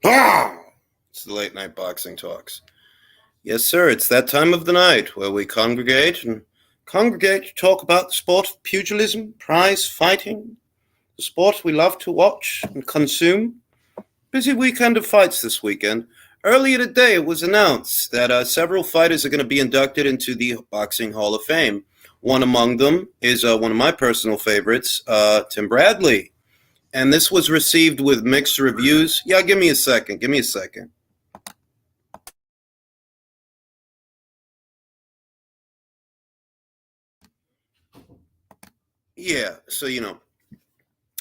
Ah! It's the late night boxing talks. Yes, sir. It's that time of the night where we congregate to talk about the sport of pugilism, prize fighting, the sport we love to watch and consume. Busy weekend of fights this weekend. Earlier today, it was announced that several fighters are going to be inducted into the Boxing Hall of Fame. One among them is one of my personal favorites, Tim Bradley. And this was received with mixed reviews. Yeah, give me a second. Give me a second. Yeah, so I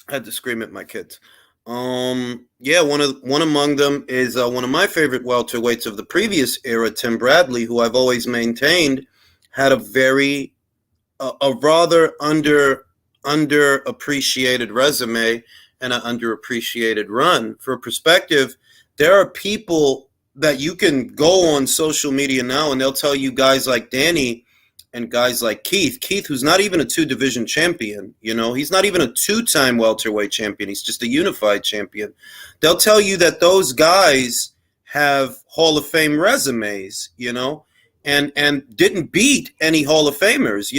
had to scream at my kids. Yeah, one among them is one of my favorite welterweights of the previous era, Tim Bradley, who I've always maintained had a rather underappreciated resume and an underappreciated run. For perspective, there are people that you can go on social media now and they'll tell you guys like Danny and guys like Keith, who's not even a two-division champion, he's not even a two-time welterweight champion. He's just a unified champion. They'll tell you that those guys have Hall of Fame resumes, and didn't beat any Hall of Famers.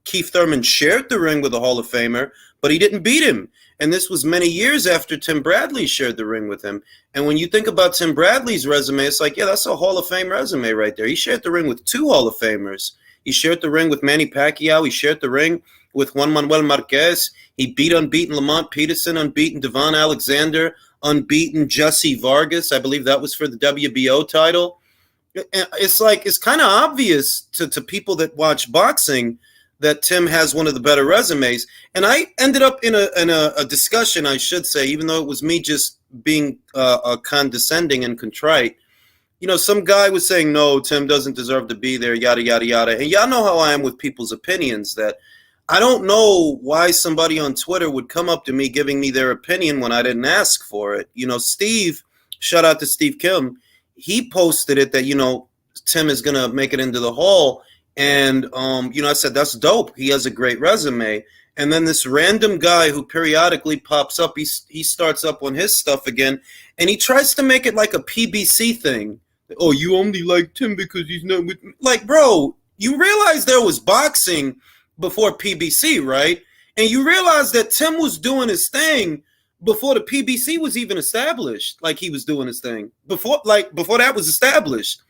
Keith Thurman shared the ring with a Hall of Famer, but he didn't beat him. And this was many years after Tim Bradley shared the ring with him. And when you think about Tim Bradley's resume, it's like, yeah, that's a Hall of Fame resume right there. He shared the ring with two Hall of Famers. He shared the ring with Manny Pacquiao. He shared the ring with Juan Manuel Marquez. He beat unbeaten Lamont Peterson, unbeaten Devon Alexander, unbeaten Jesse Vargas. I believe that was for the WBO title. It's kind of obvious to people that watch boxing that Tim has one of the better resumes. And I ended up in a discussion, I should say, even though it was me just being condescending and contrite. Some guy was saying, no, Tim doesn't deserve to be there, yada, yada, yada. And y'all know how I am with people's opinions, that I don't know why somebody on Twitter would come up to me giving me their opinion when I didn't ask for it. Steve, shout out to Steve Kim, he posted it that, Tim is going to make it into the Hall. And, I said, that's dope. He has a great resume. And then this random guy who periodically pops up, he starts up on his stuff again, and he tries to make it like a PBC thing. Oh, you only like Tim because he's not with me. Like, bro, you realize there was boxing before PBC, right? And you realize that Tim was doing his thing before the PBC was even established. Like, he was doing his thing before that was established.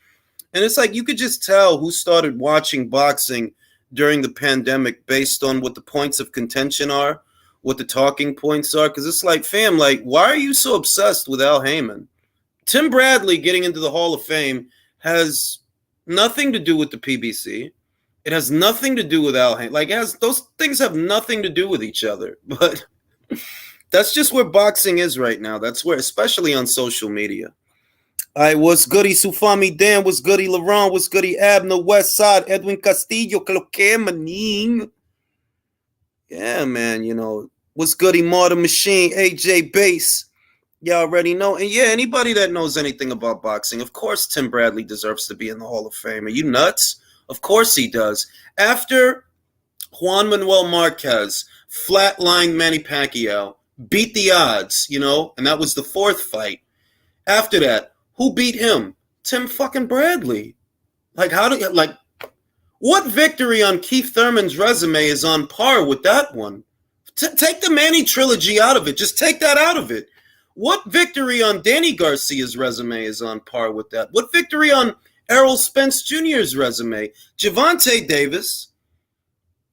And it's like you could just tell who started watching boxing during the pandemic based on what the points of contention are, what the talking points are. Because it's like, fam, like, why are you so obsessed with Al Heyman? Tim Bradley getting into the Hall of Fame has nothing to do with the PBC. It has nothing to do with Al Heyman. Like, those things have nothing to do with each other. But that's just where boxing is right now. That's where, especially on social media. All right, what's goody, Sufami Dan? What's goody, Laurent? What's goody, Abner? West Side, Edwin Castillo, Cloquet, Manin. Yeah, man, what's goody, Martin Machine, AJ Bass. Y'all already know. And yeah, anybody that knows anything about boxing, of course Tim Bradley deserves to be in the Hall of Fame. Are you nuts? Of course he does. After Juan Manuel Marquez flatlined Manny Pacquiao, beat the odds, and that was the fourth fight. After that, who beat him? Tim fucking Bradley. What victory on Keith Thurman's resume is on par with that one? Take the Manny trilogy out of it. Just take that out of it. What victory on Danny Garcia's resume is on par with that? What victory on Errol Spence Jr.'s resume? Gervonta Davis,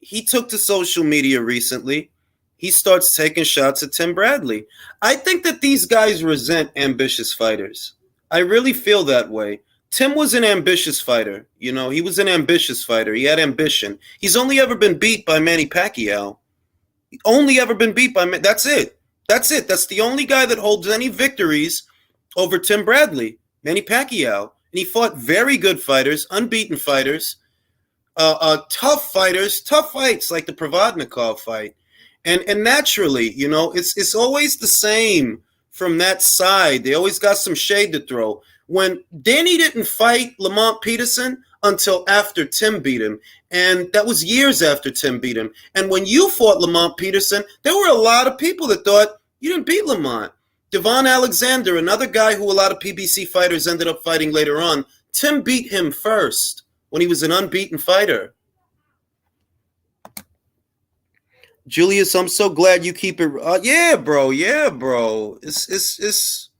he took to social media recently. He starts taking shots at Tim Bradley. I think that these guys resent ambitious fighters. I really feel that way. Tim was an ambitious fighter. He was an ambitious fighter. He had ambition. He's only ever been beat by Manny Pacquiao. Only ever been beat by That's it. That's it. That's the only guy that holds any victories over Tim Bradley, Manny Pacquiao. And he fought very good fighters, unbeaten fighters, tough fighters, tough fights like the Provodnikov fight. And naturally, it's always the same from that side. They always got some shade to throw. When Danny didn't fight Lamont Peterson until after Tim beat him, and that was years after Tim beat him. And when you fought Lamont Peterson, there were a lot of people that thought you didn't beat Lamont. Devon Alexander, another guy who a lot of PBC fighters ended up fighting later on, Tim beat him first when he was an unbeaten fighter. Julius, I'm so glad you keep it. Yeah, bro. Yeah, bro. It's just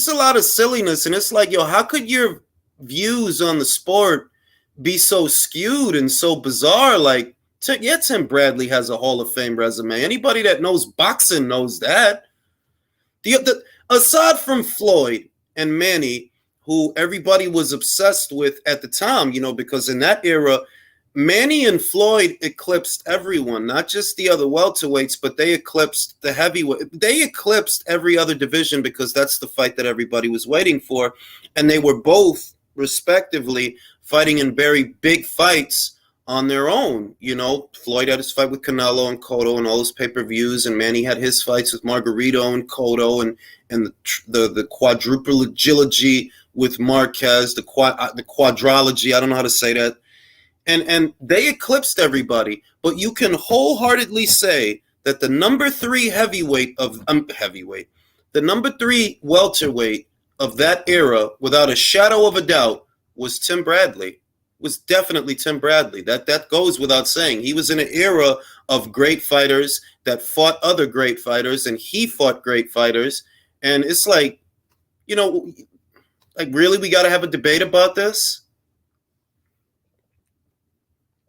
a lot of silliness, and it's like, yo, how could your views on the sport be so skewed and so bizarre? Like, yeah, Tim Bradley has a Hall of Fame resume. Anybody that knows boxing knows that. Aside from Floyd and Manny, who everybody was obsessed with at the time, because in that era, Manny and Floyd eclipsed everyone, not just the other welterweights, but they eclipsed the heavyweight. They eclipsed every other division because that's the fight that everybody was waiting for. And they were both, respectively, fighting in very big fights on their own. Floyd had his fight with Canelo and Cotto and all his pay-per-views, and Manny had his fights with Margarito and Cotto and the quadruple with Marquez, the quadrology, I don't know how to say that. And they eclipsed everybody, but you can wholeheartedly say that the number 3 the number 3 welterweight of that era, without a shadow of a doubt, was Tim Bradley. Was definitely Tim Bradley. That goes without saying. He was in an era of great fighters that fought other great fighters, and he fought great fighters. And it's like, really, we got to have a debate about this?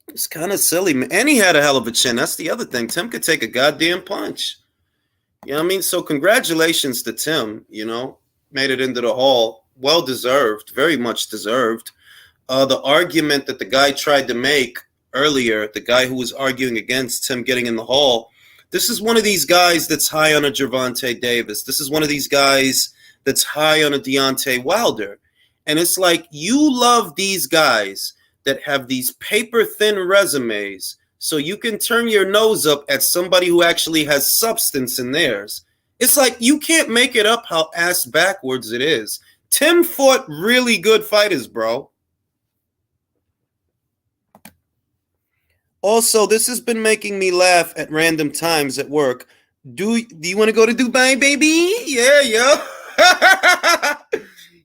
It's kind of silly, man. And he had a hell of a chin. That's the other thing. Tim could take a goddamn punch. You know what I mean? So congratulations to Tim, made it into the Hall. Well deserved, very much deserved. The argument that the guy tried to make earlier, the guy who was arguing against Tim getting in the Hall, this is one of these guys that's high on a Gervonta Davis. This is one of these guys that's high on a Deontay Wilder. And it's like, you love these guys that have these paper-thin resumes so you can turn your nose up at somebody who actually has substance in theirs. It's like, you can't make it up how ass backwards it is. Tim fought really good fighters, bro. Also, this has been making me laugh at random times at work. Do you want to go to Dubai, baby? Yeah, yo.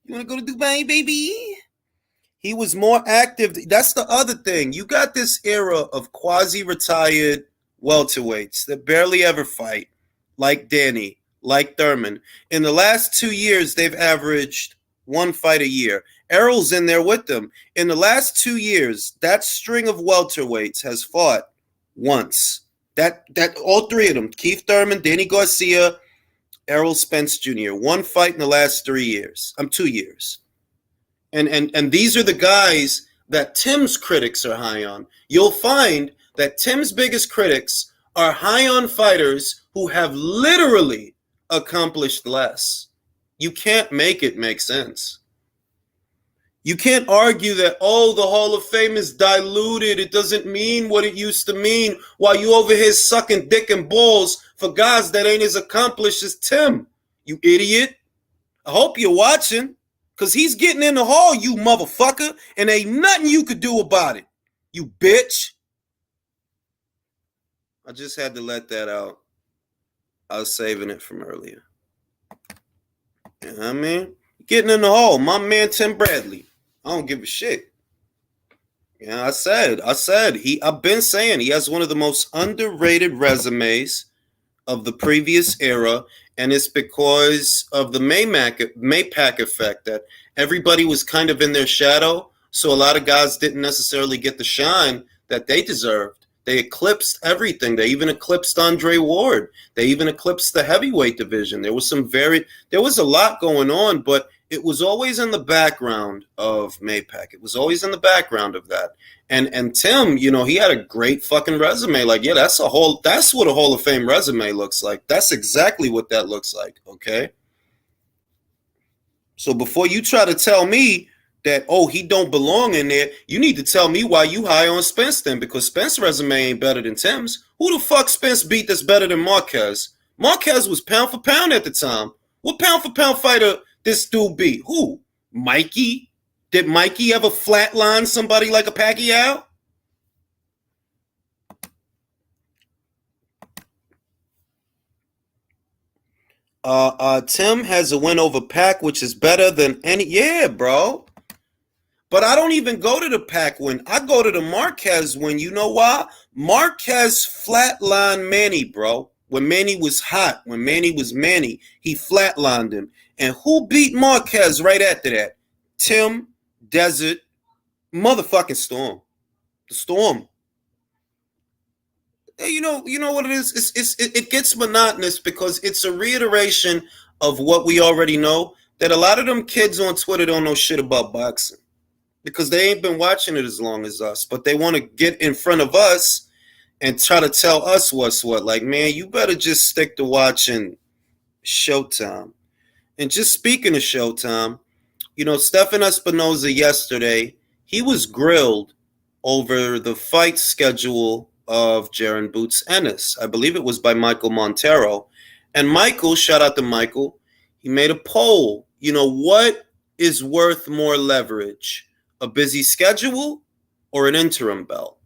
You want to go to Dubai, baby? He was more active. That's the other thing. You got this era of quasi-retired welterweights that barely ever fight, like Danny, like Thurman. In the last 2 years, they've averaged 1 fight a year. Errol's in there with them. In the last 2 years, that string of welterweights has fought once. That all 3 of them, Keith Thurman, Danny Garcia, Errol Spence Jr., 1 fight in the last 2 years. And these are the guys that Tim's critics are high on. You'll find that Tim's biggest critics are high on fighters who have literally accomplished less. You can't make it make sense. You can't argue that, the Hall of Fame is diluted. It doesn't mean what it used to mean, while you over here sucking dick and balls for guys that ain't as accomplished as Tim. You idiot. I hope you're watching, because he's getting in the Hall, you motherfucker, and ain't nothing you could do about it, you bitch. I just had to let that out. I was saving it from earlier. You know what I mean? Getting in the Hall, my man Tim Bradley. I don't give a shit. Yeah, I said, I've been saying he has one of the most underrated resumes of the previous era, and it's because of the Maypac effect, that everybody was kind of in their shadow, so a lot of guys didn't necessarily get the shine that they deserved. They eclipsed everything. They even eclipsed Andre Ward. They even eclipsed the heavyweight division. There was a lot going on, but it was always in the background of Maypac. It was always in the background of that. And Tim, he had a great fucking resume. Like, yeah, that's what a Hall of Fame resume looks like. That's exactly what that looks like, okay? So before you try to tell me that, he don't belong in there, you need to tell me why you high on Spence then, because Spence's resume ain't better than Tim's. Who the fuck Spence beat that's better than Marquez? Marquez was pound for pound at the time. What pound for pound fighter this dude beat? Who? Mikey? Did Mikey ever flatline somebody like a Pacquiao? Tim has a win over Pac, which is better than any. Yeah, bro. But I don't even go to the Pac win. I go to the Marquez win. You know why? Marquez flatlined Manny, bro. When Manny was hot, when Manny was Manny, he flatlined him. And who beat Marquez right after that? Tim, Desert, motherfucking Storm. The Storm. You know what it is. It gets monotonous because it's a reiteration of what we already know. That a lot of them kids on Twitter don't know shit about boxing because they ain't been watching it as long as us. But they want to get in front of us and try to tell us what's what. Like, man, you better just stick to watching Showtime. And just speaking of Showtime, Stefan Espinoza yesterday, he was grilled over the fight schedule of Jaron Boots Ennis. I believe it was by Michael Montero. And Michael, shout out to Michael, he made a poll. What is worth more leverage? A busy schedule or an interim belt?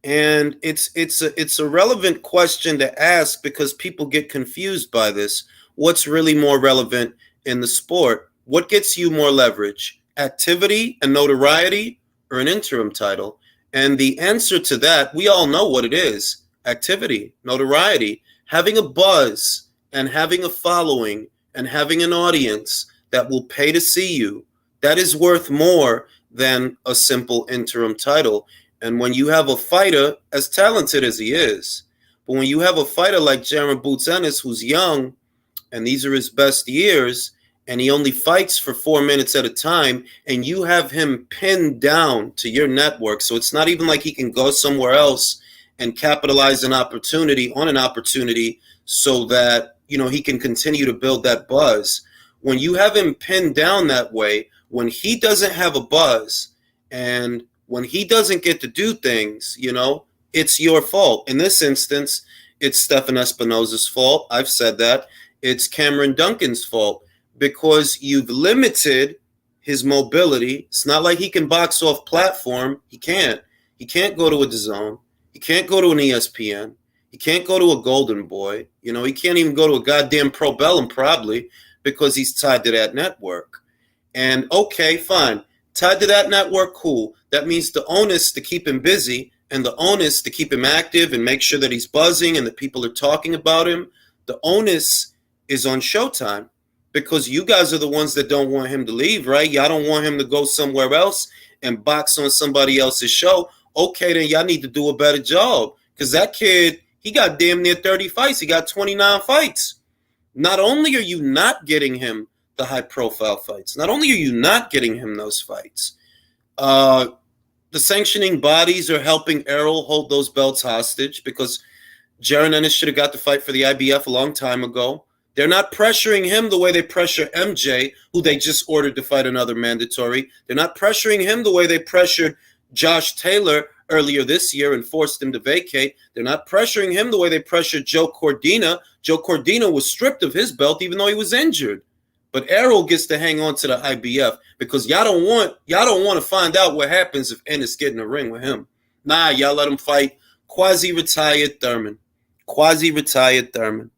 And it's a relevant question to ask because people get confused by this. What's really more relevant in the sport? What gets you more leverage? Activity and notoriety or an interim title? And the answer to that, we all know what it is. Activity, notoriety, having a buzz and having a following and having an audience that will pay to see you. That is worth more than a simple interim title. And when you have a fighter as talented as he is, but when you have a fighter like Jaron Boots Ennis, who's young, and these are his best years, and he only fights for 4 minutes at a time, and you have him pinned down to your network, so it's not even like he can go somewhere else and capitalize on an opportunity so that, he can continue to build that buzz. When you have him pinned down that way, when he doesn't have a buzz, and when he doesn't get to do things, it's your fault. In this instance, it's Stefan Espinoza's fault. I've said that. It's Cameron Duncan's fault because you've limited his mobility. It's not like he can box off platform. He can't. He can't go to a DAZN. He can't go to an ESPN. He can't go to a Golden Boy. He can't even go to a goddamn Pro Bellum probably because he's tied to that network. And okay, fine. Tied to that network, cool. That means the onus to keep him busy and the onus to keep him active and make sure that he's buzzing and that people are talking about him. The onus is on Showtime because you guys are the ones that don't want him to leave, right? Y'all don't want him to go somewhere else and box on somebody else's show. Okay, then y'all need to do a better job because that kid, he got damn near 30 fights. He got 29 fights. Not only are you not getting him the high-profile fights, not only are you not getting him those fights, the sanctioning bodies are helping Errol hold those belts hostage because Jaron Ennis should have got the fight for the IBF a long time ago. They're not pressuring him the way they pressure MJ, who they just ordered to fight another mandatory. They're not pressuring him the way they pressured Josh Taylor earlier this year and forced him to vacate. They're not pressuring him the way they pressured Joe Cordina. Joe Cordina was stripped of his belt even though he was injured. But Errol gets to hang on to the IBF because y'all don't want to find out what happens if Ennis get in a ring with him. Nah, y'all let him fight quasi-retired Thurman. Quasi-retired Thurman.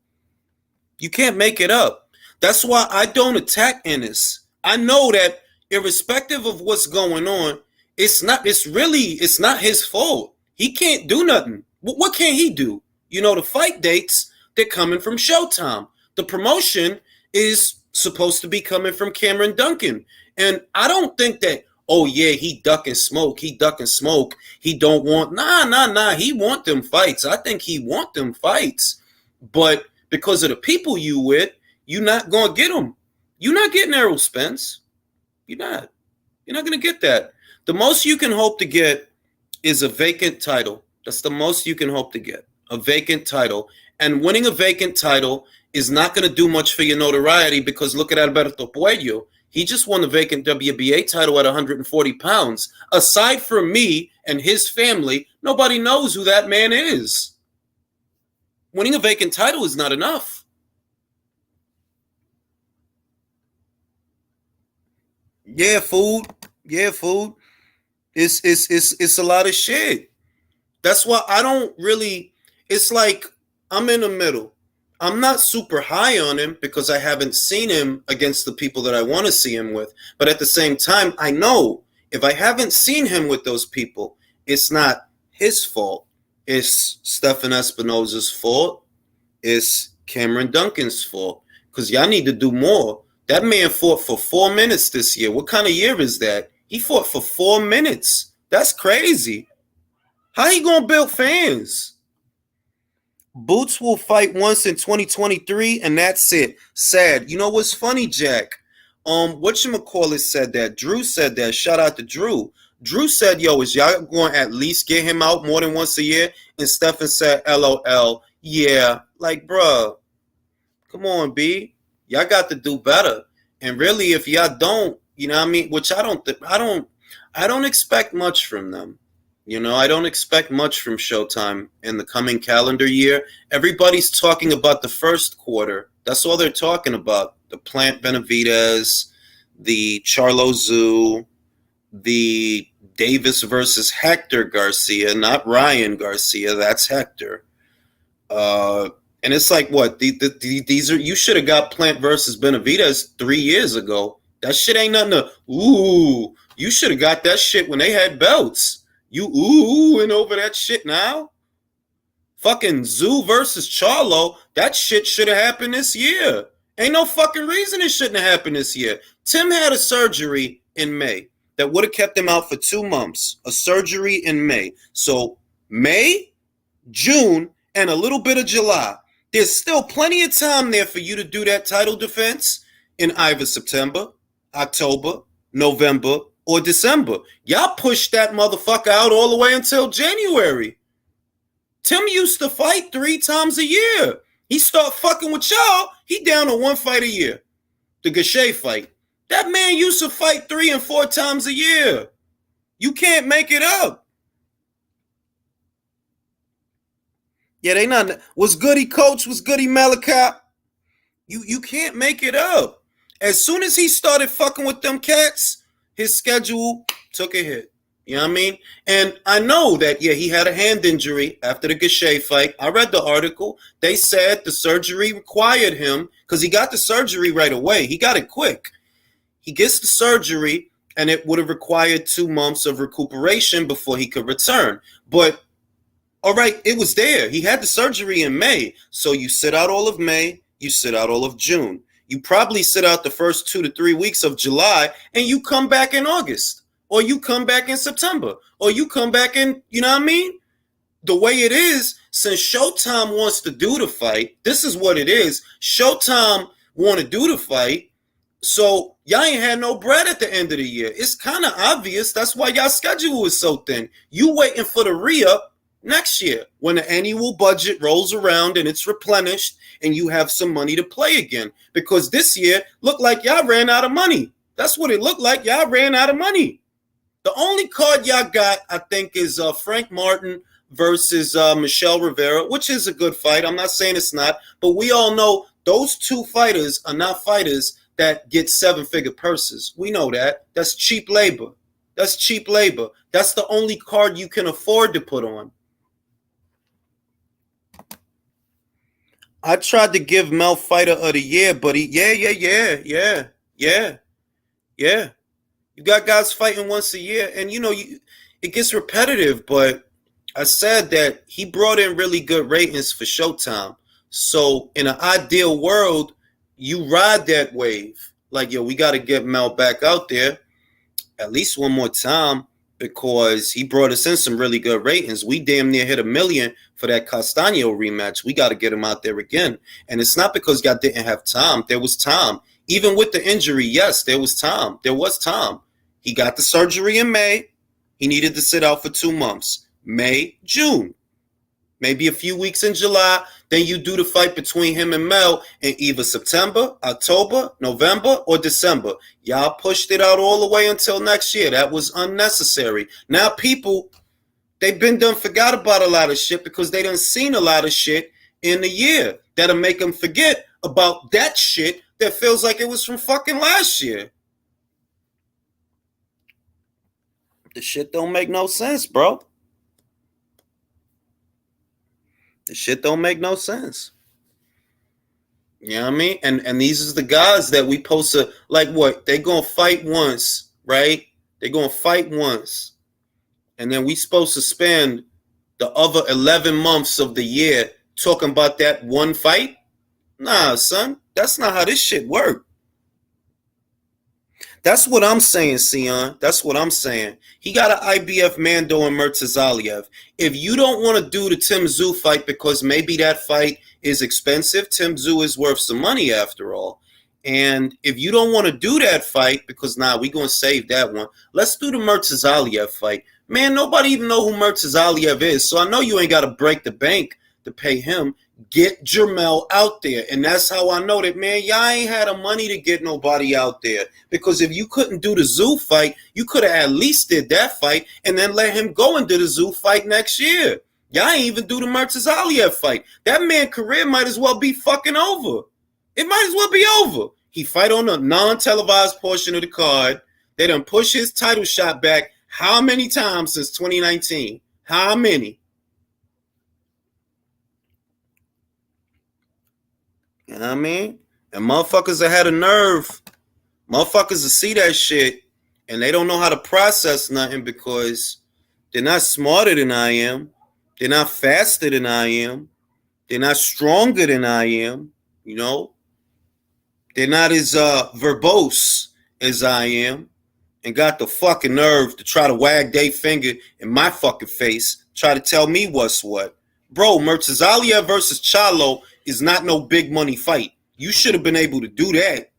You can't make it up. That's why I don't attack Ennis. I know that irrespective of what's going on, it's not his fault. He can't do nothing. What can he do? The fight dates, they're coming from Showtime. The promotion is supposed to be coming from Cameron Duncan. And I don't think that, oh yeah, he ducking smoke. He don't want, nah. He want them fights. I think he want them fights. But because of the people you with, you're not going to get them. You're not getting Errol Spence. You're not. You're not going to get that. The most you can hope to get is a vacant title. That's the most you can hope to get. A vacant title. And winning a vacant title is not going to do much for your notoriety because look at Alberto Puello. He just won the vacant WBA title at 140 pounds. Aside from me and his family, nobody knows who that man is. Winning a vacant title is not enough. Yeah, food. It's a lot of shit. That's why I don't really. It's like I'm in the middle. I'm not super high on him because I haven't seen him against the people that I want to see him with. But at the same time, I know if I haven't seen him with those people, it's not his fault. It's Stephen Espinoza's fault. It's Cameron Duncan's fault. Because y'all need to do more. That man fought for 4 minutes this year. What kind of year is that? He fought for 4 minutes. That's crazy. How he gonna build fans? Boots will fight once in 2023, and that's it. Sad. You know what's funny, Jack? Whatchamacallit said that. Drew said that. Shout out to Drew. Drew said, yo, is y'all going to at least get him out more than once a year? And Stephen said, LOL. Yeah. Like, bruh, come on, B. Y'all got to do better. And really, if y'all don't, you know what I mean? Which I don't expect much from them. You know, I don't expect much from Showtime in the coming calendar year. Everybody's talking about the first quarter. That's all they're talking about. The Plant Benavidez, the Charlo Zoo, the Davis versus Hector Garcia, not Ryan Garcia. That's Hector. And it's like, what? These are, you should have got Plant versus Benavidez 3 years ago. That shit ain't nothing to, ooh, you should have got that shit when they had belts. You ooh-oohing over that shit now? Fucking Zoo versus Charlo, that shit should have happened this year. Ain't no fucking reason it shouldn't have happened this year. Tim had a surgery in May that would have kept him out for 2 months. A surgery in May. So May, June, and a little bit of July. There's still plenty of time there for you to do that title defense in either September, October, November, or December. Y'all pushed that motherfucker out all the way until January. Tim used to fight 3 times a year. He start fucking with y'all, he down to 1 fight a year. The Gachet fight. That man used to fight 3 and 4 times a year. You can't make it up. Yeah, they not. Was Goody coach? Was Goody Malachi? You can't make it up. As soon as he started fucking with them cats, his schedule took a hit. You know what I mean? And I know that, yeah, he had a hand injury after the Gachet fight. I read the article. They said the surgery required him, because he got the surgery right away. He got it quick. He gets the surgery, and it would have required 2 months of recuperation before he could return. But, all right, it was there. He had the surgery in May. So you sit out all of May, you sit out all of June. You probably sit out the first 2 to 3 weeks of July, and you come back in August, or you come back in September, or you come back in, you know what I mean? The way it is, since Showtime wants to do the fight, this is what it is. Showtime want to do the fight, so y'all ain't had no bread at the end of the year. It's kind of obvious. That's why y'all schedule is so thin. You waiting for the re-up next year when the annual budget rolls around and it's replenished and you have some money to play again. Because this year looked like y'all ran out of money. That's what it looked like. Y'all ran out of money. The only card y'all got, I think, is Frank Martin versus Michelle Rivera, which is a good fight. I'm not saying it's not, but we all know those 2 fighters are not fighters that get 7-figure purses. We know that. That's cheap labor. That's cheap labor. That's the only card you can afford to put on. I tried to give Mel Fighter of the Year, but yeah. You got guys fighting once a year, and you know, it gets repetitive, but I said that he brought in really good ratings for Showtime. So in an ideal world, you ride that wave. Like, yo, we got to get Mel back out there at least one more time, because he brought us in some really good ratings. We damn near hit 1 million for that Castaño rematch. We got to get him out there again. And it's not because y'all didn't have time. There was time. Even with the injury, yes, there was time. There was time. He got the surgery in May. He needed to sit out for 2 months. May, June. Maybe a few weeks in July. Then you do the fight between him and Mel in either September, October, November, or December. Y'all pushed it out all the way until next year. That was unnecessary. Now people, they've been done forgot about a lot of shit because they done seen a lot of shit in the year that'll make them forget about that shit that feels like it was from fucking last year. The shit don't make no sense, bro. The shit don't make no sense. You know what I mean? And these are the guys that we supposed to like. What they gonna fight once, right? They gonna fight once, and then we supposed to spend the other 11 months of the year talking about that one fight. Nah, son, that's not how this shit work. That's what I'm saying, Sion. That's what I'm saying. He got an IBF Mando and Murtazaliev. If you don't want to do the Tim Tszyu fight because maybe that fight is expensive, Tim Tszyu is worth some money after all. And if you don't want to do that fight because we gonna save that one, let's do the Murtazaliev fight. Man, nobody even know who Murtazaliev is, so I know you ain't got to break the bank to pay him. Get Jermell out there. And that's how I know that, man, y'all ain't had the money to get nobody out there. Because if you couldn't do the Tszyu fight, you could have at least did that fight and then let him go and do the Tszyu fight next year. Y'all ain't even do the Murtazaliev fight. That man's career might as well be fucking over. It might as well be over. He fight on the non-televised portion of the card. They done push his title shot back how many times since 2019? How many? You know what I mean? And motherfuckers that had a nerve, motherfuckers to see that shit, and they don't know how to process nothing because they're not smarter than I am. They're not faster than I am. They're not stronger than I am. You know? They're not as verbose as I am. And got the fucking nerve to try to wag their finger in my fucking face, try to tell me what's what. Bro, Murtazaliev versus Chalo is not no big money fight. You should have been able to do that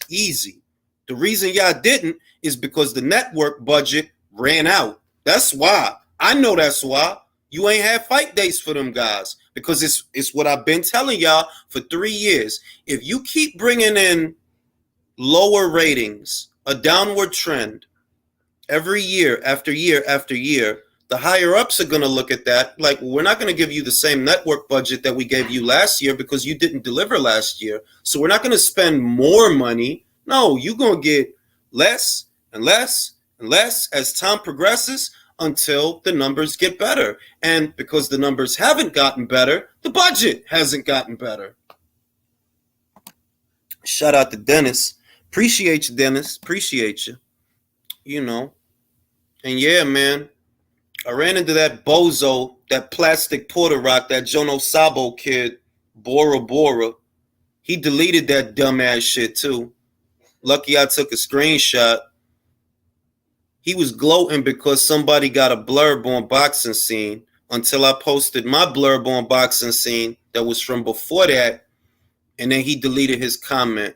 easy. The reason y'all didn't is because the network budget ran out. That's why. I know that's why. You ain't had fight dates for them guys because it's what I've been telling y'all for 3 years. If you keep bringing in lower ratings, a downward trend every year after year after year, the higher ups are going to look at that like, we're not going to give you the same network budget that we gave you last year because you didn't deliver last year. So we're not going to spend more money. No, you're going to get less and less and less as time progresses until the numbers get better. And because the numbers haven't gotten better, the budget hasn't gotten better. Shout out to Dennis. Appreciate you, Dennis. Appreciate you. You know. And yeah, man. I ran into that bozo, that plastic Porter Rock, that Jono Sabo kid, Bora Bora. He deleted that dumbass shit too. Lucky I took a screenshot. He was gloating because somebody got a blurb on Boxing Scene until I posted my blurb on Boxing Scene that was from before that. And then he deleted his comment.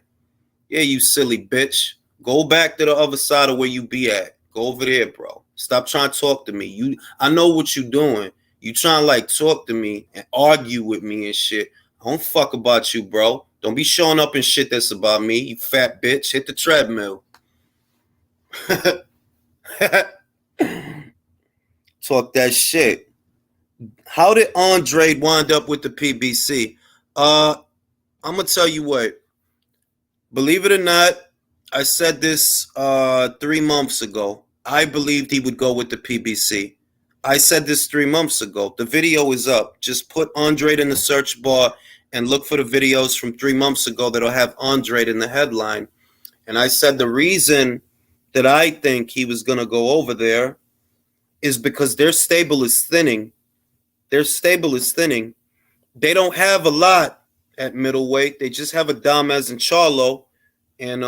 Yeah, you silly bitch. Go back to the other side of where you be at. Go over there, bro. Stop trying to talk to me. I know what you doing. You trying to like talk to me and argue with me and shit. I don't fuck about you, bro. Don't be showing up in shit that's about me, you fat bitch. Hit the treadmill. Talk that shit. How did Andrade wind up with the PBC? I'm gonna tell you what. Believe it or not, I said this 3 months ago. I believed he would go with the PBC. I said this 3 months ago. The video is up. Just put Andrade in the search bar and look for the videos from 3 months ago that'll have Andrade in the headline. And I said the reason that I think he was going to go over there is because their stable is thinning. Their stable is thinning. They don't have a lot at middleweight. They just have Adames and Charlo. And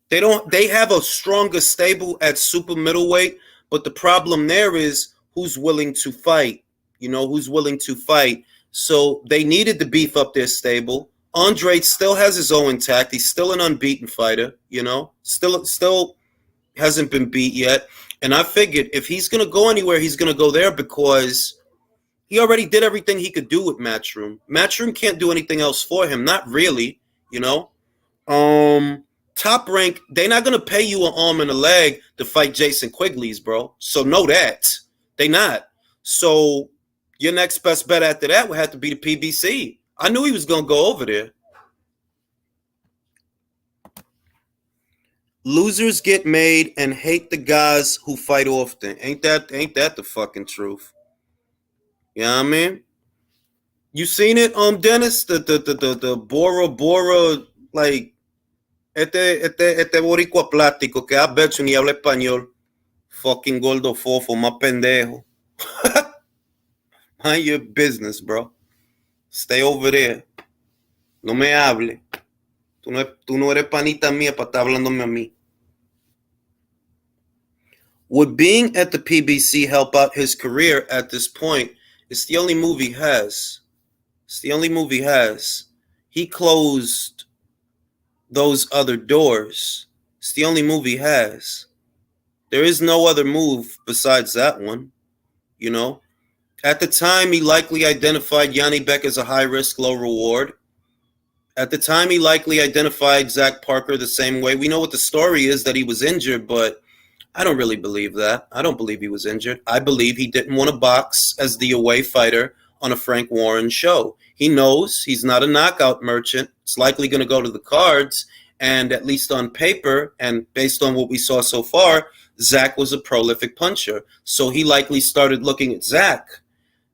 they have a stronger stable at super middleweight, but the problem there is who's willing to fight. You know, who's willing to fight. So they needed to beef up their stable. Andrade still has his own intact. He's still an unbeaten fighter, you know. Still hasn't been beat yet. And I figured if he's going to go anywhere, he's going to go there because he already did everything he could do with Matchroom. Matchroom can't do anything else for him. Not really, you know. Top Rank, they're not going to pay you an arm and a leg to fight Jason Quigley's, bro. So know that. They not. So your next best bet after that would have to be the PBC. I knew he was going to go over there. Losers get made and hate the guys who fight often. Ain't that the fucking truth? You know what I mean? You seen it, Dennis? The Bora Bora, like, este boricua plástico que ha hecho ni habla español. Fucking gordo fofo, más pendejo. Mind your business, bro. Stay over there. No me hable. Tú no eres panita mía para estar hablándome a mí. Would being at the PBC help out his career at this point? It's the only move he has. It's the only move he has. He closed those other doors. It's the only move he has. There is no other move besides that one, you know? At the time, he likely identified Yanni Beck as a high risk, low reward. At the time, he likely identified Zach Parker the same way. We know what the story is, that he was injured, but I don't really believe that. I don't believe he was injured. I believe he didn't want to box as the away fighter on a Frank Warren show. He knows he's not a knockout merchant. It's likely going to go to the cards. And at least on paper, and based on what we saw so far, Zach was a prolific puncher. So he likely started looking at Zach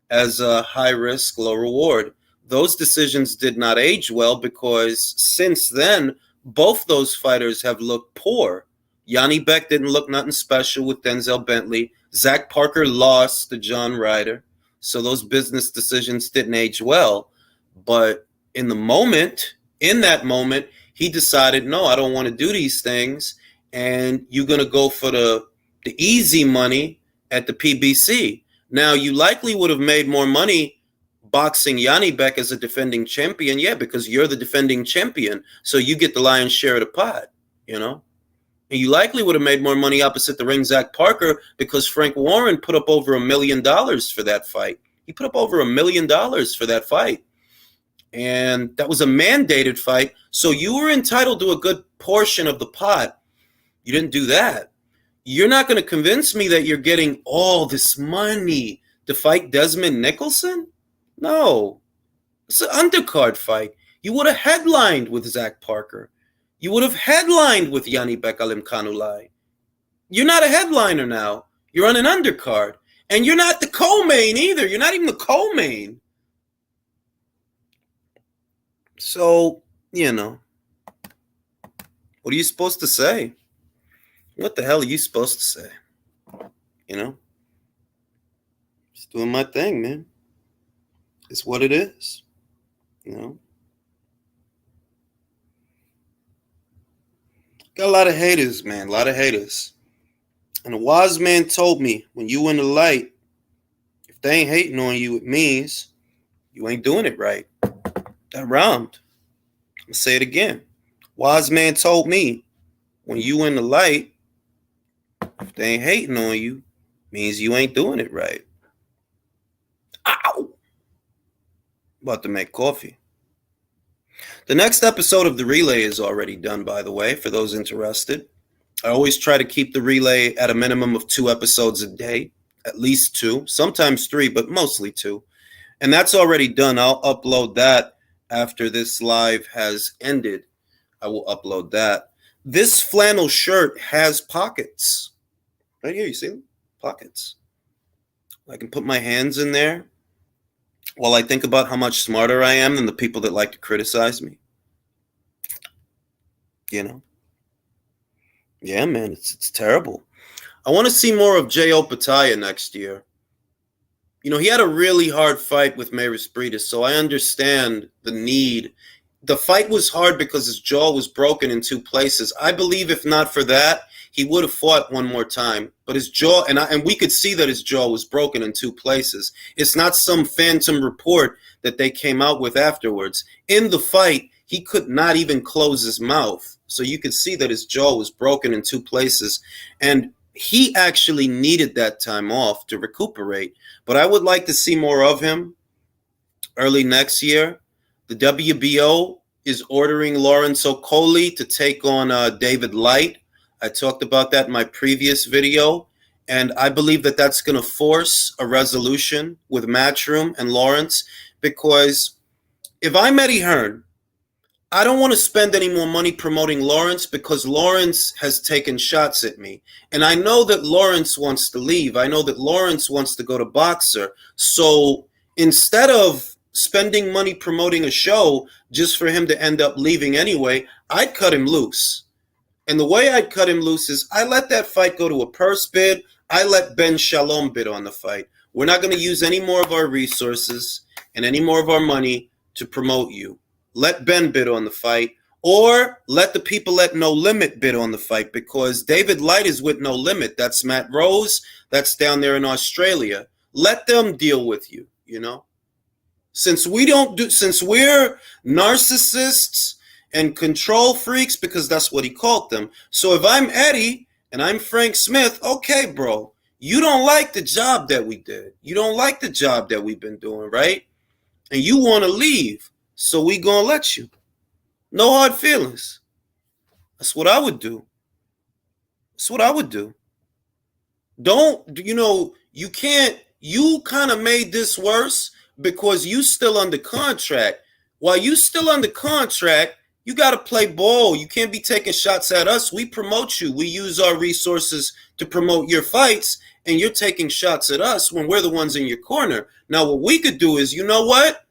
as a high risk, low reward. Those decisions did not age well because since then, both those fighters have looked poor. Yanni Beck didn't look nothing special with Denzel Bentley. Zach Parker lost to John Ryder. So those business decisions didn't age well. But in that moment, he decided, no, I don't want to do these things. And you're going to go for the easy money at the PBC. Now, you likely would have made more money boxing Yanni Beck as a defending champion. Yeah, because you're the defending champion. So you get the lion's share of the pot, you know? And you likely would have made more money opposite the ring Zach Parker because Frank Warren put up over $1 million for that fight. He put up over $1 million for that fight. And that was a mandated fight. So you were entitled to a good portion of the pot. You didn't do that. You're not going to convince me that you're getting all this money to fight Desmond Nicholson? No. It's an undercard fight. You would have headlined with Zach Parker. You would have headlined with Yanni Beck Alimkhanulai. You're not a headliner now. You're on an undercard. And you're not the co-main either. You're not even the co-main. So, you know, what are you supposed to say? What the hell are you supposed to say? You know? Just doing my thing, man. It's what it is. You know? Got a lot of haters, man. A lot of haters. And a wise man told me, when you in the light, if they ain't hating on you, it means you ain't doing it right. That rhymed. I'm going to say it again. Wise man told me, when you in the light, if they ain't hating on you, means you ain't doing it right. Ow! About to make coffee. The next episode of the relay is already done, by the way, for those interested. I always try to keep the relay at a minimum of 2 episodes a day, at least 2, sometimes 3, but mostly 2. And that's already done. I'll upload that after this live has ended. I will upload that. This flannel shirt has pockets. Right here, you see them? Pockets. I can put my hands in there while I think about how much smarter I am than the people that like to criticize me. You know? Yeah, man, it's terrible. I want to see more of J.O. Pataya next year. You know, he had a really hard fight with Mayris Briedis, so I understand the need. The fight was hard because his jaw was broken in 2 places. I believe if not for that, he would have fought one more time. But his jaw, and we could see that his jaw was broken in 2 places. It's not some phantom report that they came out with afterwards. In the fight, he could not even close his mouth. So you could see that his jaw was broken in 2 places. And he actually needed that time off to recuperate. But I would like to see more of him early next year. The WBO is ordering Lawrence Okolie to take on David Light. I talked about that in my previous video. And I believe that that's going to force a resolution with Matchroom and Lawrence. Because if I'm Eddie Hearn, I don't want to spend any more money promoting Lawrence because Lawrence has taken shots at me. And I know that Lawrence wants to leave. I know that Lawrence wants to go to Boxer. So instead of spending money promoting a show just for him to end up leaving anyway, I'd cut him loose. And the way I'd cut him loose is I let that fight go to a purse bid. I let Ben Shalom bid on the fight. We're not going to use any more of our resources and any more of our money to promote you. Let Ben bid on the fight, or let the people at No Limit bid on the fight, because David Light is with No Limit. That's Matt Rose. That's down there in Australia. Let them deal with you, you know? Since we're narcissists and control freaks, because that's what he called them. So if I'm Eddie and I'm Frank Smith, okay, bro, you don't like the job that we did. You don't like the job that we've been doing, right? And you want to leave, so we gonna let you. No hard feelings. That's what I would do. That's what I would do. Don't, you can't, you kind of made this worse because you still under contract. While you still under contract, you got to play ball. You can't be taking shots at us. We promote you. We use our resources to promote your fights, and you're taking shots at us when we're the ones in your corner. Now, what we could do is, you know what?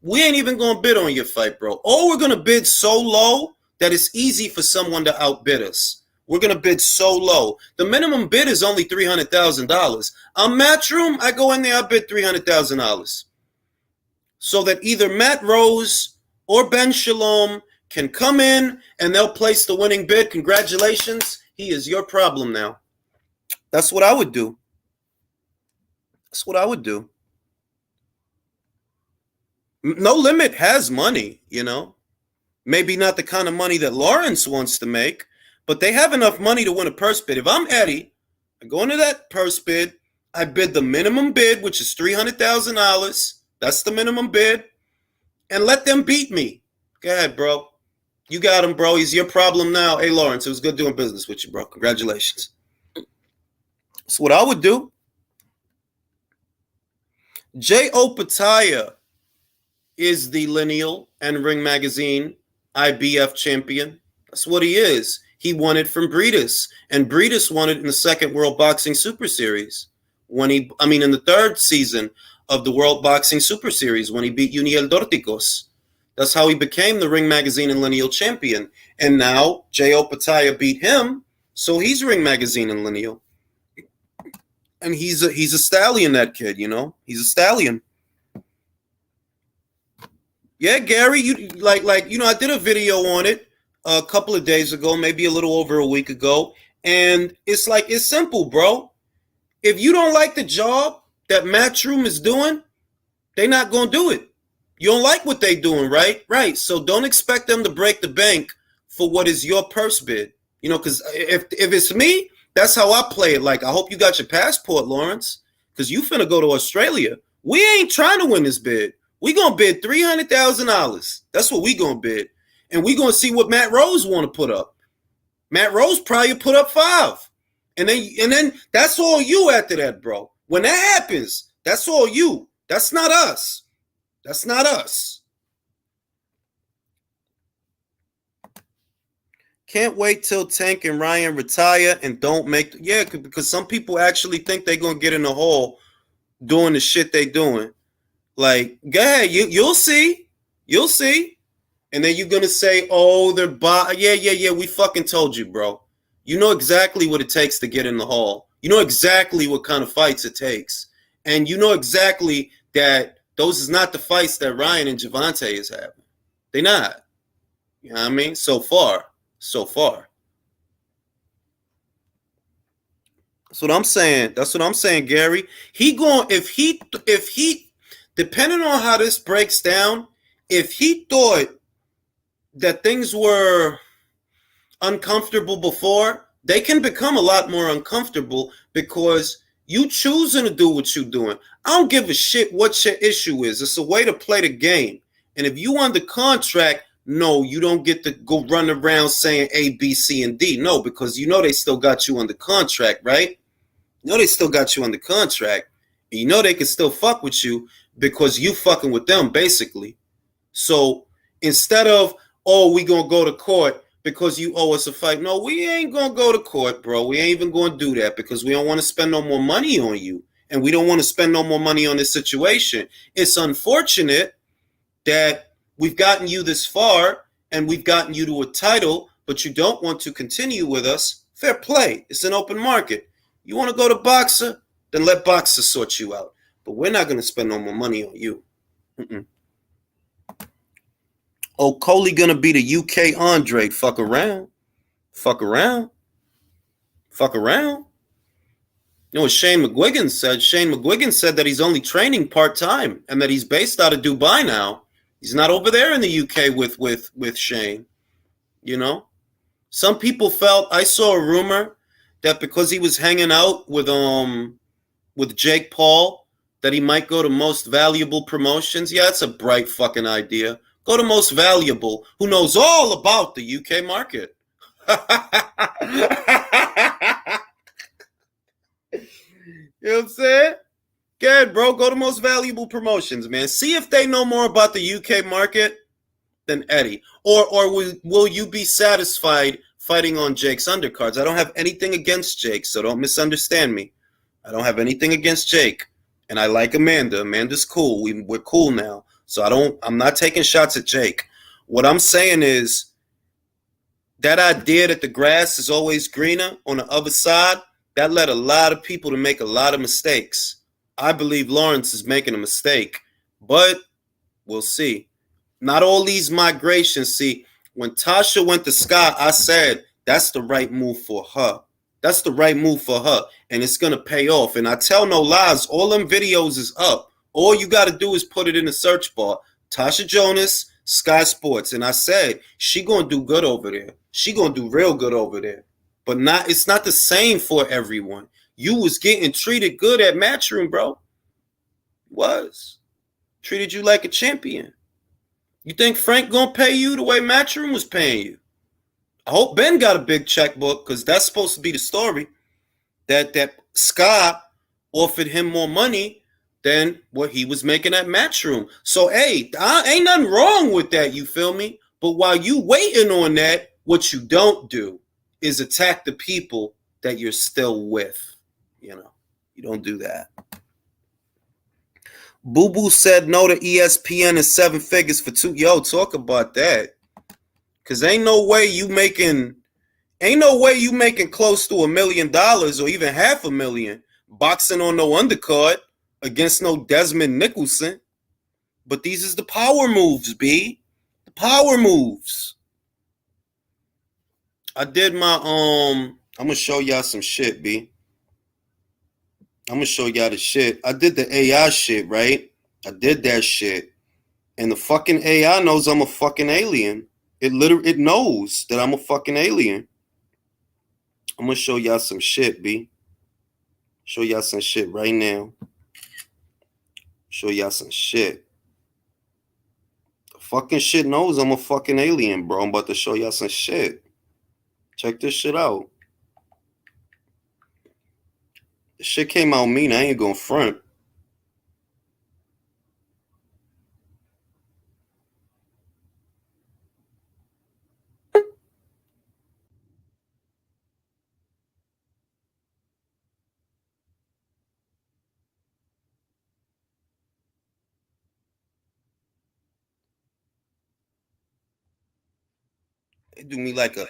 We ain't even going to bid on your fight, bro. Or we're going to bid so low that it's easy for someone to outbid us. We're going to bid so low. The minimum bid is only $300,000. On Matchroom, I go in there, I bid $300,000. So that either Matt Rose or Ben Shalom can come in and they'll place the winning bid. Congratulations. He is your problem now. That's what I would do. That's what I would do. No Limit has money, Maybe not the kind of money that Lawrence wants to make, but they have enough money to win a purse bid. If I'm Eddie, I go into that purse bid, I bid the minimum bid, which is $300,000. That's the minimum bid. And let them beat me. Go ahead, bro. You got him, bro. He's your problem now. Hey, Lawrence, it was good doing business with you, bro. Congratulations. That's what I would do. J.O. Pataya is the Lineal and Ring Magazine IBF champion. That's what he is. He won it from Breedis, and Breedis won it in the second World Boxing Super Series in the third season of the World Boxing Super Series when he beat Uniel Dorticos. That's how he became the Ring Magazine and Lineal champion. And now J.O. Pataya beat him, so he's Ring Magazine and Lineal. And he's a stallion, that kid, He's a stallion. Yeah, Gary, I did a video on it a couple of days ago, maybe a little over a week ago, and it's simple, bro. If you don't like the job that Matchroom is doing, they're not going to do it. You don't like what they're doing, right? Right. So don't expect them to break the bank for what is your purse bid. Because if it's me, that's how I play it. I hope you got your passport, Lawrence, because you finna go to Australia. We ain't trying to win this bid. We gonna bid $300,000. That's what we gonna bid, and we gonna see what Matt Rose want to put up. Matt Rose probably put up $5, and then that's all you after that, bro. When that happens, that's all you. That's not us. That's not us. Can't wait till Tank and Ryan retire and don't make because some people actually think they're gonna get in the hole doing the shit they doing. Go ahead, you'll see. You'll see. And then you're going to say, oh, they're yeah, we fucking told you, bro. You know exactly what it takes to get in the hall. You know exactly what kind of fights it takes. And you know exactly that those is not the fights that Ryan and Javante is having. They're not. You know what I mean? So far. That's what I'm saying, Gary. If he depending on how this breaks down, if he thought that things were uncomfortable before, they can become a lot more uncomfortable because you choosing to do what you're doing. I don't give a shit what your issue is. It's a way to play the game. And if you under contract, no, you don't get to go run around saying A, B, C, and D. No, because they still got you under contract, right? They still got you under contract. And they can still fuck with you because you fucking with them, basically. So instead of, oh, we gonna go to court because you owe us a fight. No, we ain't gonna go to court, bro. We ain't even gonna do that because we don't want to spend no more money on you. And we don't want to spend no more money on this situation. It's unfortunate, that we've gotten you this far and we've gotten you to a title, but you don't want to continue with us, fair play. It's an open market. You want to go to Boxer? Then let Boxer sort you out. But we're not going to spend no more money on you. Okolie going to be the UK Andrade. Fuck around. Fuck around. Fuck around. You know what Shane McGuigan said? Shane McGuigan said that he's only training part-time and that he's based out of Dubai now. He's not over there in the UK with Shane. You know? Some people felt, I saw a rumor that because he was hanging out with Jake Paul, that he might go to Most Valuable Promotions. Yeah, that's a bright fucking idea. Go to Most Valuable, who knows all about the UK market. You know what I'm saying? Good, bro. Go to Most Valuable Promotions, man. See if they know more about the UK market than Eddie. Or will you be satisfied fighting on Jake's undercards? I don't have anything against Jake, so don't misunderstand me. I don't have anything against Jake. And I like Amanda. Amanda's cool. We're cool now. So I'm not taking shots at Jake. What I'm saying is that idea that the grass is always greener on the other side, that led a lot of people to make a lot of mistakes. I believe Lawrence is making a mistake, but we'll see. Not all these migrations. See, when Tasha went to Sky, I said, that's the right move for her. That's the right move for her, and it's going to pay off. And I tell no lies, all them videos is up. All you got to do is put it in the search bar. Tasha Jonas, Sky Sports. And I said, she going to do good over there. She going to do real good over there. But it's not the same for everyone. You was getting treated good at Matchroom, bro. Was. Treated you like a champion. You think Frank going to pay you the way Matchroom was paying you? I hope Ben got a big checkbook, because that's supposed to be the story. That Sky offered him more money than what he was making at Matchroom. So, hey, ain't nothing wrong with that, you feel me? But while you waiting on that, what you don't do is attack the people that you're still with. You know, you don't do that. Boo Boo said no to ESPN and 7 figures for 2. Yo, talk about that. Cause ain't no way you making close to $1 million or even $500,000 boxing on no undercard against no Desmond Nicholson. But these is the power moves, B. The power moves. I did my I'm gonna show y'all some shit, B. I'm gonna show y'all the shit. I did the AI shit, right? I did that shit. And the fucking AI knows I'm a fucking alien. It knows that I'm a fucking alien. I'm gonna show y'all some shit, B. Show y'all some shit right now. Show y'all some shit. The fucking shit knows I'm a fucking alien, bro. I'm about to show y'all some shit. Check this shit out. The shit came out mean. I ain't gonna front. They do me like a...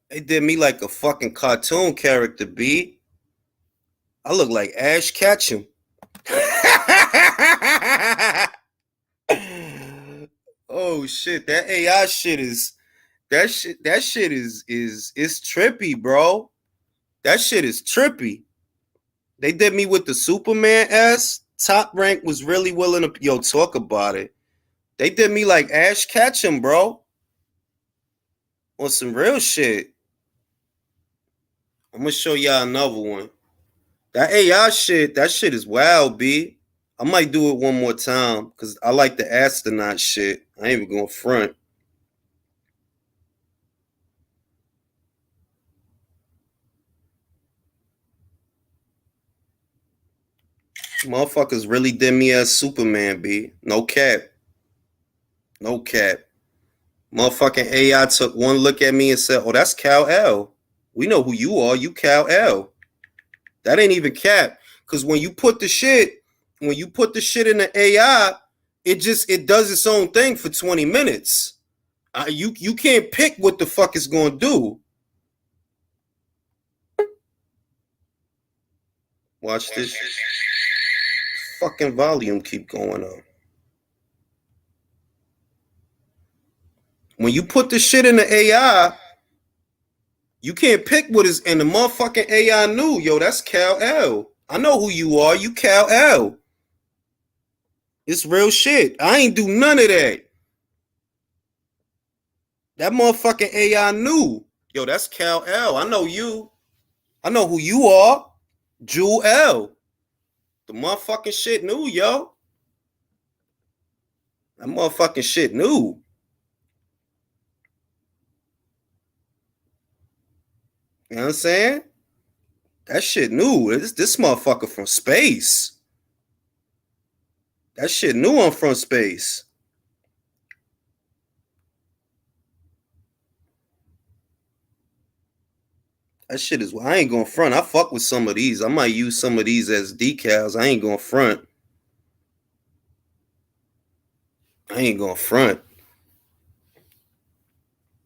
They did me like a fucking cartoon character, B. I look like Ash Ketchum. Oh shit, that AI shit is trippy, bro. That shit is trippy. They did me with the Superman S. Top Rank was really willing to talk about it. They did me like Ash Ketchum, bro. On some real shit. I'm gonna show y'all another one. That AI shit, that shit is wild, B. I might do it one more time because I like the astronaut shit. I ain't even gonna front. Motherfuckers really did me as Superman, B. No cap. No cap. Motherfucking AI took one look at me and said, oh, that's Kal-El. We know who you are. You Kal-El. That ain't even cap. Because when you put the shit in the AI, it does its own thing for 20 minutes. You can't pick what the fuck it's gonna do. Watch this. Fucking volume keep going up. When you put the shit in the AI, you can't pick what is, and the motherfucking AI knew, yo, that's Kal-El. I know who you are. You Kal-El. It's real shit. I ain't do none of that. That motherfucking AI knew. Yo, that's Kal-El. I know you. I know who you are. Jewel. The motherfucking shit knew, yo. That motherfucking shit knew. You know what I'm saying? That shit knew. This motherfucker from space. That shit knew I'm from space. That shit is, I ain't gonna front. I fuck with some of these. I might use some of these as decals. I ain't gonna front.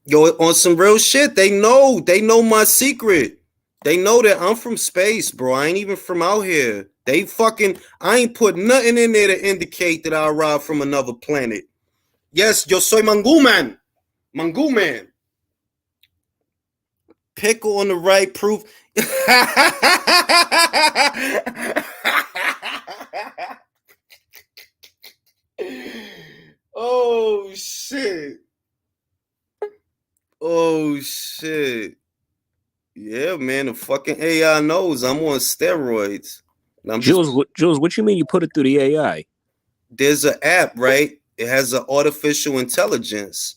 Yo, on some real shit, they know my secret. They know that I'm from space, bro. I ain't even from out here. I ain't put nothing in there to indicate that I arrived from another planet. Yes, yo soy Manguman. Manguman. Pickle on the right, proof. Oh shit. Oh shit. Yeah, man, the fucking AI knows I'm on steroids. Jules, what you mean you put it through the AI? There's an app, right? It has an artificial intelligence.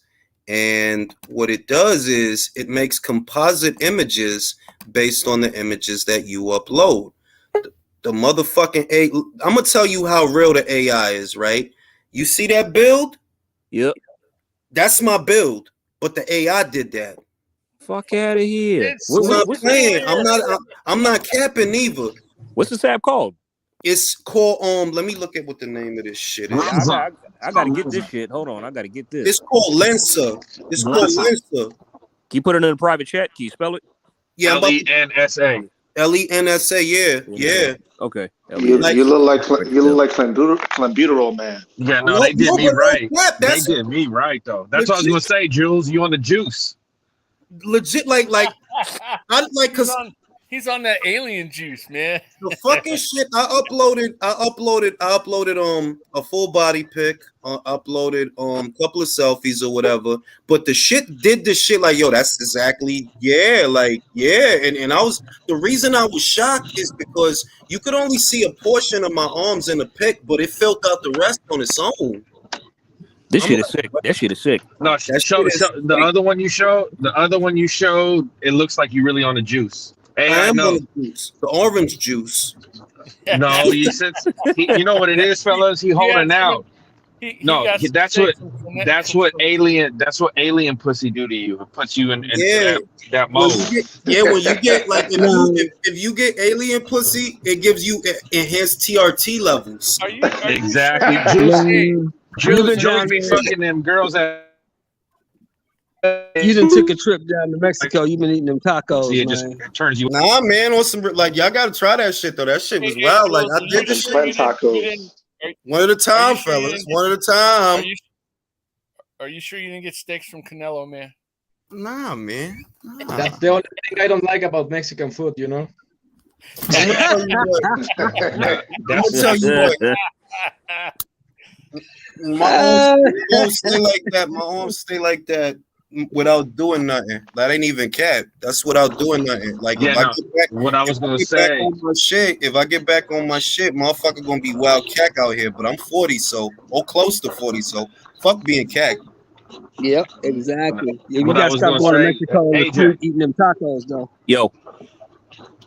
And what it does is it makes composite images based on the images that you upload. The motherfucking AI, I'm going to tell you how real the AI is, right? You see that build? Yep. That's my build, but the AI did that. Fuck out of here. I'm not capping either. What's this app called? It's called let me look at what the name of this shit is. I gotta get this shit. Hold on, I gotta get this. It's called Lensa. Can you put it in a private chat? Can you spell it? Yeah, Lensa. Lensa, yeah. Okay. You look like clenbuterol, man. Yeah, no, they did me right. They did me right though. That's what I was gonna say, Jules. You on the juice? Legit, because he's on that alien juice, man. The fucking shit I uploaded a full body pic, uploaded a couple of selfies or whatever, but the shit did this shit like, yo, that's exactly, and the reason I was shocked is because you could only see a portion of my arms in the pic, but it filled out the rest on its own. This shit is sick. That shit is sick. No, the other one you showed, it looks like you really on the juice. Hey, I am on the juice, the orange juice. No, you know what it is, fellas. He holding out. That's what alien pussy do to you. It puts you into that mode. When you get like if you get alien pussy, it gives you enhanced TRT levels. Are you exactly? Jules be fucking them girls that. You done took a trip down to Mexico. You've been eating them tacos, See, it man. just turns you. Nah, man, on some like y'all gotta try that shit though. That shit was wild. Like I did the shit. Tacos. One at a time, fellas. One at a time. Are you sure you didn't get steaks from Canelo, man? Nah, man. Nah. That's the only thing I don't like about Mexican food, you know. I'm gonna tell you what. My arms stay like that. My arms stay like that without doing nothing. That ain't even cap. That's without doing nothing. Like if I get back on my shit, motherfucker gonna be wild cack out here. But I'm 40, or close to 40, so fuck being cack. Yep, exactly. Yeah, you gotta stop going to Mexico and eating them tacos, though. Yo,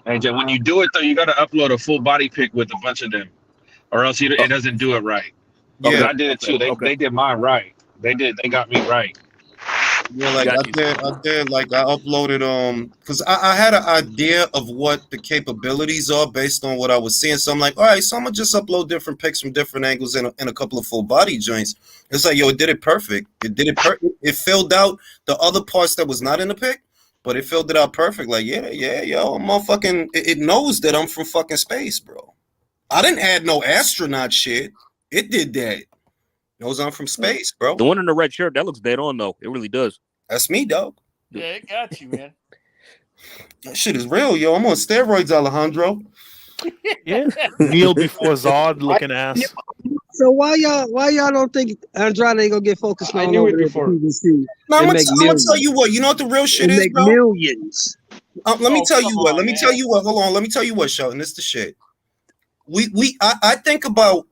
AJ, when you do it though, you gotta upload a full body pic with a bunch of them, or else it doesn't do it right. Yeah, I did it too. They did mine right. They got me right. Yeah, like I did, like I uploaded, because I had an idea of what the capabilities are based on what I was seeing. So I'm like, all right, so I'm gonna just upload different pics from different angles and a couple of full body joints. It's like, yo, it did it perfect. It did it perfect. It filled out the other parts that was not in the pic, but it filled it out perfect. Like, yeah, yo, motherfucking, it knows that I'm from fucking space, bro. I didn't add no astronaut shit. It did that. Knows I'm from space, bro. The one in the red shirt, that looks dead on, though. It really does. That's me, dog. Yeah, it got you, man. That shit is real, yo. I'm on steroids, Alejandro. Yeah. Kneel before Zod looking ass. So why y'all don't think Andrade gonna get focused on over there for PVC? Now, I'm gonna tell you what. You know what the real shit is, bro? Millions. Let me tell you what. Let me tell you what. Hold on. Let me tell you what, Shelton. This is the shit. I think about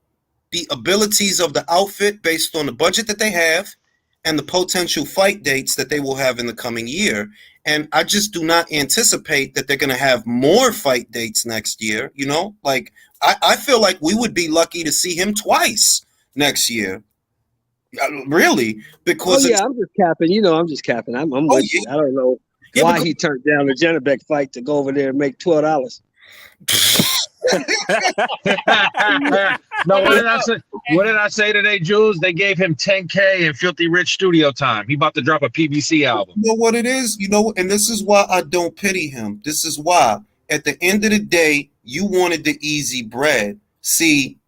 the abilities of the outfit based on the budget that they have and the potential fight dates that they will have in the coming year. And I just do not anticipate that they're going to have more fight dates next year. You know, like I feel like we would be lucky to see him twice next year. Really? Because I'm just capping. You know, I'm just capping. I'm with you. I don't know why he turned down the Janabek fight to go over there and make $12. No, what did I say today, Jules? They gave him $10K and Filthy Rich studio time. He about to drop a PBC album. You know what it is? You know, and this is why I don't pity him. This is why, at the end of the day, you wanted the easy bread. See,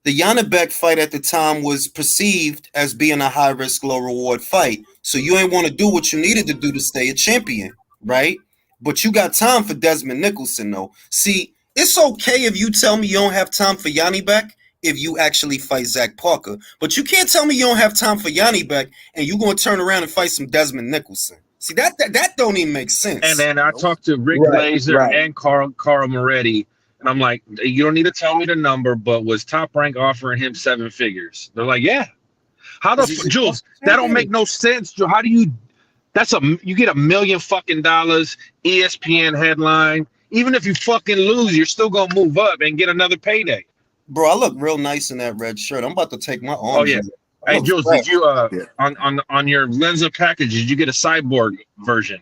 the Janabek fight at the time was perceived as being a high-risk, low-reward fight. So you ain't want to do what you needed to do to stay a champion, right? But you got time for Desmond Nicholson, though. See, it's okay if you tell me you don't have time for Yanni Beck if you actually fight Zach Parker. But you can't tell me you don't have time for Yanni Beck and you're going to turn around and fight some Desmond Nicholson. See, that don't even make sense. And then I talked to Rick Glazer and Carl Moretti, and I'm like, you don't need to tell me the number, but was Top Rank offering him 7 figures? They're like, yeah. How the Jules? That don't make no sense. How do you? You get $1 million fucking dollars, ESPN headline. Even if you fucking lose, you're still gonna move up and get another payday. Bro, I look real nice in that red shirt. I'm about to take my arm. Oh yeah. Hey Jules, did you on your Lenza package? Did you get a cyborg version?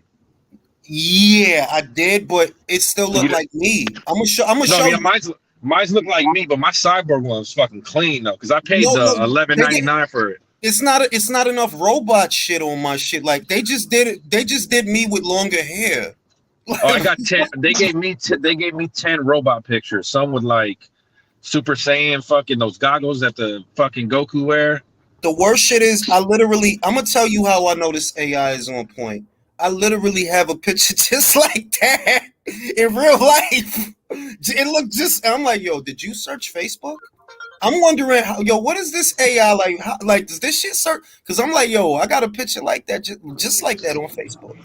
Yeah, I did, but it still looked like me. I'm gonna show you. Mine's look like me, but my cyborg one was fucking clean though, because I paid the $11.99 for it. It's not enough robot shit on my shit. Like they just did it. They just did me with longer hair. I got 10. They gave me 10 robot pictures. Some with like Super Saiyan fucking those goggles that the fucking Goku wear. The worst shit is I'm gonna tell you how I know this AI is on point. I literally have a picture just like that in real life. It looked just. I'm like, yo, did you search Facebook? I'm wondering how, what is this AI like? Like, does this shit search? Because I'm like, yo, I got a picture like that, just like that on Facebook.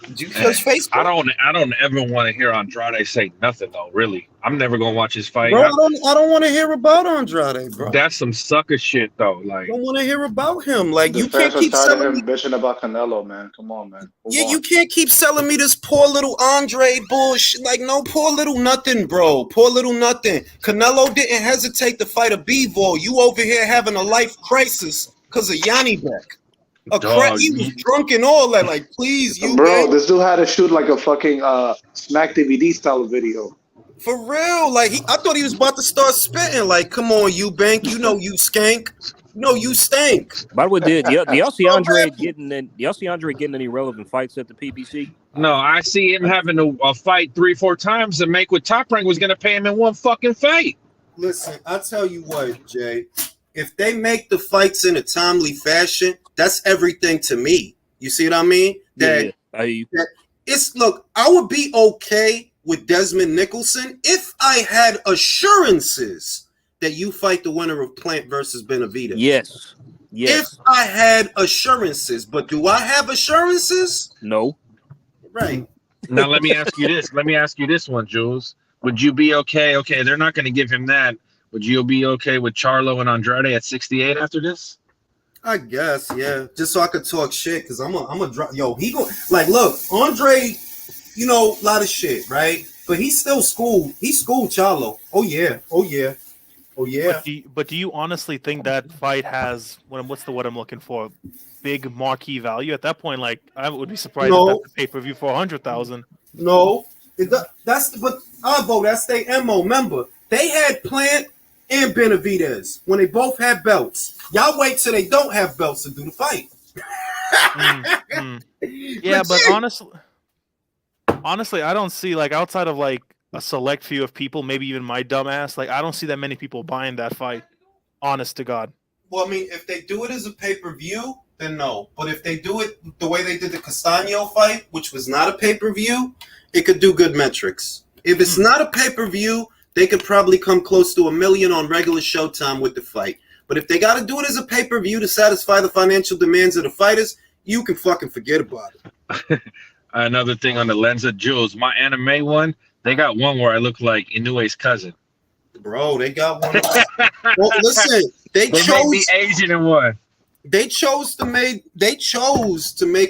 Did you search Facebook? I don't ever want to hear Andrade say nothing though. Really, I'm never gonna watch his fight. Bro, I don't want to hear about Andrade, bro. That's some sucker shit though. Like, I don't want to hear about him. Like, you can't keep selling me bitching about Canelo, man. Come on, man. You can't keep selling me this poor little Andre bullshit. Like, no, poor little nothing, bro. Poor little nothing. Canelo didn't hesitate to fight a B-ball. You over here having a life crisis because of Yanni Beck. He was drunk and all that. Like, please, bro. This dude had to shoot like a fucking Smack DVD style video. For real, like I thought he was about to start spitting. Like, come on, Eubank, you know you skank. No, you stink. By the way, did y'all see Andre getting any relevant fights at the PBC? No, I see him having a fight 3-4 times to make what Top Rank was going to pay him in one fucking fight. Listen, I tell you what, Jay. If they make the fights in a timely fashion, that's everything to me. You see what I mean? Look, I would be okay with Desmond Nicholson if I had assurances that you fight the winner of Plant versus Benavidez. Yes. If I had assurances, but do I have assurances? No. Right. Now let me ask you this. Let me ask you this one, Jules. Would you be okay? Okay, they're not going to give him that. Would you be okay with Charlo and Andrade at 68 after this? I guess, yeah. Just so I could talk shit, because I'm a drop. Yo, he go like, look, Andre, you know, a lot of shit, right? But he's still school. He schooled Charlo. Oh yeah. Oh yeah. But do you honestly think that fight has what's the word I'm looking for? Big marquee value at that point? Like, I would be surprised if that's a pay-per-view for 100,000. No, that's their MO. Remember, they had Plant and Benavidez when they both had belts. Y'all wait till they don't have belts to do the fight. Yeah, but honestly, I don't see, like, outside of like a select few of people, maybe even my dumbass, like, I don't see that many people buying that fight. Honest to God. Well, I mean, if they do it as a pay-per-view, then no. But if they do it the way they did the Castano fight, which was not a pay-per-view, it could do good metrics. If it's not a pay-per-view, they could probably come close to $1 million on regular Showtime with the fight. But if they got to do it as a pay-per-view to satisfy the financial demands of the fighters, you can fucking forget about it. Another thing on the Lenza Jules, my anime one, they got one where I look like Inoue's cousin. Bro, they got one. Well, listen, they chose made me Asian in one. They chose to make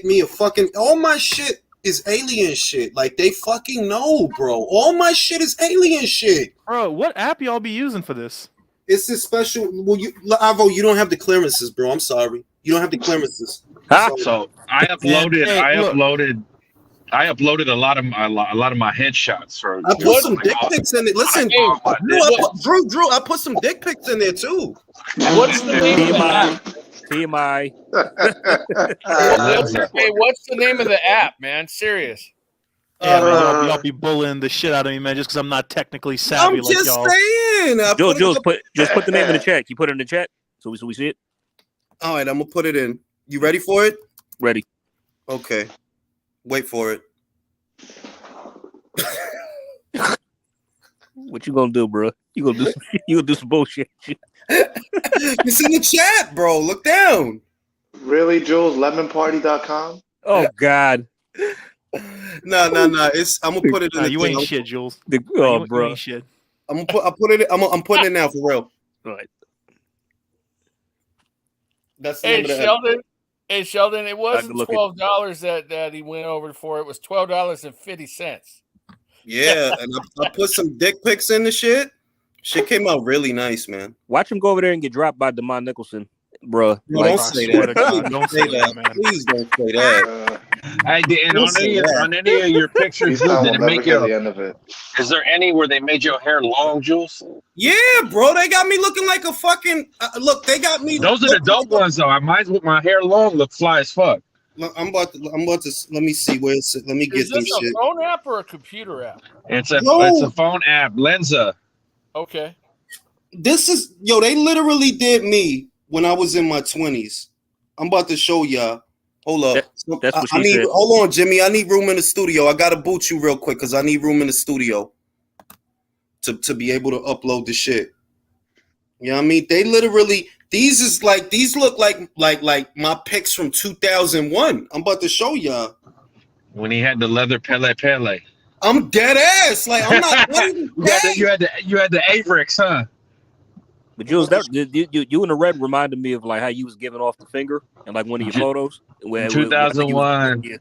me a fucking. All my shit is alien shit. Like, they fucking know, bro. All my shit is alien shit. Bro, what app y'all be using for this? It's this special. Well, Avo, you don't have the clearances, bro. I'm sorry. You don't have the clearances. So I uploaded. I uploaded a lot of my headshots for. I put some dick pics in it. Listen, Drew, I put some dick pics in there too. What's the name of the app? TMI. Hey, what's the name of the app, man? Serious. Yeah, man, y'all be bullying the shit out of me, man, just because I'm not technically savvy I'm like just y'all. saying. Jules, put the name in the chat. You put it in the chat so we see it. All right, I'm gonna put it in. You ready for it? Ready. Okay. Wait for it. What you gonna do, bro? You gonna do some bullshit. It's in the chat, bro. Look down. Really, Jules? Lemonparty.com? Oh God. No. I'm gonna put it in. You ain't shit, Jules. Bro. You ain't shit. I'm putting it now for real. All right. That's the Hey, name of the app. Sheldon. Hey, Sheldon. It wasn't $12 that he went over for. It was $12.50. Yeah, and I put some dick pics in the shit. Shit came out really nice, man. Watch him go over there and get dropped by DeMond Nicholson, bro. Don't say that. Don't say that, man. Please don't say that. On any of your pictures, Jules, did it make the end of it? Is there any where they made your hair long, Jules? Yeah, bro. They got me looking like a fucking. Look, they got me. Those are the dope ones, though. Mine's with my hair long look fly as fuck. I'm about to. Let me see where it's. Let me get Is this this a shit. phone app or a computer app? It's a phone app, Lenza. Okay. This is they literally did me when I was in my 20s. I'm about to show y'all. Hold up. That's what she said. Hold on, Jimmy. I need room in the studio. I gotta boot you real quick because I need room in the studio to be able to upload the shit. You know what I mean? They literally these look like my pics from 2001. I'm about to show y'all. When he had the leather Pele. I'm dead ass. Like, I'm not. you had the Avrix, huh? But Jules, you in the red reminded me of like how you was giving off the finger in like one of your photos. 2001.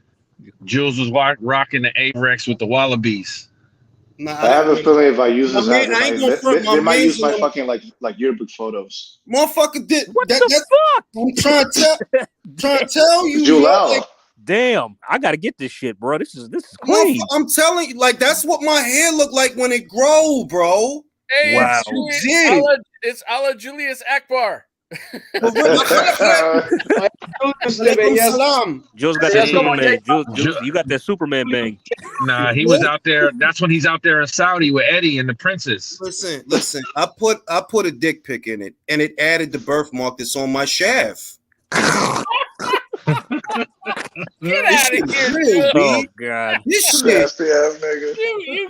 Jules was rocking the Avrix with the Wallabies. Nah, I have a feeling if I use this, they might use my fucking like yearbook photos. Motherfucker did. What the fuck? I'm trying to tell you. Julel. Damn, I gotta get this shit, bro. This is crazy. I'm telling you, like, that's what my hair look like when it grow, bro. Hey, wow. It's a la Julius Akbar. Jules got that Superman. Jules, you got that Superman bang. Nah, he was out there. That's when he's out there in Saudi with Eddie and the princess. Listen. I put a dick pic in it, and it added the birthmark that's on my shaft. Get out of here, real, oh God! This shit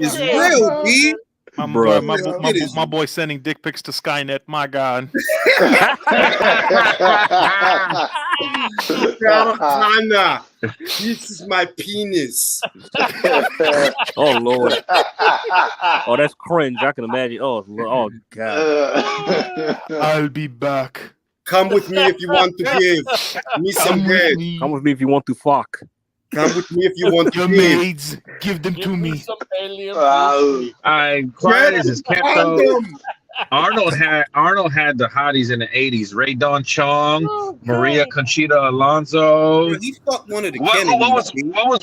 is real, B. My boy sending dick pics to Skynet. My God. This is my penis. Oh Lord. Oh, that's cringe. I can imagine. Oh God. I'll be back. Come with me if you want to give me some head. Come with me if you want to fuck. Come with me if you want your to maids. Give them to me. Some alien Quiet as his cat though. Arnold had the hotties in the 80s. Ray Dawn Chong, Maria Conchita Alonso. Bro, he fucked one of the Kennedys.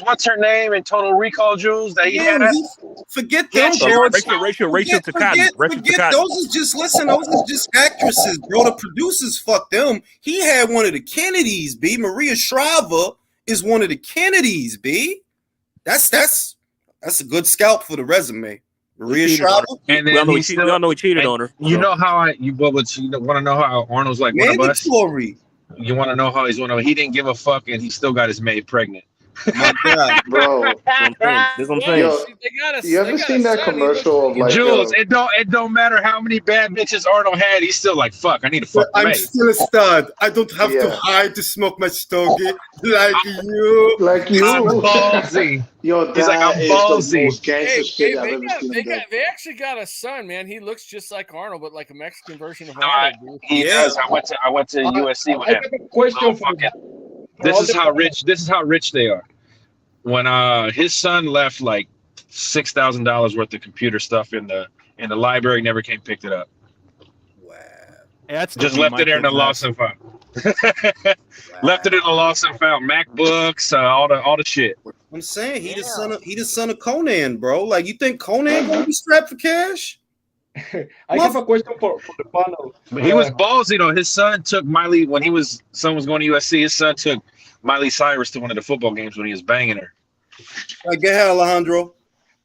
What's her name in Total Recall, Jules? That he had. Forget them. Rachel Takagi. Forget those is just actresses, bro. The producers fucked them. He had one of the Kennedys, B. Maria Shriver is one of the Kennedys, B. That's a good scalp for the resume. Maria Shriver. And then we all know he cheated on her. You know how want to know how Arnold's like one of us? Mandatory. You want to know how he's one of us? He didn't give a fuck and he still got his maid pregnant. My God, bro. That's what I'm saying. Yo, you ever seen that commercial of like Jules? It don't matter how many bad bitches Arnold had. He's still like, fuck. I need to fuck. I'm still a stud. I don't have to hide to smoke my stogie like you. Like you. I'm ballsy. Yo, he's like, I'm ballsy. The most gangster shit I've ever seen. They actually got a son, man. He looks just like Arnold, but like a Mexican version of Arnold. He does. I went to USC with him. I have a question for you. This is how rich they are. When his son left like $6,000 worth of computer stuff in the library, never came picked it up. Wow. That's just left it there in the lost and found. Left it in the lost and found. MacBooks, all the shit. I'm saying he the son of Conan, bro. Like, you think Conan gonna be strapped for cash? I have a question for the panel. He was ballsy though. His son took Miley when son was going to USC. His son took Miley Cyrus to one of the football games when he was banging her. Like, go ahead, Alejandro.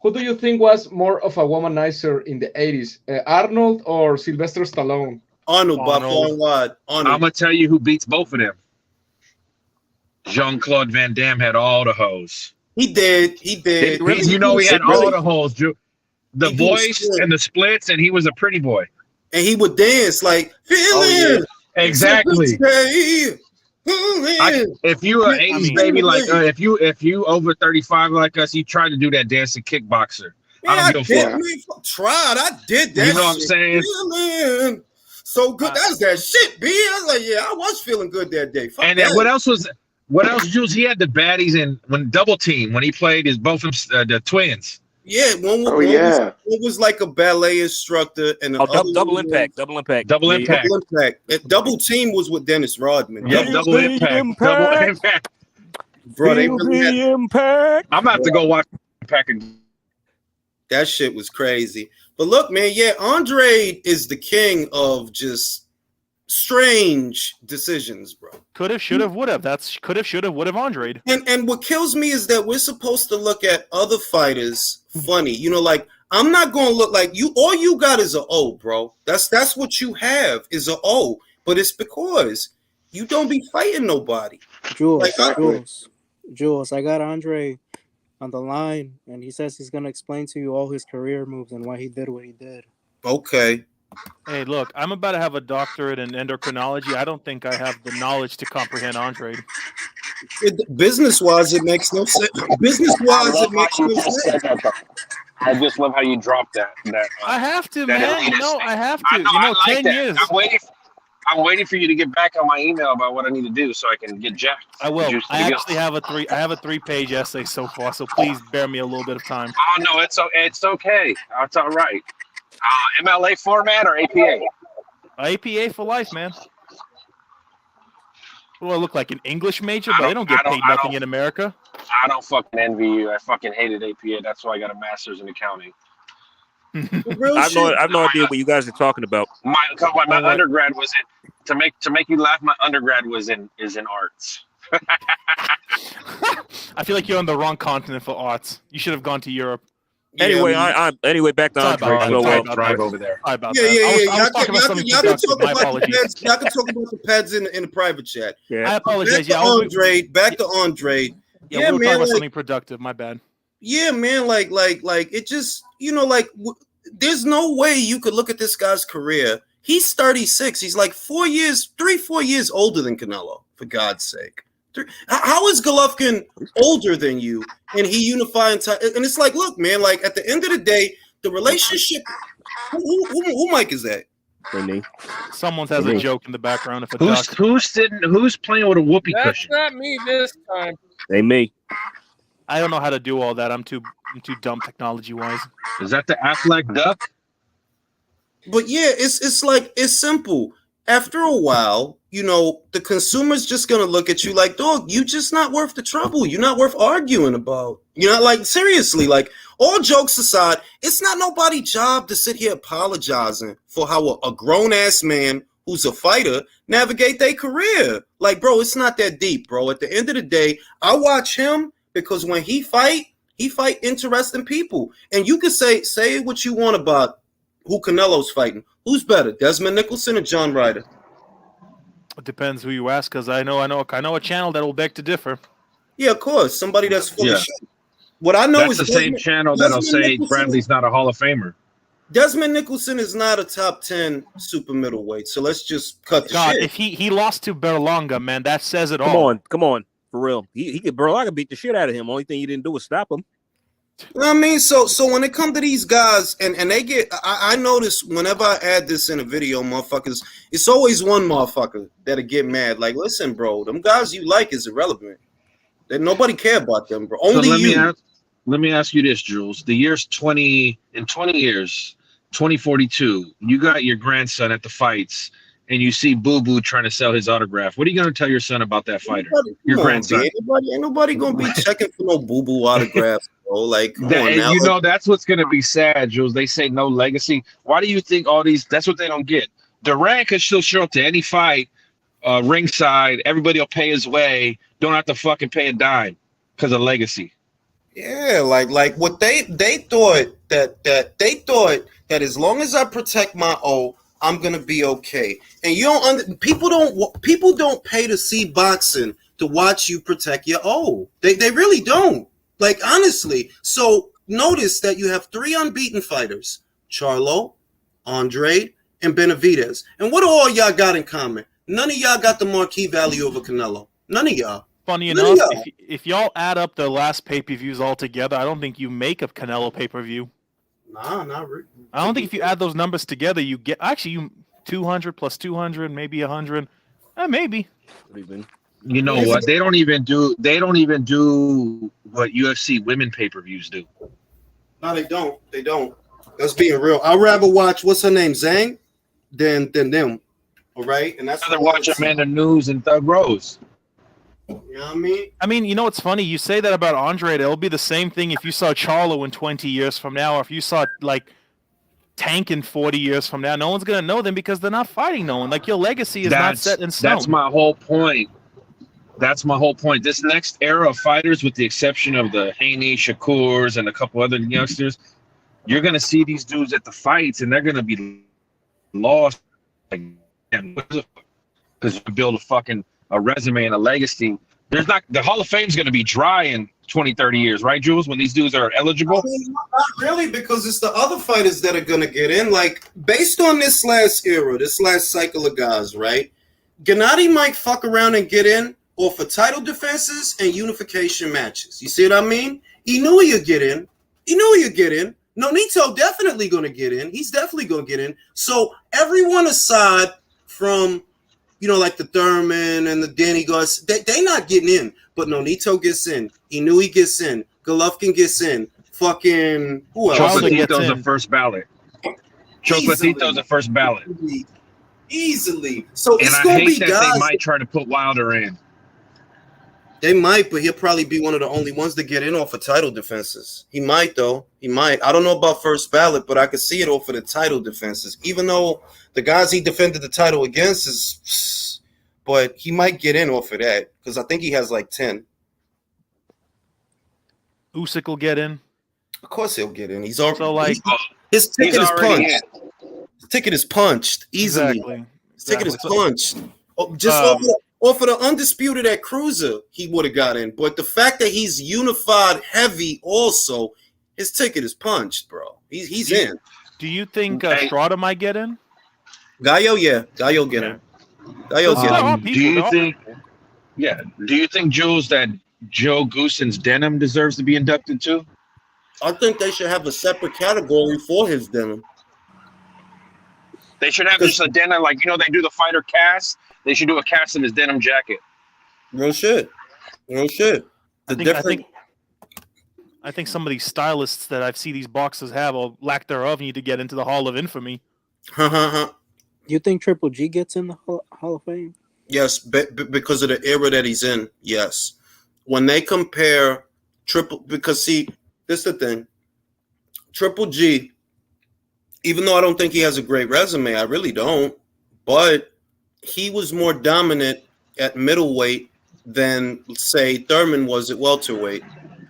Who do you think was more of a womanizer in the 80s, Arnold or Sylvester Stallone? Arnold, by far and wide. I'm gonna tell you who beats both of them. Jean-Claude Van Damme had all the hoes. He did. He had all the hoes. The voice and the splits, and he was a pretty boy. And he would dance like, feeling. Yeah. Exactly. If you are 80s baby like if you over 35 like us, you try to do that dancing kickboxer. I don't give a fuck. I did that. You know what I'm saying? Feeling so good. That's that shit, B. I was like, I was feeling good that day. Fuck and that. Then what else, Jules? He had the baddies in when Double Team when he played his both of the twins. Yeah, one was like a ballet instructor, and double impact. Double Team was with Dennis Rodman. Yeah, double impact. Bro, they really had impact. I'm about to go watch Impact. That shit was crazy. But look, man, Andrade is the king of just strange decisions, bro. Could have, should have, would have. That's could have, should have, would have Andrade. And what kills me is that we're supposed to look at other fighters funny. You know, like, I'm not going to look like you. All you got is an O, bro. That's what you have is an O. But it's because you don't be fighting nobody. Jules, I got Andre on the line, and he says he's going to explain to you all his career moves and why he did what he did. Okay. Hey, look, I'm about to have a doctorate in endocrinology. I don't think I have the knowledge to comprehend Andrade. Business-wise, it makes no sense. Business-wise, it makes no sense. I just love how you dropped that. I have to, man. You know, I have to. You know, 10 years. I'm waiting for you to get back on my email about what I need to do so I can get jacked. I will. I actually have a 3-page essay so far, so please bear me a little bit of time. Oh no, it's okay. It's all right. MLA format or APA? APA for life, man. What do I look like, an English major? But they don't get paid nothing in America. I don't fucking envy you. I fucking hated APA. That's why I got a master's in accounting. I have no idea what you guys are talking about. My undergrad was in to make you laugh. My undergrad is in arts. I feel like you're on the wrong continent for arts. You should have gone to Europe. Anyway, anyway, back to drive over there. Y'all can talk about the pads in the private chat. Yeah. I apologize. Back to Andrade. Yeah, we were talking about something productive. My bad. Yeah, man. Like it just, there's no way you could look at this guy's career. He's 36. He's like 4 years older than Canelo, for God's sake. How is Golovkin older than you? And he unifying time. And it's like, look, man, like at the end of the day, the relationship. Who mic is that? Me. Someone has a joke in the background. Who's playing with a whoopee cushion? That's not me this time. They me. I don't know how to do all that. I'm too dumb technology wise. Is that the Affleck duck? But yeah, it's like it's simple. After a while, you know, the consumer's just gonna look at you like, dog, you just not worth the trouble. You're not worth arguing about. You're not like seriously, like all jokes aside, it's not nobody's job to sit here apologizing for how a grown ass man who's a fighter navigate their career. Like, bro, it's not that deep, bro. At the end of the day, I watch him because when he fight interesting people. And you can say what you want about who Canelo's fighting. Who's better, Desmond Nicholson or John Ryder? It depends who you ask, because I know a channel that will beg to differ. Yeah, of course. Somebody that's full of shit. What I know That's is the same channel that'll say Bradley's not a Hall of Famer. Desmond Nicholson is not a top 10 super middleweight, so let's just cut the shit. If he lost to Berlanga, man, that says it all. Come on, for real. He could Berlanga beat the shit out of him. Only thing he didn't do was stop him. I mean, so when it comes to these guys, and they get, I notice whenever I add this in a video, motherfuckers, it's always one motherfucker that'll get mad. Like, listen, bro, them guys you like is irrelevant. That nobody care about them, bro. Only you. Let me ask you this, Jules. The year's 20 years, 2042. You got your grandson at the fights, and you see Boo Boo trying to sell his autograph. What are you going to tell your son about that fighter? Your grandson. Ain't nobody going to be checking for no Boo Boo autographs, bro. Like, come on now. You know, that's what's going to be sad, Jules. They say no legacy. Why do you think all these? That's what they don't get. Durant could still show up to any fight, ringside. Everybody will pay his way. Don't have to fucking pay a dime because of legacy. Yeah, like what they thought that as long as I protect my O, I'm gonna be okay. And you don't people don't pay to see boxing to watch you protect your O. They really don't. Like, honestly. So notice that you have 3 unbeaten fighters: Charlo, Andrade, and Benavidez. And what do all y'all got in common? None of y'all got the marquee value of a Canelo. None of y'all. Funny enough, if y'all add up the last pay-per-views all together, I don't think you make a Canelo pay-per-view. Nah, not really. I don't think if you add those numbers together, you get 200 plus 200, maybe 100, maybe. You know what? They don't even do what UFC women pay-per-views do. No, they don't. They don't. That's being real. I'd rather watch what's her name, Zhang, than them. All right, and that's I'd rather watch Amanda Nunes and Thug Rose. You know what I mean? I mean, you know what's funny? You say that about Andrade. It'll be the same thing if you saw Charlo in 20 years from now, or if you saw like Tank in 40 years from now. No one's gonna know them because they're not fighting no one. Like, your legacy is not set in stone. That's my whole point. This next era of fighters, with the exception of the Haney, Shakurs, and a couple other youngsters, you're gonna see these dudes at the fights, and they're gonna be lost. Like, because you build a resume and a legacy. The Hall of Fame is going to be dry in 20, 30 years, right, Jules, when these dudes are eligible? I mean, not really, because it's the other fighters that are going to get in. Like, based on this last era, this last cycle of guys, right? Gennady might fuck around and get in off of title defenses and unification matches. You see what I mean? He knew he'd get in. Nonito definitely going to get in. He's definitely going to get in. So everyone aside from, you know, like the Thurman and the Danny Gus, they not getting in. But Nonito gets in. He knew he gets in. Golovkin gets in. Fucking who else? Chocolatito's a first ballot. Chocolatito's a first ballot. Easily. So and it's going to be that guys. They might try to put Wilder in. They might, but he'll probably be one of the only ones to get in off of title defenses. He might, though. He might. I don't know about first ballot, but I could see it off of the title defenses. Even though the guys he defended the title against is, but he might get in off of that because I think he has like 10. Usyk will get in. Of course he'll get in. He's already so like his ticket is punched. His ticket is punched easily. Exactly. His ticket is punched. Just off of the undisputed at cruiser, he would have got in. But the fact that he's unified heavy also, his ticket is punched, bro. He's in. Do you think Strada might get in? Gallo, yeah. Gallo get in. Gallo get in. Do you think, Jules, that Joe Goossen's denim deserves to be inducted too? I think they should have a separate category for his denim. They should have just a denim, like, you know, they do the fighter cast. They should do a cast of his denim jacket. Real shit. I think some of these stylists that I've seen these boxers have, or lack thereof, need to get into the Hall of Infamy. Do you think Triple G gets in the Hall of Fame? Yes, because of the era that he's in. Yes, when they compare because see, this is the thing. Triple G, even though I don't think he has a great resume, I really don't, but he was more dominant at middleweight than, say, Thurman was at welterweight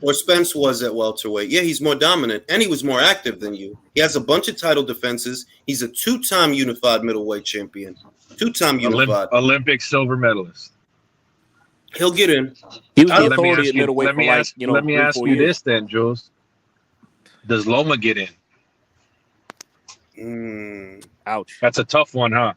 or Spence was at welterweight. Yeah, he's more dominant, and he was more active than you. He has a bunch of title defenses. He's a 2-time unified middleweight champion. 2-time unified. Olympic silver medalist. He'll get in. He was the authority at middleweight for like, let me ask you years. this then, Jules. Does Loma get in? Ouch. That's a tough one, huh?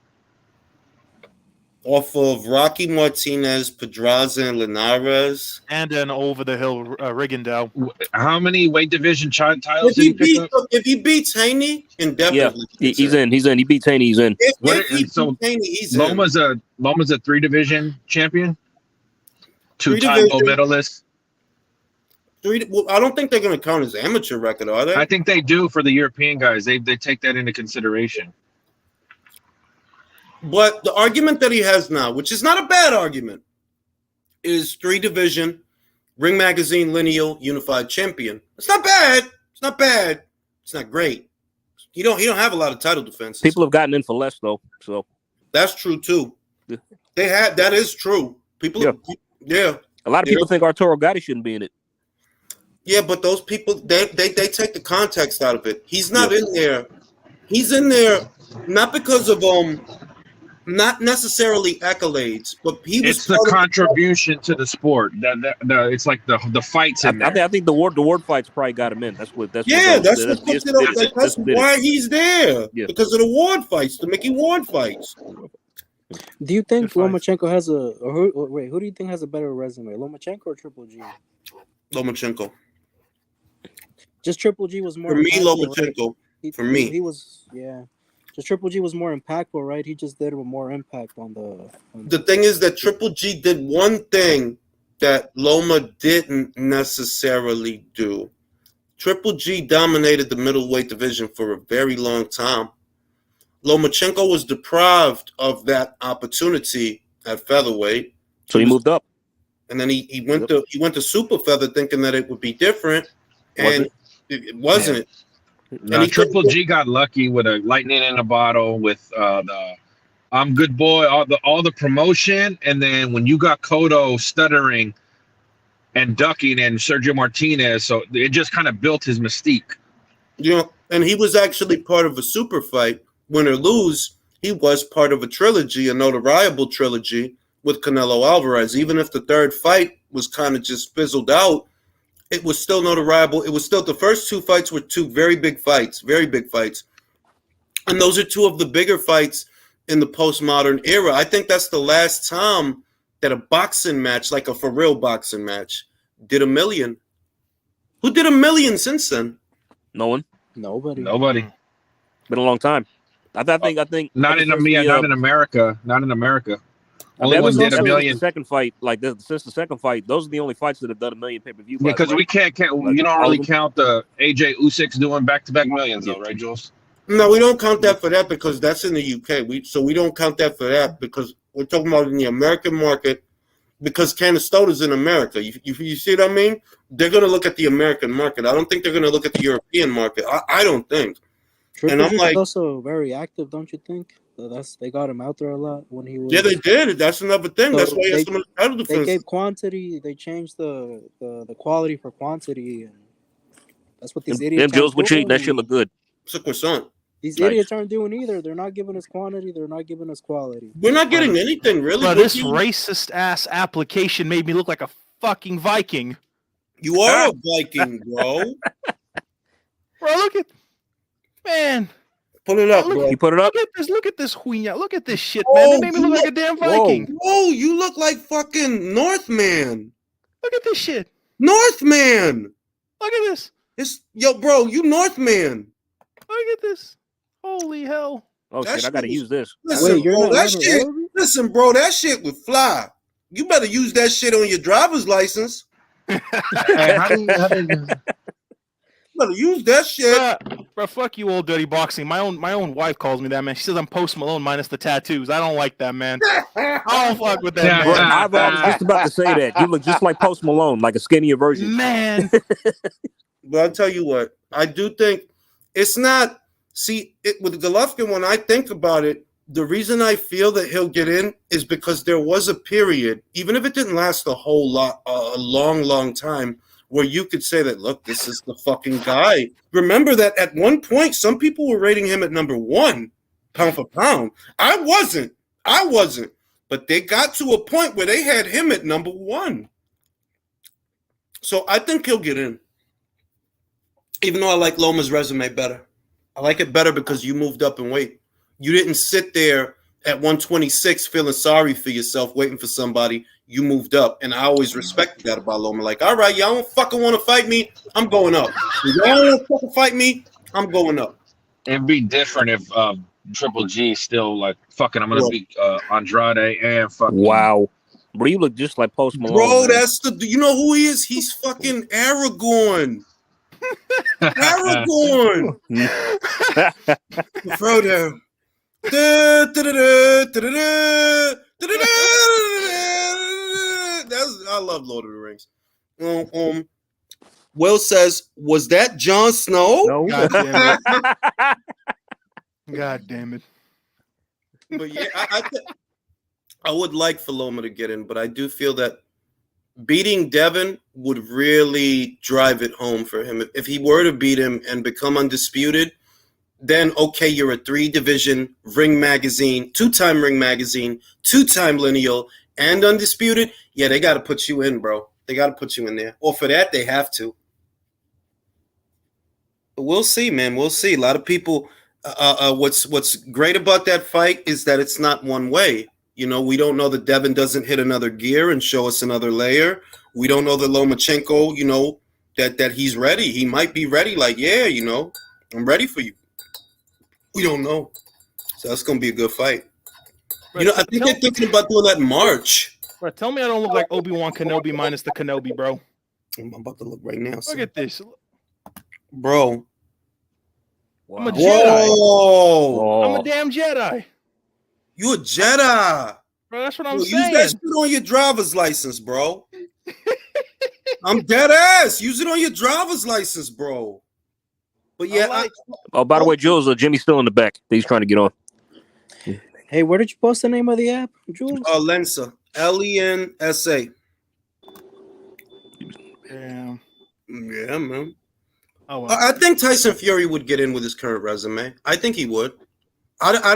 Off of Rocky Martinez, Pedraza, and Linares. And an over-the-hill Rigondeaux. How many weight division titles did he pick up? If he beats Haney, indefinitely. Yeah, he's in. He beats Haney, he's in. If he beats Haney, he's Loma's in. Loma's a 3-division champion? 2-time gold medalist? Well, I don't think they're going to count his amateur record, are they? I think they do for the European guys. They take that into consideration. But the argument that he has now, which is not a bad argument, is 3-division, Ring Magazine Lineal Unified Champion. It's not bad. It's not bad. It's not great. He don't have a lot of title defenses. People have gotten in for less though, so that's true too. Yeah. That is true. People, yeah. A lot of people think Arturo Gatti shouldn't be in it. Yeah, but those people they take the context out of it. He's not in there. He's in there not because of not necessarily accolades, but it's the contribution to the sport. It's like the fights in there. I think the ward fights probably got him in. That's why he's there. Yeah. Because of the Ward fights, the Mickey Ward fights. Do you think Lomachenko has who do you think has a better resume, Lomachenko or Triple G? Lomachenko. Just Triple G was more for me. Lomachenko. Right? For me, he was Just Triple G was more impactful, right? He just did more impact on the. The thing is that Triple G did one thing that Loma didn't necessarily do. Triple G dominated the middleweight division for a very long time. Lomachenko was deprived of that opportunity at featherweight, so he moved up, and then he went to super feather thinking that it would be different, and it wasn't. Now, Triple G got lucky with a lightning in a bottle with the "I'm good boy," all the promotion, and then when you got Cotto stuttering and ducking and Sergio Martinez, so it just kind of built his mystique. Yeah, and he was actually part of a super fight. Win or lose, he was part of a trilogy, a notariable trilogy with Canelo Alvarez. Even if the third fight was kind of just fizzled out, it was still notariable. It was still the first two fights were two very big fights. And those are two of the bigger fights in the postmodern era. I think that's the last time that a boxing match, like a for real boxing match, did $1 million. Who did $1 million since then? No one. Nobody. Been a long time. I think not in America. Only one did $1 million. The second fight, since the second fight, those are the only fights that have done $1 million pay-per-view. Because we can't you don't really count the AJ Usyk's doing back-to-back millions, though, right, Jules? No, we don't count that for that because that's in the UK. We don't count that for that because we're talking about in the American market because Canastota's in America. You see what I mean? They're going to look at the American market. I don't think they're going to look at the European market. I don't think. And I'm like, also very active, don't you think? They got him out there a lot when he was. Yeah, they did. That's another thing. So that's why he has so much title defense. They gave quantity. They changed the quality for quantity, and that's what these idiots. Them Joe's would cheat. That shit look good. It's a croissant. These idiots aren't doing either. They're not giving us quantity. They're not giving us quality. We're not getting anything really. Bro, this racist ass application made me look like a fucking Viking. You are a Viking, bro. Bro, look at. Man, put it up, bro. You put it up. Look at this huinya. Look at this shit, man. It made me look like a damn Viking. Whoa, you look like fucking Northman. Look at this shit. Northman. Look at this. Bro, you Northman. Look at this. Holy hell. Oh shit, I gotta use this. Listen, bro, listen, bro, that shit would fly. You better use that shit on your driver's license. Hey, how do you better use that shit. Bro, fuck you, old dirty boxing. My own wife calls me that, man. She says I'm Post Malone minus the tattoos. I don't like that, man. I don't fuck with that, Bro, man. I was just about to say that. You look just like Post Malone, like a skinnier version. Man. But I'll tell you what, I do think it's not. See, with the Golovkin, when I think about it, the reason I feel that he'll get in is because there was a period, even if it didn't last a whole lot, a long time, where you could say that, look, this is the fucking guy. Remember that at one point, some people were rating him at number 1, pound for pound. I wasn't. But they got to a point where they had him at number 1. So I think he'll get in. Even though I like Loma's resume better. I like it better because you moved up in weight. You didn't sit there at 126 feeling sorry for yourself, waiting for somebody. You moved up, and I always respected that about Loma. Like, all right, y'all don't fucking want to fight me, I'm going up. If y'all don't want to fucking fight me, I'm going up. It'd be different if Triple G still like fucking. I'm gonna beat Andrade and fucking. Wow, bro, you look just like Post Malone. Bro, man. that's the. You know who he is? He's fucking Aragorn. Aragorn. Frodo. I love Lord of the Rings. Will says, was that Jon Snow? No. God damn it. God damn it. But yeah, I would like for Loma to get in, but I do feel that beating Devin would really drive it home for him. If he were to beat him and become undisputed, then okay, you're a 3-division Ring Magazine, 2-time Ring Magazine, 2-time lineal, and undisputed. Yeah, they got to put you in, bro. They got to put you in there. Or for that, they have to. But we'll see, man. We'll see. A lot of people. What's great about that fight is that it's not one way. You know, we don't know that Devin doesn't hit another gear and show us another layer. We don't know that Lomachenko, you know, that he's ready. He might be ready. Like, yeah, you know, I'm ready for you. We don't know. So that's going to be a good fight. Bro, you know, I think they're thinking about doing that in March. Bro, tell me I don't look like Obi-Wan Kenobi minus the Kenobi, bro. I'm about to look right now. Look at this. Bro. Wow. I'm a Jedi. Whoa. I'm a damn Jedi. You a Jedi. Bro, that's what I'm saying. Use that shit on your driver's license, bro. I'm dead ass. Use it on your driver's license, bro. But yeah. By the way, Jules, Jimmy's still in the back. He's trying to get on. Hey, where did you post the name of the app, Jules? Lensa. Lensa. Damn. Yeah, man. Oh, well. I think Tyson Fury would get in with his current resume. I think he would. I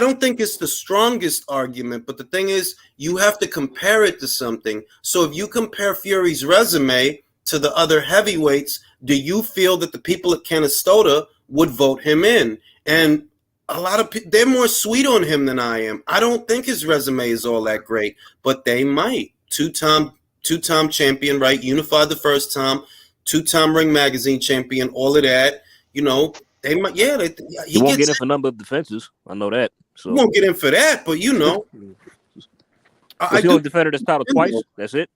don't think it's the strongest argument, but the thing is, you have to compare it to something. So if you compare Fury's resume to the other heavyweights, do you feel that the people at Canastota would vote him in? And a lot of people, they're more sweet on him than I am. I don't think his resume is all that great, but they might. Two-time champion, right? Unified the first time. 2-time Ring Magazine champion, all of that. You know, they might. Yeah, he won't get in for number of defenses. I know that. So he won't get in for that, but you know, he only defended his title twice. That's it.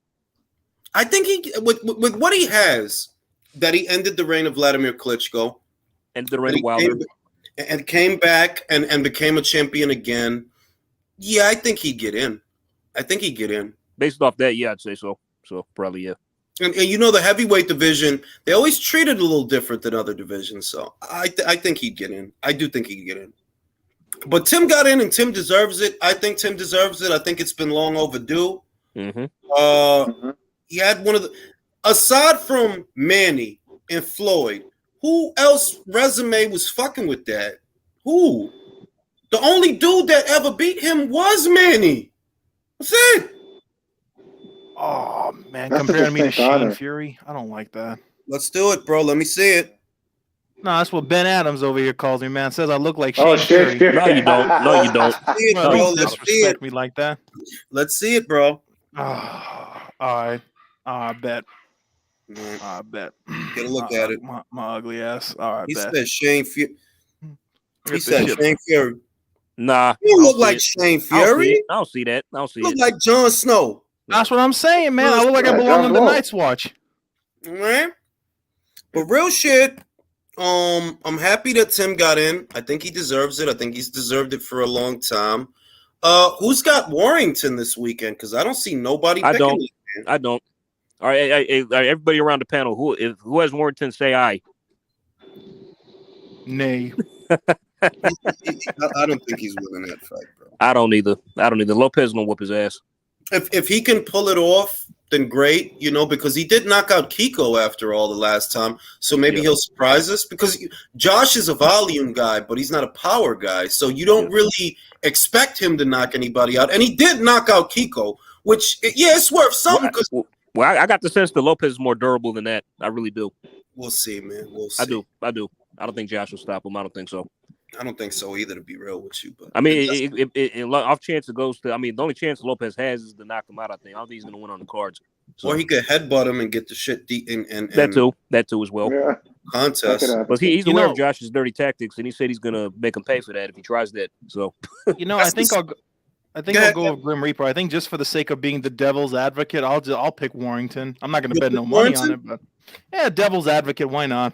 I think he with what he has, that he ended the reign of Vladimir Klitschko, ended the reign of Wilder, and came back and became a champion again. Yeah, I think he'd get in. Based off that, yeah, I'd say so. So probably yeah. And you know, the heavyweight division, they always treat it a little different than other divisions. So I think he'd get in. I do think he'd get in. But Tim got in, and Tim deserves it. I think Tim deserves it. I think it's been long overdue. Mm-hmm. He had one of the, aside from Manny and Floyd, who else resume was fucking with that? Who? The only dude that ever beat him was Manny. That's it. Oh, man. Comparing me to Shane Fury? I don't like that. Let's do it, bro. Let me see it. No, that's what Ben Adams over here calls me, man. Says I look like Shane Fury. No, you don't. No, you don't. See it, bro. Let's see it. Me like that. Let's see it, bro. Oh, all right. I bet. I bet. Get a look at it. My ugly ass. All right, he bet. said Shane Fury. He said Shane Fury. Nah. You look like Shane Fury. I don't see that. I don't see it. Look like Jon Snow. That's what I'm saying, man. I look like I belong on the Night's Watch. All right. But real shit, I'm happy that Tim got in. I think he deserves it. I think he's deserved it for a long time. Who's got Warrington this weekend? Because I don't see nobody picking it. I don't. All right, everybody around the panel, who has Warrington, say aye. Nay. I don't think he's winning that fight, bro. I don't either. Lopez gonna whoop his ass. If he can pull it off, then great, because he did knock out Kiko after all the last time. So maybe he'll surprise us, because Josh is a volume guy, but he's not a power guy. So you don't really expect him to knock anybody out. And he did knock out Kiko, which, it's worth something. Well, I got the sense that Lopez is more durable than that. I really do. We'll see, man. We'll see. I do. I don't think Josh will stop him. I don't think so. I don't think so either, to be real with you. But I mean, off chance it goes to. I mean, the only chance Lopez has is to knock him out. I think he's going to win on the cards. So. Or he could headbutt him and get the shit deep and that too as well. Yeah. Contest. But he's aware of Josh's dirty tactics, and he said he's going to make him pay for that if he tries that. So I think I'll go with Grim Reaper. I think just for the sake of being the devil's advocate, I'll pick Warrington. I'm not going to bet no money on it, but devil's advocate, why not?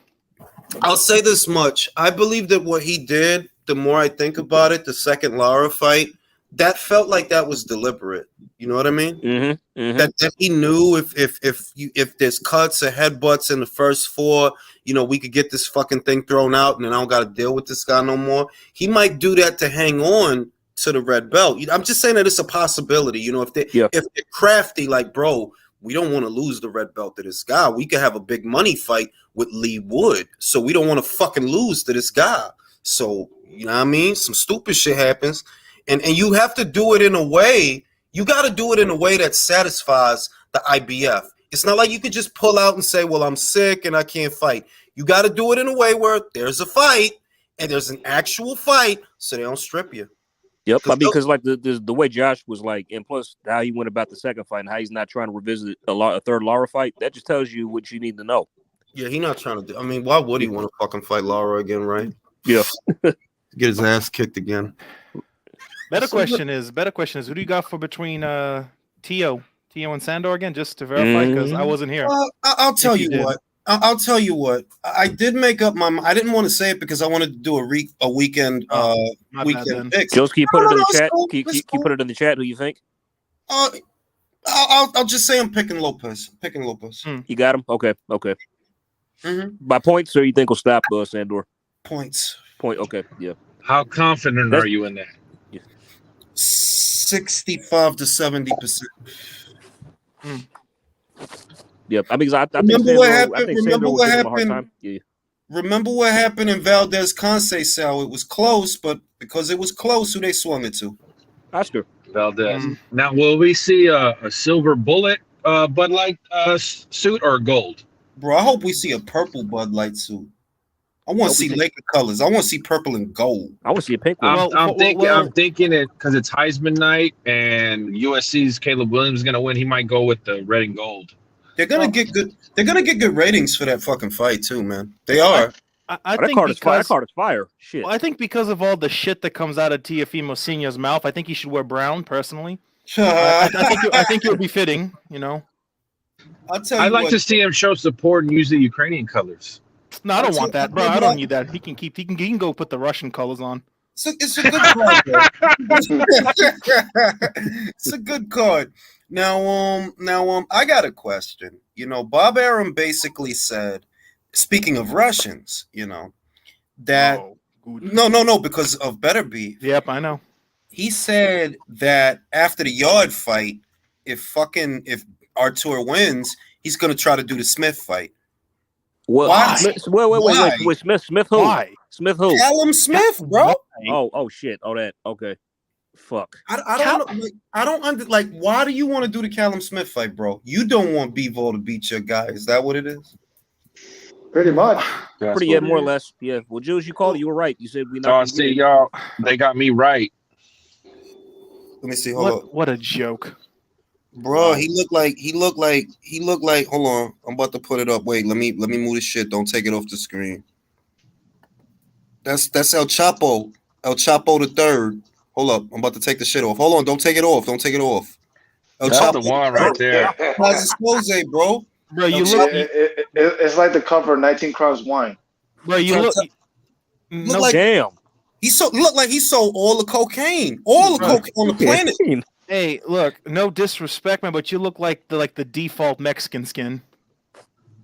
I'll say this much. I believe that what he did, the more I think about it, the second Lara fight, that felt like that was deliberate. You know what I mean? Mm-hmm, mm-hmm. That he knew if there's cuts or headbutts in the first 4, we could get this fucking thing thrown out, and then I don't got to deal with this guy no more. He might do that to hang on to the red belt. I'm just saying that it's a possibility. If they're crafty, like, bro, we don't want to lose the red belt to this guy. We could have a big money fight with Lee Wood, so we don't want to fucking lose to this guy. So, you know what I mean? Some stupid shit happens, and you have to do it in a way. You got to do it in a way that satisfies the IBF. It's not like you could just pull out and say, well, I'm sick and I can't fight. You got to do it in a way where there's a fight and there's an actual fight, so they don't strip you. Yep, because like the way Josh was like, and plus how he went about the second fight and how he's not trying to revisit a third Lara fight, that just tells you what you need to know. Yeah, he's not trying to do. I mean, why would he want to fucking fight Lara again, right? Yeah, get his ass kicked again. Better question is, who do you got for between Tio and Sandor again, just to verify, because I wasn't here. I'll tell you what. I'll tell you what. I did make up my mind. I didn't want to say it because I wanted to do a weekend weekend picks. Just keep put it in the chat. Keep put it in the chat. Who you think? I'll just say I'm picking Lopez. You got him. Okay. Mm-hmm. By points, or you think will stop Sandor? Points. Okay. Yeah. How confident are you in that? 65 to 70%. Yep. I mean, I think remember what happened. Remember what happened in Valdez Conceição? It was close, but because it was close, who they swung it to? Oscar Valdez. Now, will we see a silver bullet Bud Light suit or gold? Bro, I hope we see a purple Bud Light suit. I want to see Laker colors. I want to see purple and gold. I want to see a pink one. I'm thinking it because it's Heisman night and USC's Caleb Williams is going to win. He might go with the red and gold. They're gonna get good. They're gonna get good ratings for that fucking fight too, man. They are. I think that card is fire. Shit. Well, I think because of all the shit that comes out of Teofimo Senior's mouth, I think he should wear brown. Personally, I think it would be fitting. I'll tell you. I'd like to see him show support and use the Ukrainian colors. No, I don't want that, bro. I don't need that. He can go put the Russian colors on. It's a good card. It's a good card. Now, I got a question. Bob Arum basically said, speaking of Russians, that no, because of Better Beef. Yep, I know. He said that after the Yard fight, if Artur wins, he's gonna try to do the Smith fight. What? Why? Wait. Smith who? Why? Smith who? Callum Smith, bro. Oh shit. Oh, that. Okay. Fuck. I don't why do you want to do the Callum Smith fight, bro? You don't want Bivol to beat your guy. Is that what it is? Pretty much. More or less. Yeah. Well, Jules, you called it. You were right. You said we not. Oh, see, y'all. They got me right. Let me see. Hold on. What a joke. Bro, he looked like. Hold on. I'm about to put it up. Wait, let me move this shit. Don't take it off the screen. That's El Chapo. El Chapo the third. Hold up. I'm about to take the shit off. Hold on. Don't take it off. El Chapo. The one right there. Expose, bro. Bro, you look. It's like the cover of 19 Crowns Wine. Bro, you look like damn. Look like he sold all the cocaine, all the cocaine on the planet. Hey, look, no disrespect, man, but you look like the default Mexican skin.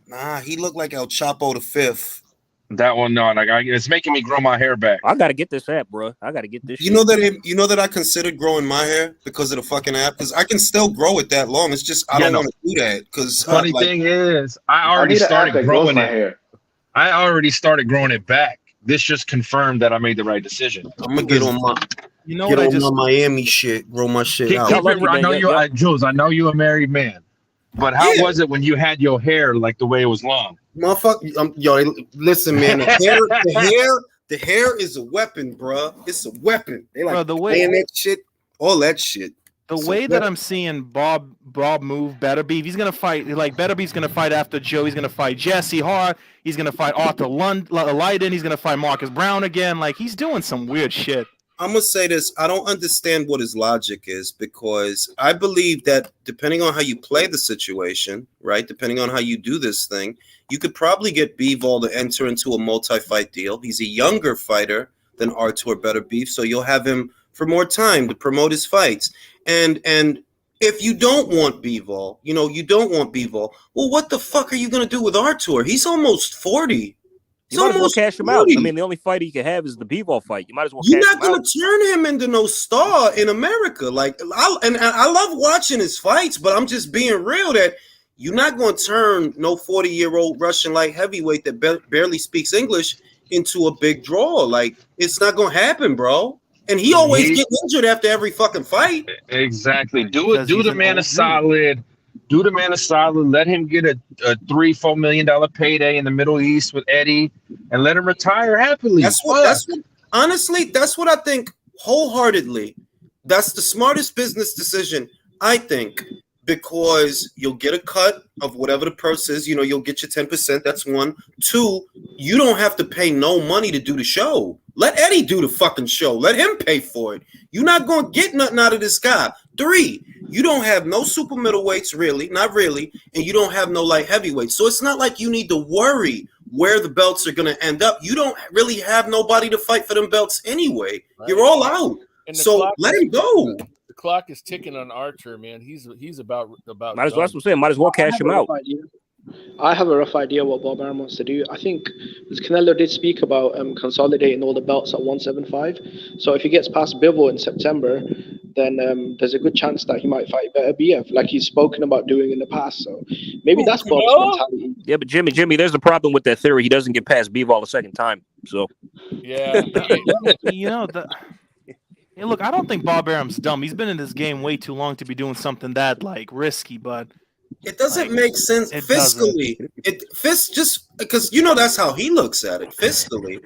Nah, he looked like El Chapo the Fifth. That one, no, like it's making me grow my hair back. I gotta get this app, bro. I gotta get this. You know that I considered growing my hair because of the fucking app, because I can still grow it that long. It's just I don't want to do that. Because funny thing is, I already started growing it. Hair. I already started growing it back. This just confirmed that I made the right decision. I'm gonna get on my. You know what I just my Miami shit, grow my shit out. I know you, Jules. I know you're a married man, but how was it when you had your hair like the way it was long? Motherfucker, yo, listen, man. The hair is a weapon, bro. It's a weapon. They like that shit, all that shit. The way that I'm seeing Bob move, Better Beef, he's gonna fight. Like Better Beef's gonna fight after Joe. He's gonna fight Jesse Hart. He's gonna fight Arthur Lydon. He's gonna fight Marcus Brown again. Like he's doing some weird shit. I'm gonna say this. I don't understand what his logic is, because I believe that depending on how you play the situation, right? Depending on how you do this thing, you could probably get Bivol to enter into a multi-fight deal. He's a younger fighter than Artur Better Beef, so you'll have him for more time to promote his fights. And if you don't want Bivol, well, what the fuck are you gonna do with Artur? He's almost 40. You might as well cash him out. I mean, the only fight he can have is the Bivol fight. You might as well. You're not gonna turn him into no star in America. Like, I love watching his fights, but I'm just being real that you're not gonna turn no 40-year-old Russian light heavyweight that barely speaks English into a big draw. Like, it's not gonna happen, bro. And he always get injured after every fucking fight. Exactly. Do the man a solid. Do the man a solid. Let him get a $3-4 million payday in the Middle East with Eddie, and let him retire happily. Honestly, that's what I think wholeheartedly. That's the smartest business decision, I think, because you'll get a cut of whatever the purse is. You'll get your 10%. That's one. Two, you don't have to pay no money to do the show. Let Eddie do the fucking show. Let him pay for it. You're not going to get nothing out of this guy. Three, you don't have no super middleweights, really, not really, and you don't have no light heavyweights. So it's not like you need to worry where the belts are going to end up. You don't really have nobody to fight for them belts anyway. Right. You're all out. So let him go. The clock is ticking on Archer, man. He's about. Might as well. That's what I'm saying. Might as well cash him out. I have a rough idea what Bob Arum wants to do. I think Canelo did speak about consolidating all the belts at 175. So if he gets past Bivol in September, then there's a good chance that he might fight Better BF, like he's spoken about doing in the past. So maybe that's Bob's mentality. Yeah, but Jimmy, there's a problem with that theory. He doesn't get past Bivol a second time. So yeah, Hey, look, I don't think Bob Arum's dumb. He's been in this game way too long to be doing something that risky, but it doesn't make sense fiscally. Just because that's how he looks at it fiscally.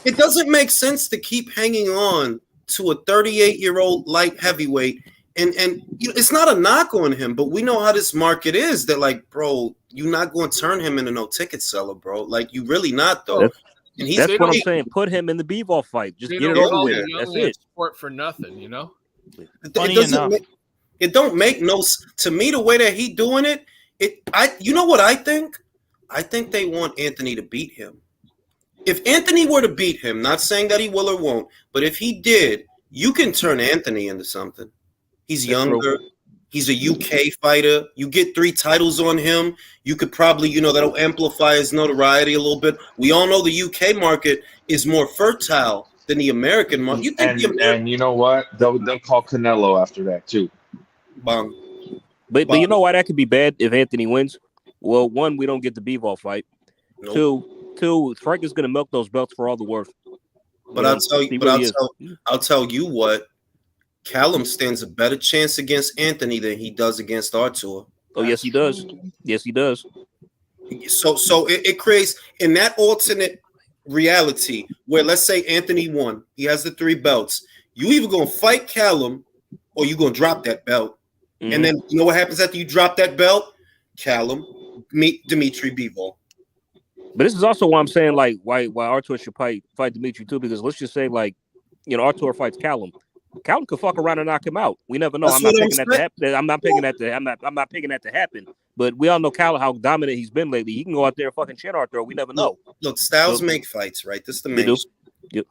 It doesn't make sense to keep hanging on to a 38-year-old light heavyweight, and it's not a knock on him, but we know how this market is. That like, bro, you're not going to turn him into no ticket seller, bro. Like, you really not though. That's what I'm saying. Put him in the Bivol fight. Just get it over with. That's it. Sport for nothing, It don't make no to me the way that he doing it. You know what I think? I think they want Anthony to beat him. If Anthony were to beat him, not saying that he will or won't, but if he did, you can turn Anthony into something. He's younger. He's a UK fighter. You get 3 titles on him. You could probably, that'll amplify his notoriety a little bit. We all know the UK market is more fertile than the American market. And you know what? They'll call Canelo after that too. Bang. But you know why that could be bad if Anthony wins? Well, one, we don't get the Bivol fight. Nope. Two, Frank is going to milk those belts for all the worth. But I'll tell you what. Callum stands a better chance against Anthony than he does against Artur. Oh, yes, he does. Yes, he does. So it creates in that alternate reality where, let's say Anthony won, he has the 3 belts. You either gonna fight Callum or you gonna drop that belt. Mm-hmm. And then you know what happens after you drop that belt? Callum meet Dimitri Bivol. But this is also why I'm saying like why Artur should fight Dimitri too, because let's just say like Artur fights Callum. Callum could fuck around and knock him out. We never know. That's I'm not what I'm picking that to happen. I'm not picking that to. I'm not picking that to happen. But we all know Callum how dominant he's been lately. He can go out there and fucking chin Arthur. We never know. Look, styles make fights, right? This is the main. Yep.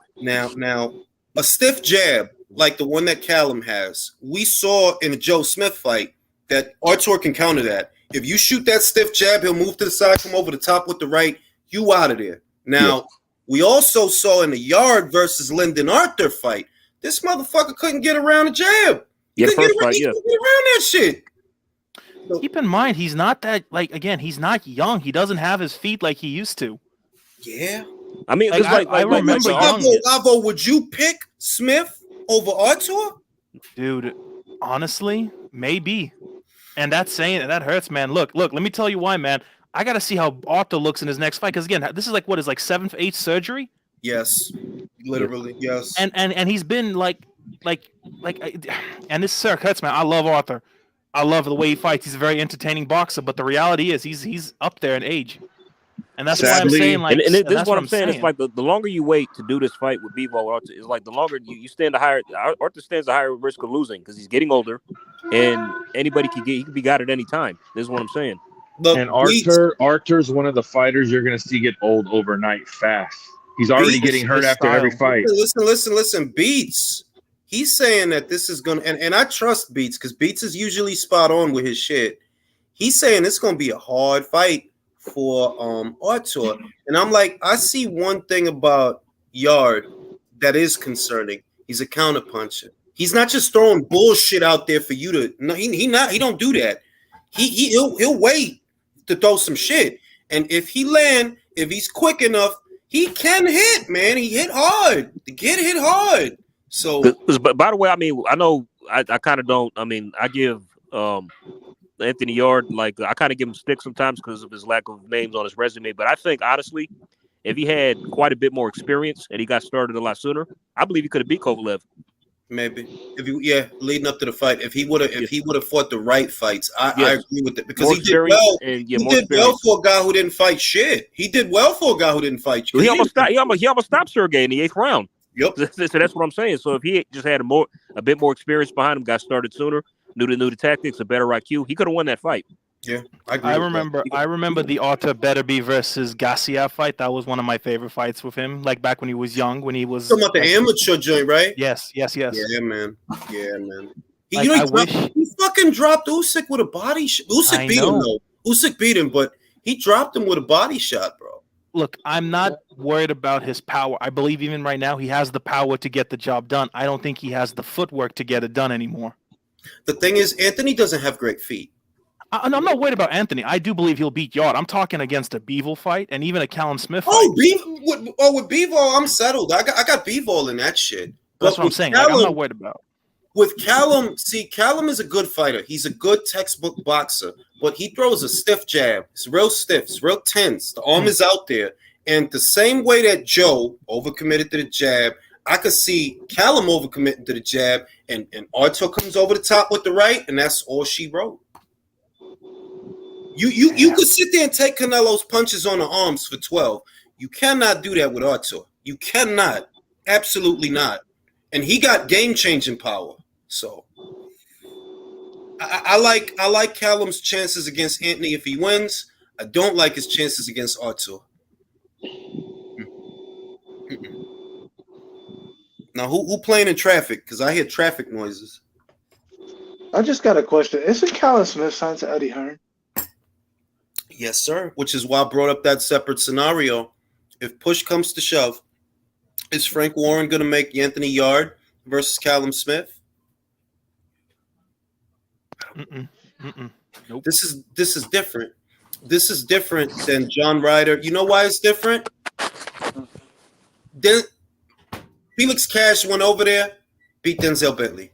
Now, a stiff jab like the one that Callum has, we saw in the Joe Smith fight that Artur can counter that. If you shoot that stiff jab, he'll move to the side, come over the top with the right. You out of there. Now, we also saw in the Yard versus Lyndon Arthur fight, this motherfucker couldn't get around the jab. He couldn't get around that shit. So, keep in mind, he's not that, again, he's not young. He doesn't have his feet like he used to. Yeah. I mean, I remember Avo, would you pick Smith over Artur? Dude, honestly, maybe. And that's saying it. That hurts, man. Look, let me tell you why, man. I got to see how Arthur looks in his next fight. Because, again, this is what is 7th, 8th surgery? Yes. Literally, yes. And he's been and this hurts, man. I love Arthur. I love the way he fights. He's a very entertaining boxer. But the reality is he's up there in age. And that's why I'm saying, and this is what I'm saying. It's like the longer you wait to do this fight with Bivol Arthur, is like the longer you stand Arthur stands a higher risk of losing because he's getting older, and anybody can be got at any time. This is what I'm saying. Look, and Arthur's one of the fighters you're going to see get old overnight fast. He's already getting hurt after every fight. Listen. Beats. He's saying that this is going to, and I trust Beats because Beats is usually spot on with his shit. He's saying it's going to be a hard fight for Artur, and I'm like, I see one thing about Yard that is concerning. He's a counterpuncher. He's not just throwing bullshit out there for you to. No, he don't do that. He'll wait to throw some shit, and if he's quick enough, he can hit. Man, he hit hard. The kid hit hard. So, but by the way, I mean, I know I kind of don't. I mean, I give Anthony Yard, I kind of give him stick sometimes because of his lack of names on his resume. But I think, honestly, if he had quite a bit more experience and he got started a lot sooner, I believe he could have beat Kovalev. Maybe leading up to the fight, if he would have fought the right fights, I agree with it because he did well. He did well for a guy who didn't fight shit. He did well for a guy who didn't fight shit. He almost stopped Sergey in the 8th round. Yep. So that's what I'm saying. So if he just had a bit more experience behind him, got started sooner, knew the tactics, a better IQ, he could have won that fight. Yeah, I agree. I remember the Arthur Beterbiev versus Garcia fight. That was one of my favorite fights with him. Like back when he was young, when he was talking about the amateur joint, right? Yes. Yeah, man. He fucking dropped Usyk with a body shot. Usyk beat him though. Usyk beat him, but he dropped him with a body shot, bro. Look, I'm not worried about his power. I believe even right now he has the power to get the job done. I don't think he has the footwork to get it done anymore. The thing is, Anthony doesn't have great feet. I'm not worried about Anthony. I do believe he'll beat Yard. I'm talking against a Bivol fight and even a Callum Smith fight. With Bivol, I'm settled. I got Bivol in that shit. That's what I'm saying. I'm not worried about. With Callum, Callum is a good fighter. He's a good textbook boxer, but he throws a stiff jab. It's real stiff. It's real tense. The arm is out there. And the same way that Joe overcommitted to the jab, I could see Callum overcommitting to the jab, and Artur comes over the top with the right, and that's all she wrote. You could sit there and take Canelo's punches on the arms for 12. You cannot do that with Artur. You cannot. Absolutely not. And he got game-changing power. So I like Callum's chances against Anthony if he wins. I don't like his chances against Artur. Now, who playing in traffic? Because I hear traffic noises. I just got a question. Isn't Callum Smith signed to Eddie Hearn? Yes, sir. Which is why I brought up that separate scenario. If push comes to shove, is Frank Warren going to make Anthony Yard versus Callum Smith? Nope. This is different. This is different than John Ryder. You know why it's different? Then Felix Cash went over there, beat Denzel Bentley.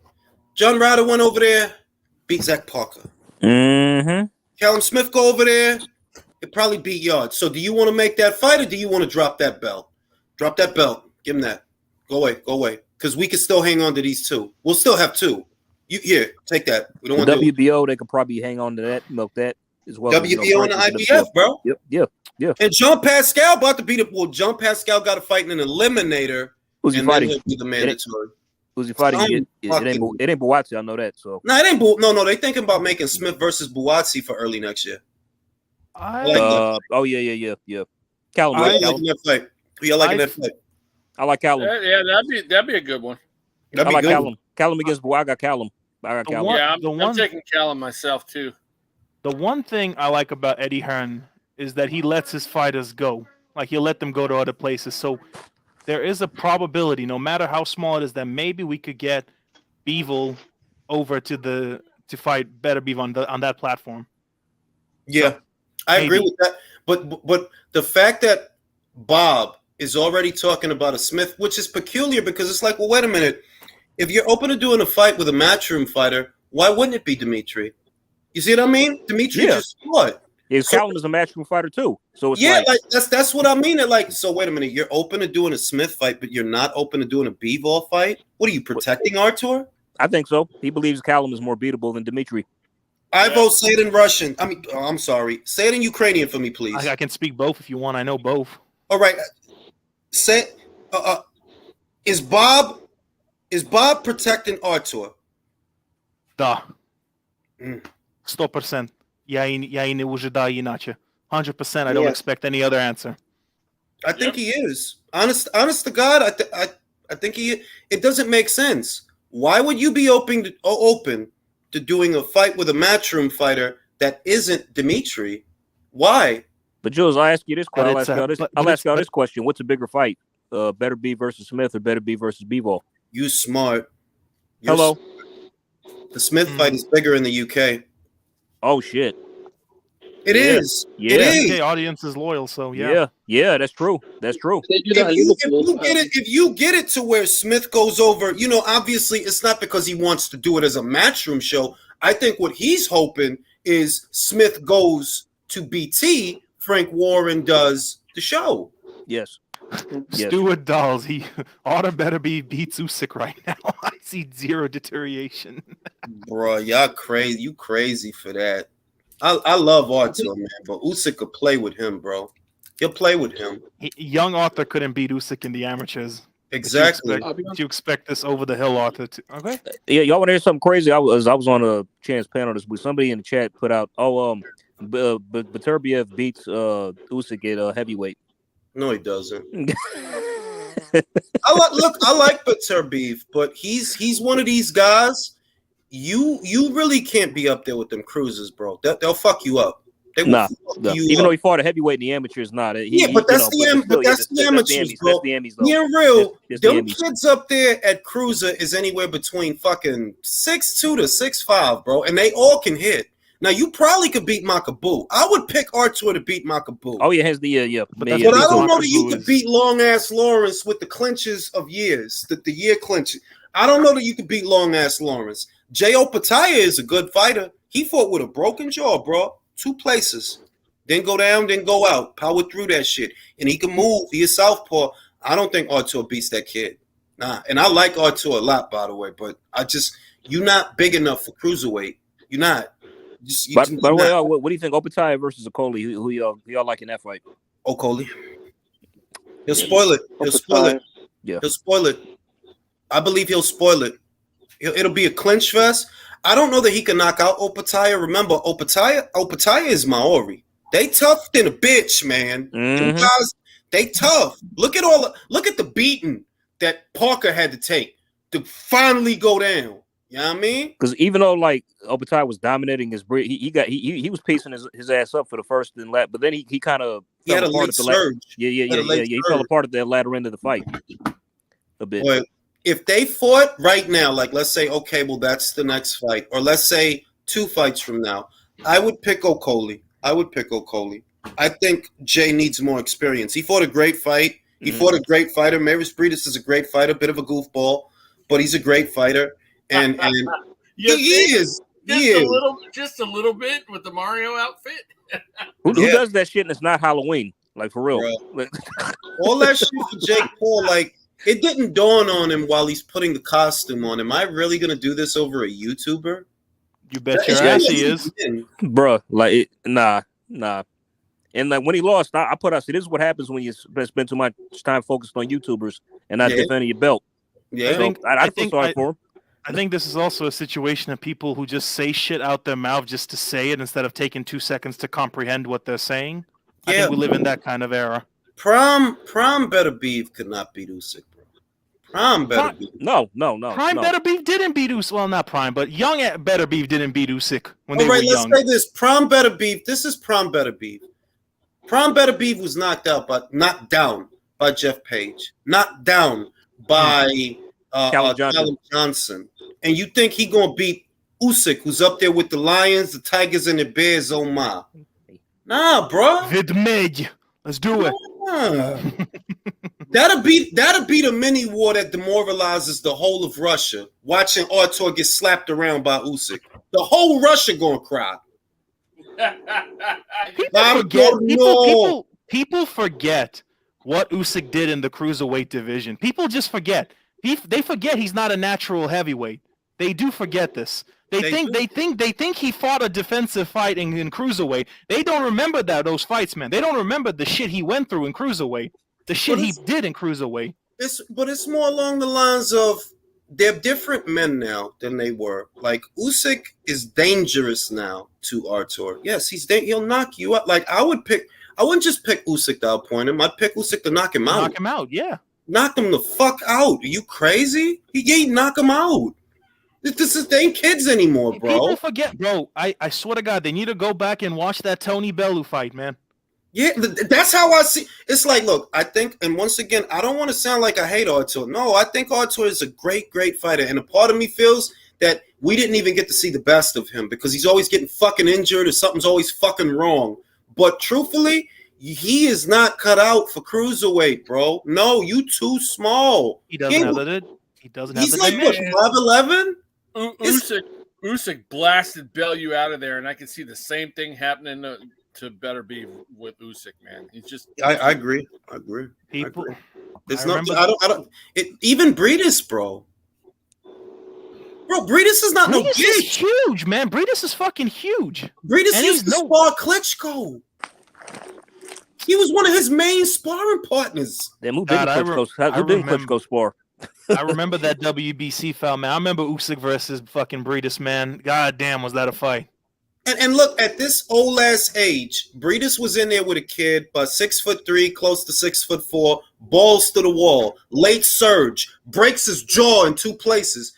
John Ryder went over there, beat Zach Parker. Mm-hmm. Callum Smith go over there, it probably beat Yard. So do you want to make that fight or do you want to drop that belt? Drop that belt. Give him that. Go away. Because we can still hang on to these two. We'll still have two. Here, take that. We don't want WBO, they could probably hang on to that, milk that as well. WBO and the IBF, bro. Yep. And Jean Pascal about to beat it. Well, Jean Pascal got a fight in an eliminator. Who's he fighting? He'll be the mandatory. Who's he fighting? It ain't Buatsi. I know that. So no, it ain't. No. They thinking about making Smith versus Buatsi for early next year. Oh yeah. Callum, I like that fight. Yeah, I like that fight. I like Callum. Yeah, that'd be a good one. I like Callum. Callum against Buatsi. I got Callum. I'm taking Callum myself too. The one thing I like about Eddie Hearn is that he lets his fighters go. Like, he'll let them go to other places. So there is a probability, no matter how small it is, that maybe we could get Bivol over to fight Better Bivol on that platform. Yeah, so, I agree with that. But the fact that Bob is already talking about a Smith, which is peculiar because it's like, well, wait a minute. If you're open to doing a fight with a matchroom fighter, why wouldn't it be Dimitri? You see what I mean? Dimitri just what? Yeah, Callum is a matchroom fighter too. So it's like that's what I mean. Like, so wait a minute, you're open to doing a Smith fight, but you're not open to doing a Bivol fight? What are you protecting Artur? I think so. He believes Callum is more beatable than Dimitri. I vote say it in Russian. I mean, I'm sorry. Say it in Ukrainian for me, please. I can speak both if you want. I know both. All right. Say is Bob protecting Artur? Да. 100%. Я и не ожидаю иначе. 100%. I don't expect any other answer. I think he is. Honest to God, I think he. It doesn't make sense. Why would you be open to doing a fight with a matchroom fighter that isn't Dimitri? Why? But Jules, I'll ask you this question. I'll ask y'all this question. What's a bigger fight? Better B versus Smith or Better B versus Bivol? You smart. Hello. The Smith fight is bigger in the UK. Oh shit. It is. Yeah. It is. The UK audience is loyal, so yeah. Yeah, that's true. That's true. If you get it to where Smith goes over, obviously it's not because he wants to do it as a matchroom show. I think what he's hoping is Smith goes to BT, Frank Warren does the show. Yes. Stuart Dolls, Artur better beats Usyk right now. I see zero deterioration. Bro, y'all crazy. You crazy for that. I love Artur, man, but Usyk could play with him, bro. He'll play with him. Young Artur couldn't beat Usyk in the amateurs. Exactly. You expect this over the hill Artur to okay? Yeah, y'all want to hear something crazy? I was on a chance panel this week. Somebody in the chat put out, Beterbiev beats Usyk at heavyweight. No, he doesn't. I like Beterbiev, but he's one of these guys. You really can't be up there with them cruisers, bro. They'll fuck you up. Even though he fought a heavyweight in the amateurs, not. But that's the amateurs, bro. That's the Emmys, though. Being real, them the kids up there at cruiser is anywhere between fucking 6'2" to 6'5", bro, and they all can hit. Now you probably could beat Makabu. I would pick Artur to beat Makabu. Oh yeah, has the But I don't know that you could beat long ass Lawrence with the clinches of years, the year clinches. I don't know that you could beat long ass Lawrence. Jay Opataya is a good fighter. He fought with a broken jaw, bro. 2 places. Then go down, then go out. Power through that shit. And he can move. He is southpaw. I don't think Artur beats that kid. Nah. And I like Artur a lot, by the way. But you're not big enough for cruiserweight. You're not. By the way, what do you think? Opataya versus Okolie. Who y'all like in that fight? Okolie. He'll spoil it. He'll spoil it. Yeah. He'll spoil it. I believe he'll spoil it. It'll be a clinch fest. I don't know that he can knock out Opataya. Remember, Opataya is Maori. They tough than a bitch, man. Mm-hmm. Guys, they tough. Look at the beating that Parker had to take to finally go down. You know what I mean? Because even though like Opataya was dominating his breed, he was pacing his ass up for the first and last, but then he kind of had a late surge. He fell apart at that latter end of the fight a bit. But if they fought right now, like let's say, okay, well that's the next fight, or let's say 2 fights from now, I would pick Okolie. I think Jay needs more experience. He fought a great fight. He fought a great fighter. Maris Briedis is a great fighter, bit of a goofball, but he's a great fighter. And he is. Just a little bit with the Mario outfit. Who does that shit and it's not Halloween? Like for real. All that shit for Jake Paul, like it didn't dawn on him while he's putting the costume on. Am I really gonna do this over a YouTuber? You bet your ass he is. Bruh, like nah. And like when he lost, I put out, see, this is what happens when you spend too much time focused on YouTubers and not defending your belt. Yeah, I feel sorry for him. I think this is also a situation of people who just say shit out their mouth just to say it instead of taking 2 seconds to comprehend what they're saying. I think we live in that kind of era. Prime Better Beef could not beat Usyk, bro. Prime Better Beef. No. Prime Better Beef didn't beat Usyk. Well, not Prime, but Young Better Beef didn't beat Usyk when they were young. Let's say this. Prime Better Beef. This is Prime Better Beef. Prime Better Beef was knocked down by Jeff Page. Knocked down by Callum Johnson. And you think he gonna beat Usyk, who's up there with the Lions, the Tigers, and the Bears? Oh my! Nah, bro. Vidmej. Let's do it. Nah. That'll be a mini war that demoralizes the whole of Russia. Watching Artur get slapped around by Usyk, the whole Russia gonna cry. People forget what Usyk did in the cruiserweight division. People just forget. They forget he's not a natural heavyweight. They do forget this. They think he fought a defensive fight in cruiserweight. They don't remember those fights, man. They don't remember the shit he went through in cruiserweight. The shit he did in cruiserweight. It's more along the lines of they're different men now than they were. Like Usyk is dangerous now to Artur. Yes, he'll knock you out. Like I wouldn't just pick Usyk to outpoint him. I'd pick Usyk to knock him out. Knock him out, yeah. Knock him the fuck out. Are you crazy? He knock him out. They ain't kids anymore, bro. People forget, bro. I swear to God, they need to go back and watch that Tony Bellew fight, man. Yeah, that's how I see. It's like, look, I think, and once again, I don't want to sound like I hate Artur. No, I think Artur is a great, great fighter, and a part of me feels that we didn't even get to see the best of him because he's always getting fucking injured or something's always fucking wrong. But truthfully, he is not cut out for cruiserweight, bro. No, you too small. He doesn't have the. He doesn't have the. He's like what, 5'11"? Usyk blasted Bellew out of there, and I can see the same thing happening to Better Beef with Usyk, man. He's just. I agree. People. There's no. I don't. Even Breedis, bro. Bro, Breedis is not no bitch. Is huge, man. Breedis is fucking huge. Breedis used to spar Klitschko. He was one of his main sparring partners. Then who didn't Klitschko spar? I remember that WBC fight, man. I remember Usyk versus fucking Breedis, man. God damn, was that a fight? And look, at this old ass age, Breedis was in there with a kid, about 6'3", close to 6'4", balls to the wall, late surge, breaks his jaw in 2 places.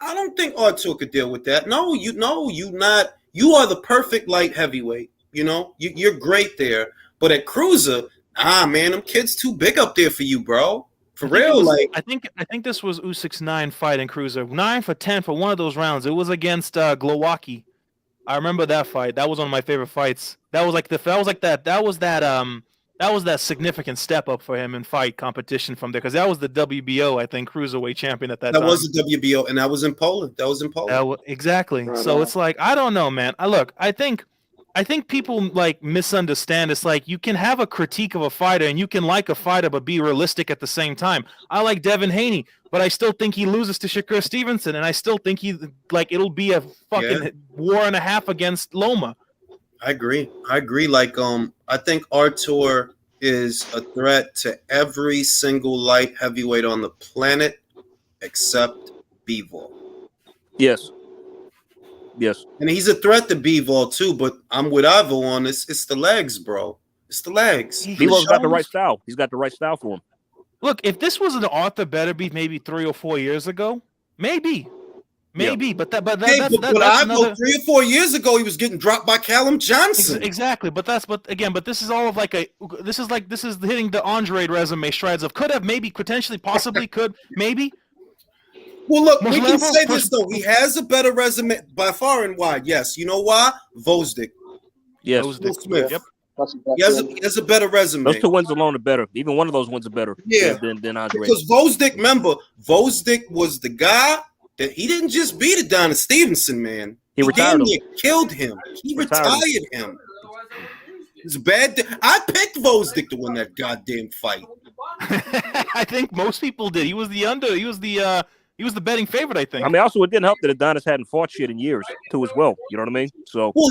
I don't think Artur could deal with that. No, you not. You are the perfect light heavyweight. You know, you're great there. But at cruiser, man, them kids too big up there for you, bro. For real, I think this was Usyk's 9 fight in cruiser. 9 for 10 for one of those rounds. It was against Glowacki. I remember that fight. That was one of my favorite fights. That was that significant step up for him in fight competition from there, because that was the WBO, I think, cruiserweight champion at that time. That was the WBO, and that was in Poland. Exactly. Right. So it's like, I don't know, man. I think people like misunderstand. It's like you can have a critique of a fighter and you can like a fighter but be realistic at the same time. I like Devin Haney, but I still think he loses to Shakur Stevenson, and I still think it'll be a fucking war and a half against Loma. I agree. Like I think Artur is a threat to every single light heavyweight on the planet except Bivol. Yes. And he's a threat to Bivol too, but I'm with Ivo on this. It's the legs, bro. It's the legs. Bivol's got the right style. He's got the right style for him. Look, if this was an Arthur Better Beef maybe 3 or 4 years ago, maybe. But Ivo, another... 3 or 4 years ago, he was getting dropped by Callum Johnson. Exactly, but this is all of this is hitting the Andrade resume strides of could have, maybe, potentially, possibly, could, maybe. Well, look, we can say this, though. He has a better resume by far and wide. Yes. You know why? Vosdik. Yes. Smith. Yep. He has a better resume. Those 2 wins alone are better. Even one of those wins are better than Andre. Because Vosdik, remember, Vosdik was the guy that he didn't just beat Adonis Stevenson, man. He retired him. Killed him. He retired him. It's bad. I picked Vosdik to win that goddamn fight. I think most people did. He was the betting favorite, I think. I mean, also, it didn't help that Adonis hadn't fought shit in years, too, as well. You know what I mean? So, well,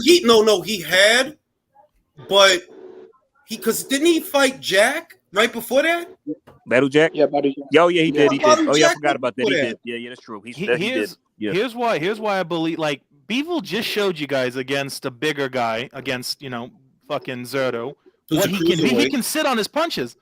he had, but because didn't he fight Jack? right before that? Battle Jack? Yeah, Battle Jack. Yeah, he did. He did. Battle Oh, yeah, I Jack forgot about that. He before did. Yeah, that's true. He Here's did. Yeah. here's why I believe like Beevil just showed you guys against a bigger guy, against fucking Zerto, Who's what a he cruiserweight. can sit on his punches.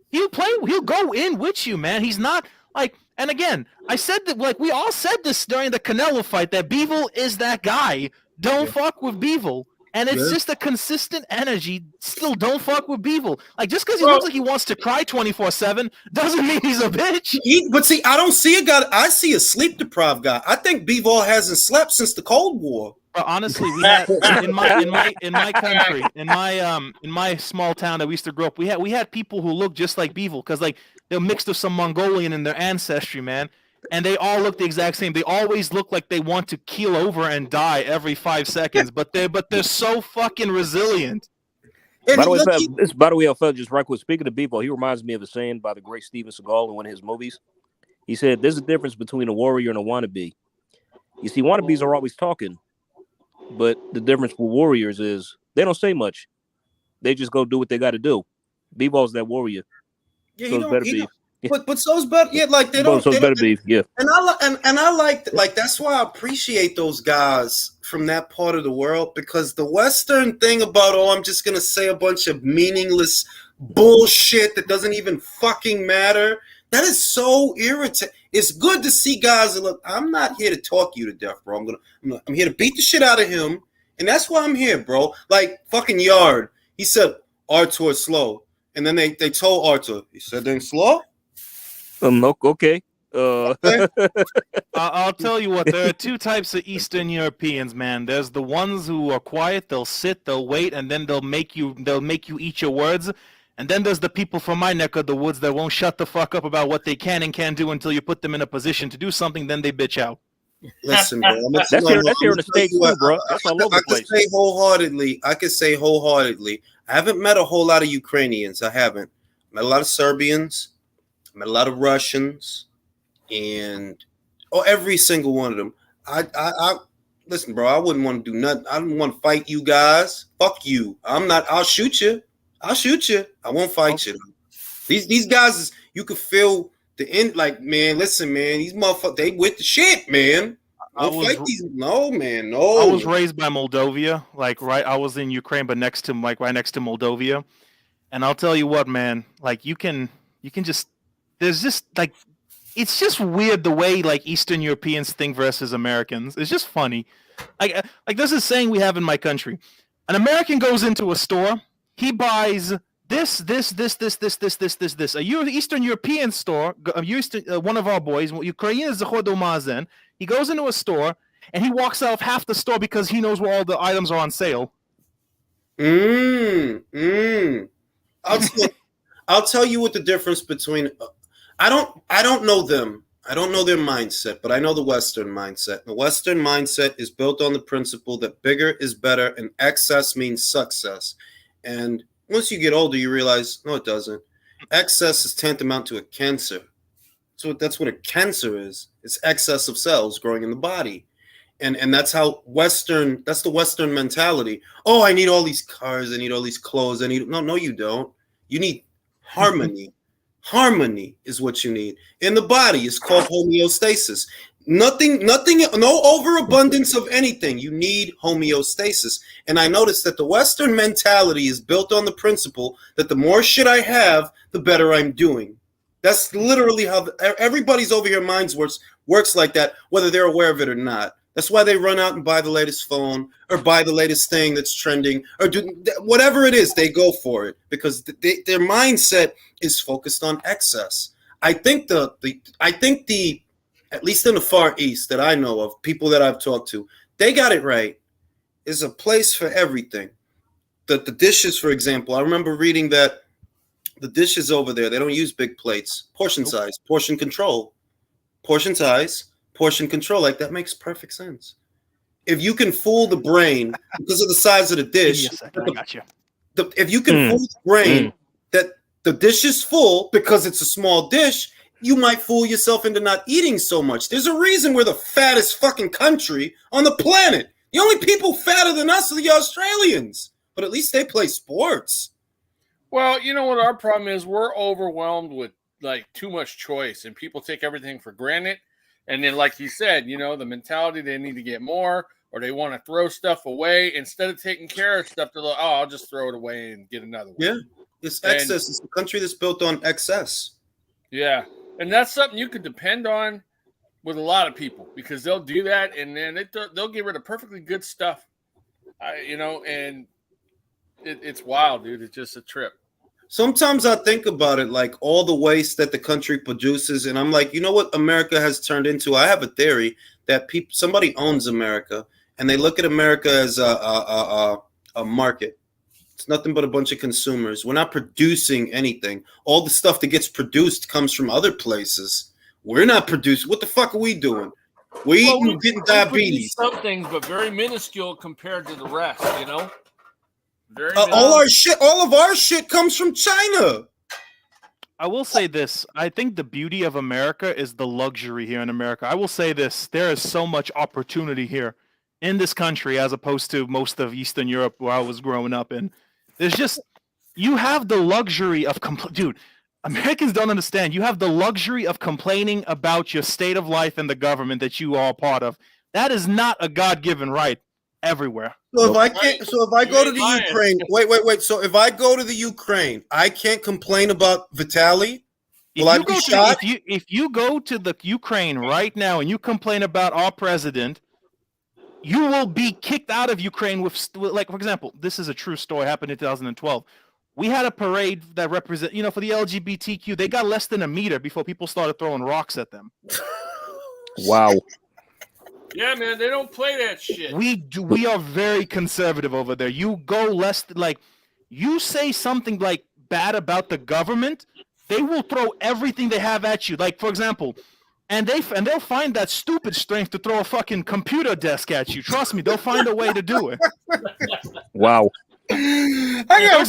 He'll go in with you, man. He's not like, and again, I said that, like, we all said this during the Canelo fight, that Beevil is that guy. Don't fuck with Beevil. And it's just a consistent energy. Still, don't fuck with Beevil. Like, just because he looks like he wants to cry 24/7 doesn't mean he's a bitch. But see, I don't see a guy. I see a sleep deprived guy. I think Beevil hasn't slept since the Cold War. But honestly, we had in my country, in my small town that we used to grow up, we had people who looked just like Beevil, because like they're mixed with some Mongolian in their ancestry, man. And they all look the exact same. They always look like they want to keel over and die every 5 seconds, but they're so fucking resilient. By the way, I felt just right quick. Speaking of Beevil, he reminds me of a saying by the great Steven Seagal in one of his movies. He said, "There's a difference between a warrior and a wannabe. You see, wannabes are always talking, but the difference with warriors is they don't say much. They just go do what they got to do. Beevil's that warrior. Yeah, so it's better be." But so's better. Yeah, like they don't. So it's better be. Yeah. And I like that's why I appreciate those guys from that part of the world, because the Western thing about I'm just gonna say a bunch of meaningless bullshit that doesn't even fucking matter. That is so irritating. It's good to see guys that look. I'm not here to talk you to death, bro. I'm here to beat the shit out of him, and that's why I'm here, bro. Like fucking Yard. He said Artur is slow, and then they told Artur. He said they're slow. Okay. I'll tell you what. There are two types of Eastern Europeans, man. There's the ones who are quiet. They'll sit. They'll wait, and then they'll make you eat your words. And then there's the people from my neck of the woods that won't shut the fuck up about what they can and can't do until you put them in a position to do something. Then they bitch out. Listen, bro. That's here in the States too, bro. That's all over the place. I could say wholeheartedly. I haven't met a whole lot of Ukrainians. I haven't. Met a lot of Serbians. Met a lot of Russians, and every single one of them. I listen, bro. I wouldn't want to do nothing. I don't want to fight you guys. Fuck you. I'm not. I'll shoot you. I won't fight you. These guys, you could feel the end. Like, man, listen, man. These motherfuckers, they with the shit, man. No, man. No. I was raised by Moldova. Like, right. I was in Ukraine, but right next to Moldova. And I'll tell you what, man. Like, you can just. There's just like, it's just weird the way like Eastern Europeans think versus Americans. It's just funny. Like there's a saying we have in my country. An American goes into a store, he buys this. A Eastern European store, one of our boys, Ukrainian zachodil mazen. He goes into a store and he walks out of half the store because he knows where all the items are on sale. I'll tell you what the difference between. I don't know them. I don't know their mindset, but I know the Western mindset. The Western mindset is built on the principle that bigger is better and excess means success. And once you get older, you realize, no, it doesn't. Excess is tantamount to a cancer. So that's what a cancer is. It's excess of cells growing in the body. And that's how that's the Western mentality. Oh, I need all these cars. I need all these clothes. No, you don't. You need harmony. Harmony is what you need in the body. It's called homeostasis. Nothing, no overabundance of anything. You need homeostasis. And I noticed that the Western mentality is built on the principle that the more shit I have, the better I'm doing. That's literally how everybody's over here minds works like that, whether they're aware of it or not. That's why they run out and buy the latest phone or buy the latest thing that's trending or do whatever it is. They go for it because their mindset is focused on excess. I think at least in the Far East that I know of, people that I've talked to, they got it right. There's a place for everything. The dishes, for example, I remember reading that the dishes over there, they don't use big plates. Portion size, portion control. Portion size, portion control. Like, that makes perfect sense. If you can fool the brain because of the size of the dish, I got you. If you can fool the brain that the dish is full because it's a small dish, you might fool yourself into not eating so much. There's a reason we're the fattest fucking country on the planet. The only people fatter than us are the Australians, but at least they play sports. Well, you know what our problem is? We're overwhelmed with like too much choice, and people take everything for granted. And then, like you said, you know, the mentality they need to get more, or they want to throw stuff away instead of taking care of stuff. They're like, oh, I'll just throw it away and get another one. Yeah, it's excess. It's a country that's built on excess. Yeah, and that's something you could depend on with a lot of people because they'll do that, and then they'll get rid of perfectly good stuff. You know, and it's wild, dude. It's just a trip. Sometimes I think about it, like all the waste that the country produces, and I'm like, you know what America has turned into? I have a theory that somebody owns America, and they look at America as a market. It's nothing but a bunch of consumers. We're not producing anything. All the stuff that gets produced comes from other places. We're not producing. What the fuck are we doing? We're getting diabetes. Some things, but very minuscule compared to the rest. You know. All of our shit comes from China. I will say this. I think the beauty of America is the luxury here in America. I will say this. There is so much opportunity here in this country as opposed to most of Eastern Europe where I was growing up in. There's just, you have the luxury of, dude, Americans don't understand. You have the luxury of complaining about your state of life and the government that you are a part of. That is not a God-given right everywhere. So if I go to the Ukraine, wait. So if I go to the Ukraine, I can't complain about Vitaly? Will I be shot? If you go to the Ukraine right now and you complain about our president, you will be kicked out of Ukraine with, like, for example, this is a true story, happened in 2012. We had a parade that represent, you know, for the LGBTQ, they got less than a meter before people started throwing rocks at them. Wow. Yeah, man, they don't play that shit. We are very conservative over there. You go less, like, you say something like bad about the government, they will throw everything they have at you. Like, for example, and they'll find that stupid strength to throw a fucking computer desk at you. Trust me, they'll find a way to do it. Wow. You'll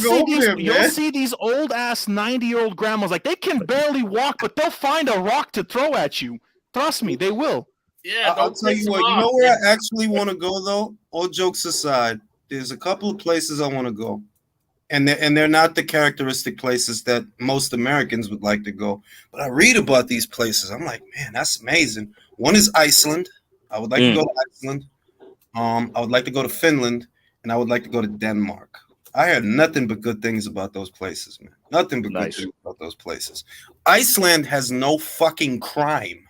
see these old ass 90-year-old grandmas, like, they can barely walk, but they'll find a rock to throw at you. Trust me, they will. Yeah, I'll tell you what. You know where I actually want to go, though. All jokes aside, there's a couple of places I want to go, and they're not the characteristic places that most Americans would like to go. But I read about these places. I'm like, man, that's amazing. One is Iceland. I would like to go to Iceland. I would like to go to Finland, and I would like to go to Denmark. I heard nothing but good things about those places, man. Nothing but good things about those places. Iceland has no fucking crime.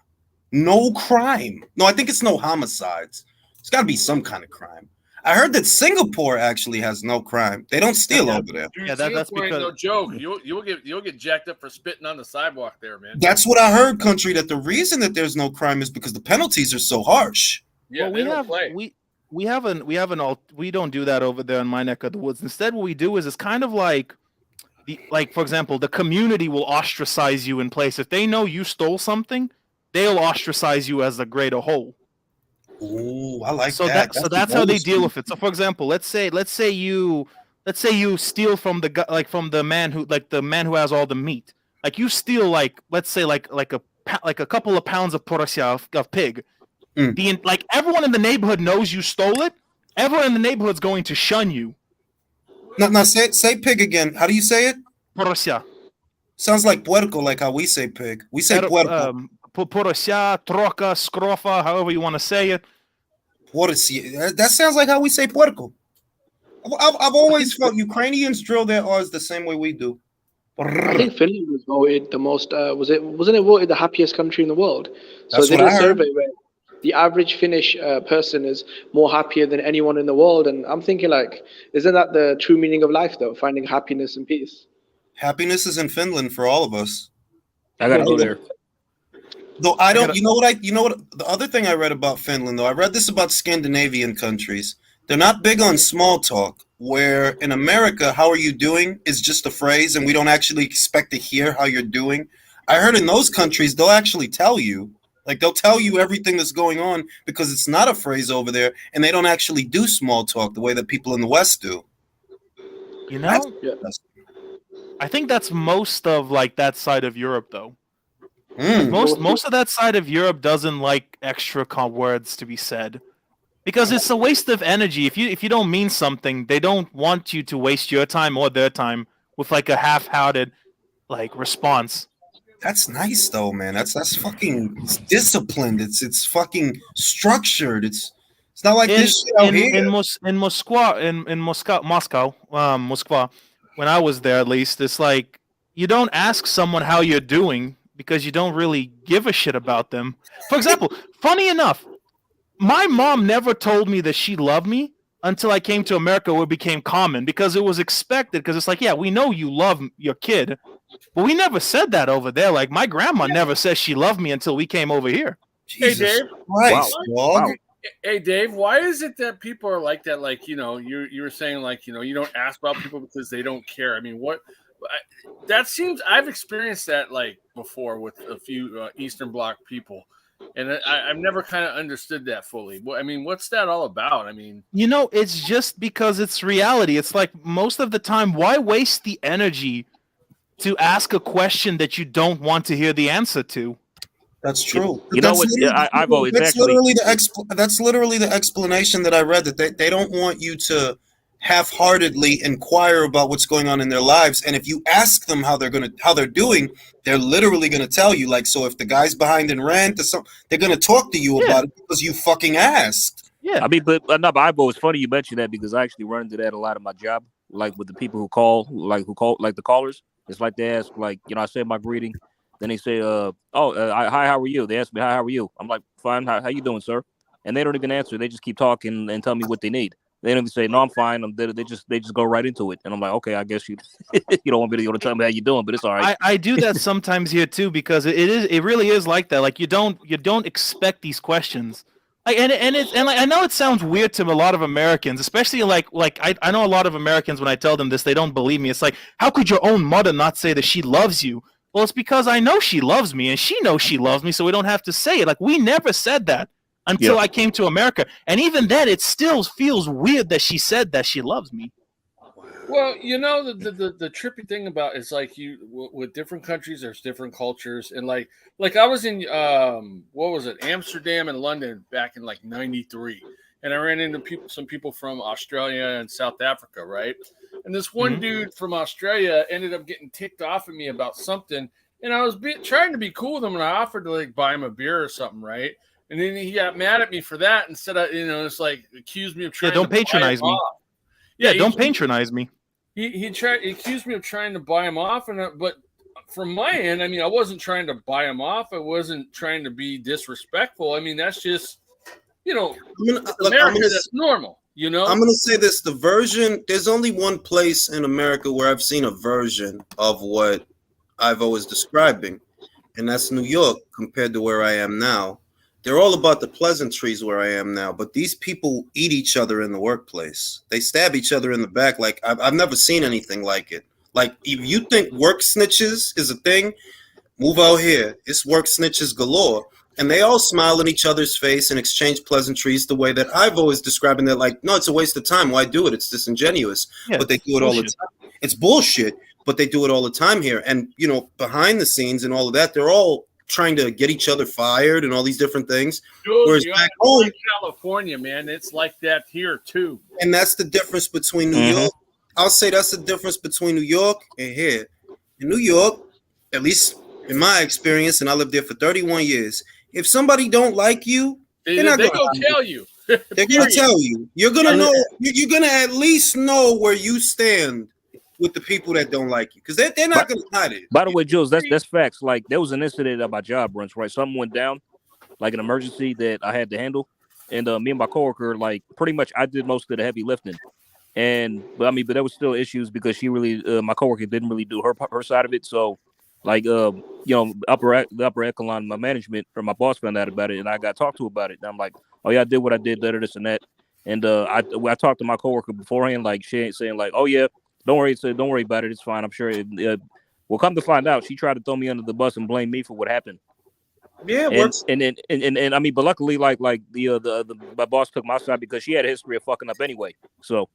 No crime. No, I think it's no homicides. It's got to be some kind of crime. I heard that Singapore actually has no crime. They don't steal over there. Dude, that's because no joke. You'll get jacked up for spitting on the sidewalk there, man. That's what I heard, country. That the reason that there's no crime is because the penalties are so harsh. Yeah, well, we don't do that over there in my neck of the woods. Instead, what we do is it's kind of like for example, the community will ostracize you in place if they know you stole something. They'll ostracize you as a greater whole. Ooh, I like that. So that's how they deal with it. So, for example, let's say you steal from the man who has all the meat. Like, you steal, like, let's say like a couple of pounds of porosya of pig. Like, everyone in the neighborhood knows you stole it. Everyone in the neighborhood's going to shun you. Now say pig again. How do you say it? Porosya. Sounds like puerco, like how we say pig. We say puerco. Porosya, troca, scrofa, however you want to say it. Porosya. That sounds like how we say puerco. I've always felt Ukrainians drill their R's the same way we do. I think Finland was voted the most. Wasn't it voted the happiest country in the world? So they did a survey where the average Finnish person is more happier than anyone in the world, and I'm thinking, like, isn't that the true meaning of life, though? Finding happiness and peace. Happiness is in Finland for all of us. I gotta go there. Though I don't, you know what? The other thing I read about Finland, though, I read this about Scandinavian countries. They're not big on small talk. Where in America, "How are you doing?" is just a phrase, and we don't actually expect to hear how you're doing. I heard in those countries they'll actually tell you, like they'll tell you everything that's going on because it's not a phrase over there, and they don't actually do small talk the way that people in the West do. You know, I think that's most of like that side of Europe, though. Most of that side of Europe doesn't like extra words to be said, because it's a waste of energy. If you don't mean something, they don't want you to waste your time or their time with like a half-hearted like response. That's nice though, man. That's fucking disciplined. It's fucking structured. It's not like this shit out here. In Moscow, when I was there, at least, it's like you don't ask someone how you're doing because you don't really give a shit about them. For example, funny enough, my mom never told me that she loved me until I came to America, where it became common, because it was expected. Because it's like, yeah, we know you love your kid, but we never said that over there. Like, my grandma never said she loved me until we came over here. Hey, Dave. Christ, dog. Wow. Hey, Dave, why is it that people are like that? Like, you were saying, like, you don't ask about people because they don't care. I mean, that seems, I've experienced that, like, before with a few Eastern Bloc people. And I've never kind of understood that fully. I mean, what's that all about? I mean, it's just because it's reality. It's like, most of the time, why waste the energy to ask a question that you don't want to hear the answer to? That's true. You know what? I've always that's literally the explanation that I read, that they don't want you to half-heartedly inquire about what's going on in their lives, and if you ask them how they're doing, they're literally gonna tell you. Like, so if the guy's behind in rent or something, they're gonna talk to you about it because you fucking asked. Yeah, I mean, but it's funny you mentioned that, because I actually run into that a lot of my job, like with the people who call the callers. It's like they ask, like, I say my greeting, then they say, hi, how are you? They ask me, hi, how are you? I'm like, fine, how you doing, sir? And they don't even answer. They just keep talking and tell me what they need. They don't even say, no, I'm fine. They just go right into it. And I'm like, okay, I guess you don't want me to tell me how you doing, but it's all right. I do that sometimes here too, because it really is like that. Like, you don't expect these questions. Like, and I know it sounds weird to a lot of Americans, especially like I know a lot of Americans, when I tell them this, they don't believe me. It's like, how could your own mother not say that she loves you? Well, it's because I know she loves me, and she knows she loves me, so we don't have to say it. Like, we never said that until I came to America. And even then, it still feels weird that she said that she loves me. Well, the trippy thing about it's like, with different countries, there's different cultures. And like I was in, Amsterdam and London back in like 93. And I ran into some people from Australia and South Africa, right? And this one dude from Australia ended up getting ticked off at me about something. And I was trying to be cool with him, and I offered to like buy him a beer or something, right? And then he got mad at me for that, and said, it's like, accused me of trying to patronize me. Yeah, don't patronize me. He accused me of trying to buy him off, but from my end, I mean, I wasn't trying to buy him off. I wasn't trying to be disrespectful. I mean, that's just, America, that's normal. I'm going to say this. The version, there's only one place in America where I've seen a version of what I've always describing, and that's New York compared to where I am now. They're all about the pleasantries where I am now, but these people eat each other in the workplace. They stab each other in the back. Like, I've never seen anything like it. Like, if you think work snitches is a thing, move out here. It's work snitches galore. And they all smile in each other's face and exchange pleasantries the way that I've always described. And they're like, no, it's a waste of time. Why do it? It's disingenuous. Yeah, but they do it all the time. It's bullshit, but they do it all the time here. And, behind the scenes and all of that, they're all trying to get each other fired and all these different things. Dude, whereas back home, California, man, it's like that here too. And that's the difference between New York. I'll say that's the difference between New York and here. In New York, at least in my experience, and I lived there for 31 years, if somebody don't like you, they're not going to tell you. They're going to tell you. You're going to know. You're going to at least know where you stand with the people that don't like you, because they're not going to hide it. By the way, Jules, that's facts. Like, there was an incident at my job once, right? Something went down, like an emergency that I had to handle, and me and my coworker, like, pretty much I did most of the heavy lifting. But there was still issues because she really, my coworker didn't really do her side of it. So, like, the upper echelon, my management or my boss found out about it, and I got talked to about it. And I'm like, oh yeah, I did what I did, this and that. And I talked to my coworker beforehand, like, she ain't saying like, oh yeah, don't worry about it, it's fine. I'm sure. Well, come to find out, she tried to throw me under the bus and blame me for what happened. Yeah, and I mean, but luckily, like the my boss took my side because she had a history of fucking up anyway. So,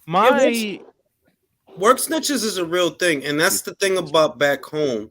work snitches is a real thing, and that's the thing about back home.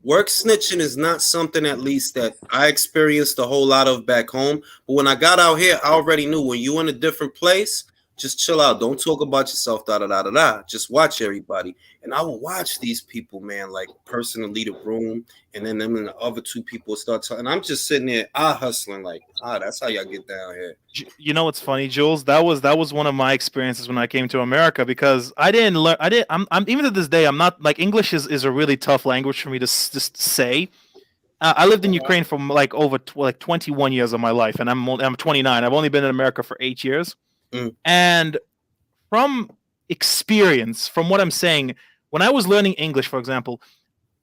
Work snitching is not something, at least, that I experienced a whole lot of back home. But when I got out here, I already knew when you in a different place, Just chill out. Don't talk about yourself. Da da da da da. Just watch everybody. And I will watch these people, man. Like person to lead a room, and then them and the other two people start talking. And I'm just sitting there, hustling like, that's how y'all get down here. You know what's funny, Jules? That was one of my experiences when I came to America, because I didn't learn. I'm even to this day. I'm not like, English is a really tough language for me to just say. I lived in Ukraine for like over 21 years of my life, and I'm 29. I've only been in America for 8 years. And from experience, from what I'm saying, when I was learning English, for example,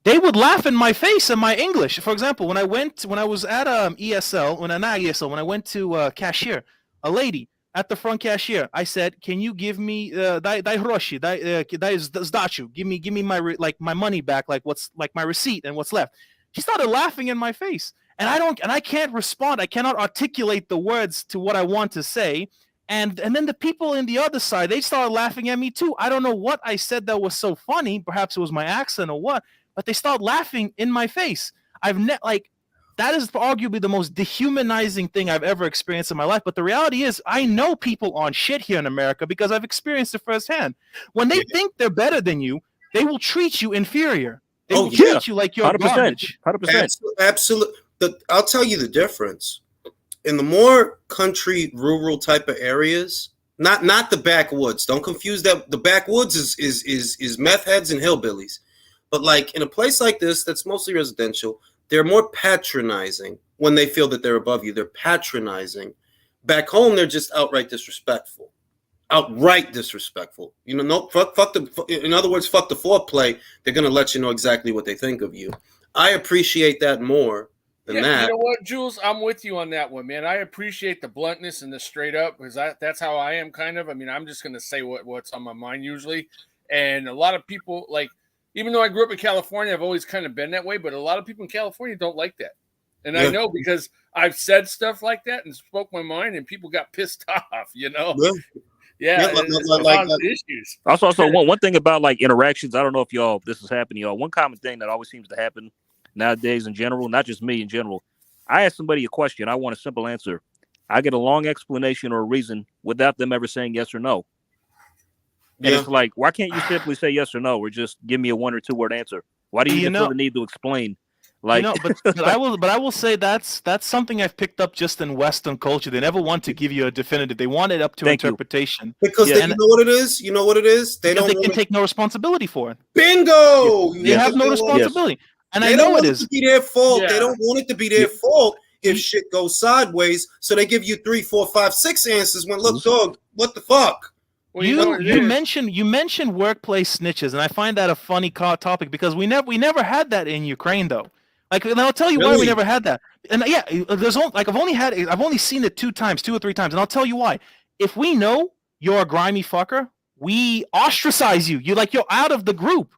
they would laugh in my face in my English. For example, when I was at ESL, when I went to cashier, a lady at the front cashier, I said, "Can you give me dai hroshi, dai zdachu? Give me my money back, like what's like my receipt and what's left." She started laughing in my face, and I can't respond. I cannot articulate the words to what I want to say. And then the people in the other side, they started laughing at me too. I don't know what I said that was so funny. Perhaps it was my accent or what, but they started laughing in my face. That is arguably the most dehumanizing thing I've ever experienced in my life. But the reality is, I know people on shit here in America because I've experienced it firsthand. When they think they're better than you, they will treat you inferior. They will treat you like you're 100%, garbage. 100%. Absolutely. I'll tell you the difference. In the more country, rural type of areas, not the backwoods. Don't confuse that. The backwoods is meth heads and hillbillies. But like in a place like this, that's mostly residential, they're more patronizing when they feel that they're above you. They're patronizing. Back home, they're just outright disrespectful. Outright disrespectful. You know, no, in other words, fuck the foreplay. They're gonna let you know exactly what they think of you. I appreciate that more. You know what, Jules? I'm with you on that one, man. I appreciate the bluntness and the straight up, because that's how I am kind of. I mean, I'm just going to say what's on my mind usually. And a lot of people, like, even though I grew up in California, I've always kind of been that way, but a lot of people in California don't like that. And I know because I've said stuff like that and spoke my mind, and people got pissed off, you know? Issues. Also, one thing about like interactions, I don't know if this is happening, y'all. One common thing that always seems to happen nowadays in general, not just me in general. I ask somebody a question, I want a simple answer. I get a long explanation or a reason without them ever saying yes or no. And it's like, why can't you simply say yes or no, or just give me a 1 or 2 word answer? Why do you even feel the need to explain? Like, but I will say that's something I've picked up just in Western culture. They never want to give you a definitive. They want it up to interpretation. Because you know what it is? You know what it is? They can take no responsibility for it. Bingo! They have no responsibility. And they I know don't want it is to be their fault. They don't want it to be their fault if shit goes sideways. So they give you 3, 4, 5, 6 answers. When look, dog, what the fuck? Well, you mentioned workplace snitches, and I find that a funny topic because we never had that in Ukraine though. Like, and I'll tell you why we never had that. And I've only seen it 2 or 3 times, and I'll tell you why. If we know you're a grimy fucker, we ostracize you. You're out of the group.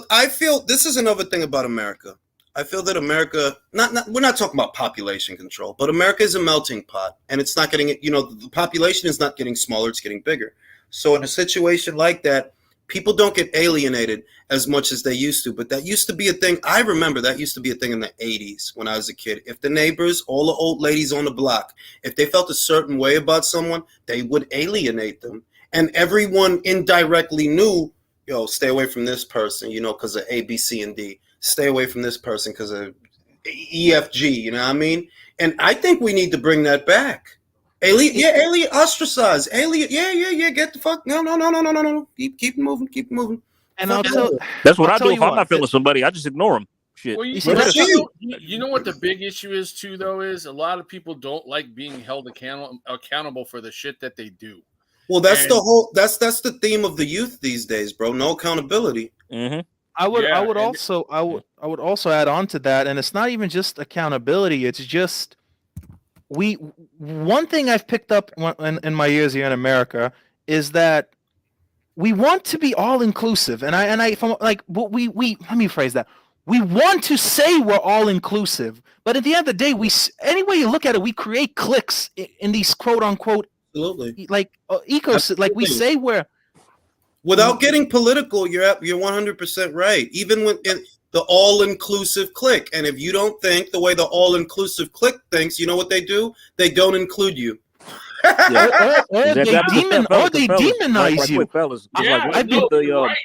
I feel this is another thing about America. I feel that America, we're not talking about population control, but America is a melting pot, and it's not getting, the population is not getting smaller, it's getting bigger. So in a situation like that, people don't get alienated as much as they used to, but that used to be a thing. I remember that used to be a thing in the 80s when I was a kid. If the neighbors, all the old ladies on the block, if they felt a certain way about someone, they would alienate them. And everyone indirectly knew, stay away from this person, because of A, B, C, and D. Stay away from this person because of EFG, you know what I mean? And I think we need to bring that back. Alien, ostracize. Alien, get the fuck. No. Keep moving. And I'll tell that's what I do if I'm not feeling somebody. I just ignore them. Shit. Well, you know what the big issue is too, though, is a lot of people don't like being held accountable for the shit that they do. Well, that's the theme of the youth these days, bro. No accountability. Mm-hmm. I would also add on to that, and it's not even just accountability. It's just one thing I've picked up in my years here in America is that we want to be all inclusive, and let me phrase that. We want to say we're all inclusive, but at the end of the day, any way you look at it, we create cliques in these quote unquote ecosystem. Like we say we're. Without getting political, you're 100% right. Even with the all-inclusive clique, and if you don't think the way the all-inclusive clique thinks, you know what they do? They don't include you. Or they demonize you. Fellas. Yeah, you're right.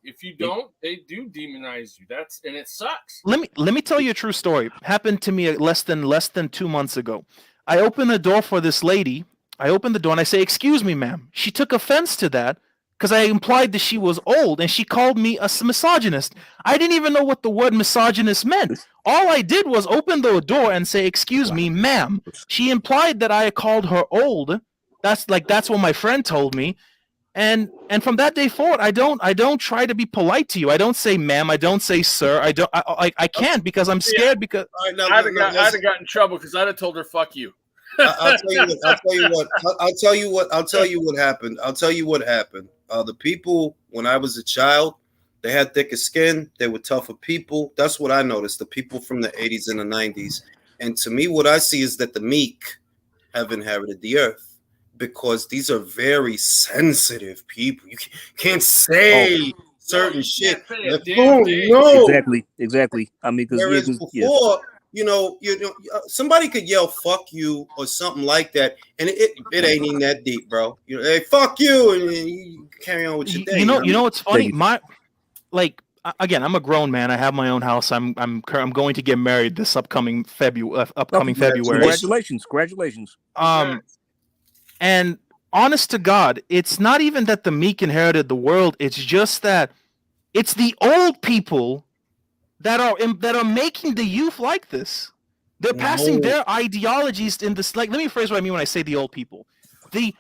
If you don't, they do demonize you. And it sucks. Let me tell you a true story. Happened to me less than 2 months ago. I opened the door for this lady. I opened the door and I say, "Excuse me, ma'am." She took offense to that because I implied that she was old, and she called me a misogynist. I didn't even know what the word misogynist meant. All I did was open the door and say, "Excuse me, ma'am." She implied that I called her old. That's what my friend told me. And from that day forward, I don't try to be polite to you. I don't say ma'am. I don't say sir. I can't because I'm scared because I'd have gotten in trouble because I'd have told her fuck you. I'll tell you what happened. The people when I was a child, they had thicker skin. They were tougher people. That's what I noticed. The people from the 80s and the 90s. And to me, what I see is that the meek have inherited the earth because these are very sensitive people. You can't say certain shit. Exactly. I mean, because before. You know, somebody could yell "fuck you" or something like that, and it ain't even that deep, bro. You know, hey, fuck you, and you carry on with your day. You know what's funny? Again, I'm a grown man. I have my own house. I'm going to get married this upcoming February. Congratulations. And honest to God, it's not even that the meek inherited the world. It's just that it's the old people that are making the youth like this. They're passing their ideologies in this. Like, let me phrase what I mean when I say the old people. The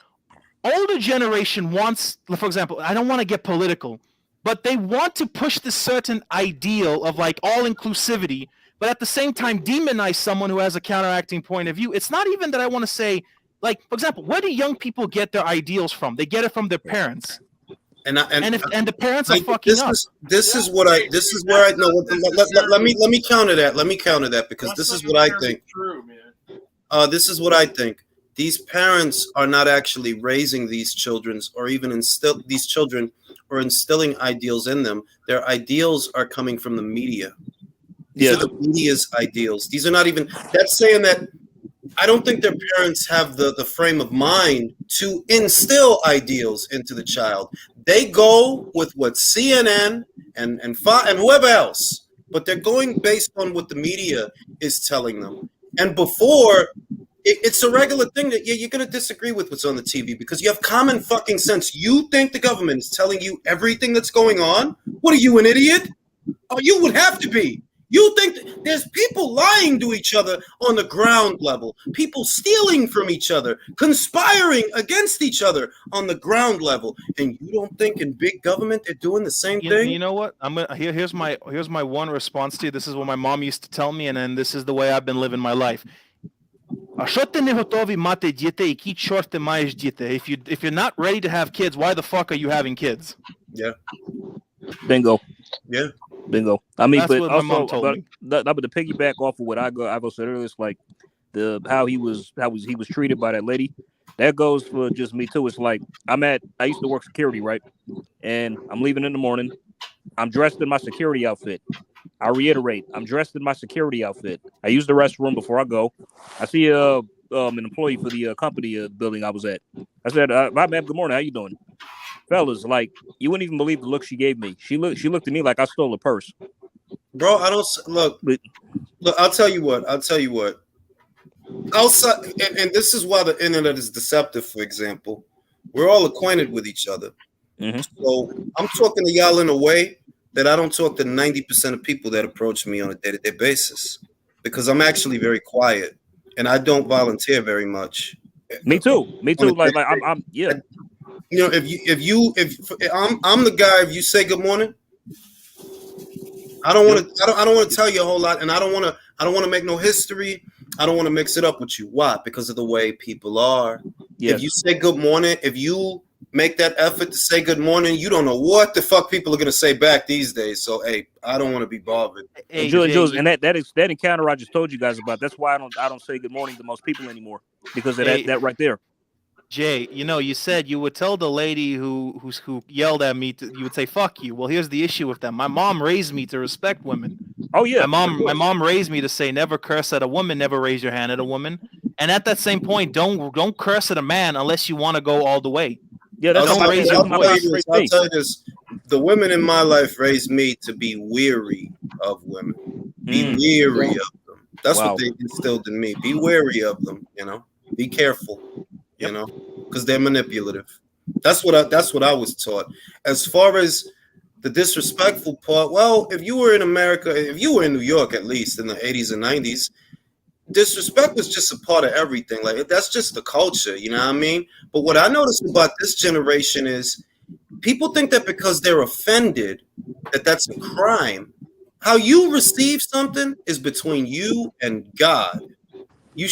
older generation wants, for example, I don't want to get political, but they want to push this certain ideal of like all inclusivity, but at the same time demonize someone who has a counteracting point of view. It's not even that I want to say, like, for example, where do young people get their ideals from? They get it from their parents. And the parents are fucking up. This is where I know. Let me counter that. Let me counter that because this is what I think. True, man. This is what I think. These parents are not actually raising these children or even instilling ideals in them. Their ideals are coming from the media. These are the media's ideals. These are not even. That's saying that. I don't think their parents have the frame of mind to instill ideals into the child. They go with what CNN and whoever else, but they're going based on what the media is telling them. And before, it's a regular thing that you're going to disagree with what's on the TV because you have common fucking sense. You think the government is telling you everything that's going on? What are you, an idiot? Oh, you would have to be. You think there's people lying to each other on the ground level, people stealing from each other, conspiring against each other on the ground level, and you don't think in big government they're doing the same thing? You know what? Here's my one response to you. This is what my mom used to tell me, and then this is the way I've been living my life. If you're not ready to have kids, why the fuck are you having kids? Yeah. Bingo. Yeah. Bingo. I mean, that's but what also, my mom told me. But to piggyback off of what Ivo said earlier, it's like how he was treated by that lady. That goes for just me too. It's like I used to work security, right? And I'm leaving in the morning. I'm dressed in my security outfit. I reiterate, I'm dressed in my security outfit. I use the restroom before I go. I see an employee for the company building I was at. I said, "Hi, ma'am. Good morning. How you doing?" Fellas, like, you wouldn't even believe the look she gave me. She looked at me like I stole a purse. Bro, I don't look. I'll tell you what. Outside, and this is why the internet is deceptive. For example, we're all acquainted with each other. Mm-hmm. So I'm talking to y'all in a way that I don't talk to 90% of people that approach me on a day-to-day basis because I'm actually very quiet and I don't volunteer very much. Me too. Like I'm yeah. You know, if I'm the guy, if you say good morning, I don't want to tell you a whole lot, and I don't want to make no history. I don't want to mix it up with you. Why? Because of the way people are. Yes. If you say good morning, if you make that effort to say good morning, you don't know what the fuck people are gonna say back these days. So hey, I don't want to be bothered. Hey, Jules, and that encounter I just told you guys about. That's why I don't say good morning to most people anymore because of that right there. Jay, you said you would tell the lady who yelled at me you would say fuck you. Well, here's the issue with that. My mom raised me to respect women. Oh yeah. My mom raised me to say never curse at a woman, never raise your hand at a woman. And at that same point, don't curse at a man unless you want to go all the way. Yeah, that's I'll I'll tell you this. The women in my life raised me to be weary of women. Be weary of them. That's what they instilled in me. Be wary of them, you know. Be careful, you know, because they're manipulative. That's what I was taught. As far as the disrespectful part, well, if you were in America, if you were in New York at least in the 80s and 90s, disrespect was just a part of everything. Like that's just the culture, you know what I mean? But what I noticed about this generation is people think that because they're offended that that's a crime. How you receive something is between you and God. You're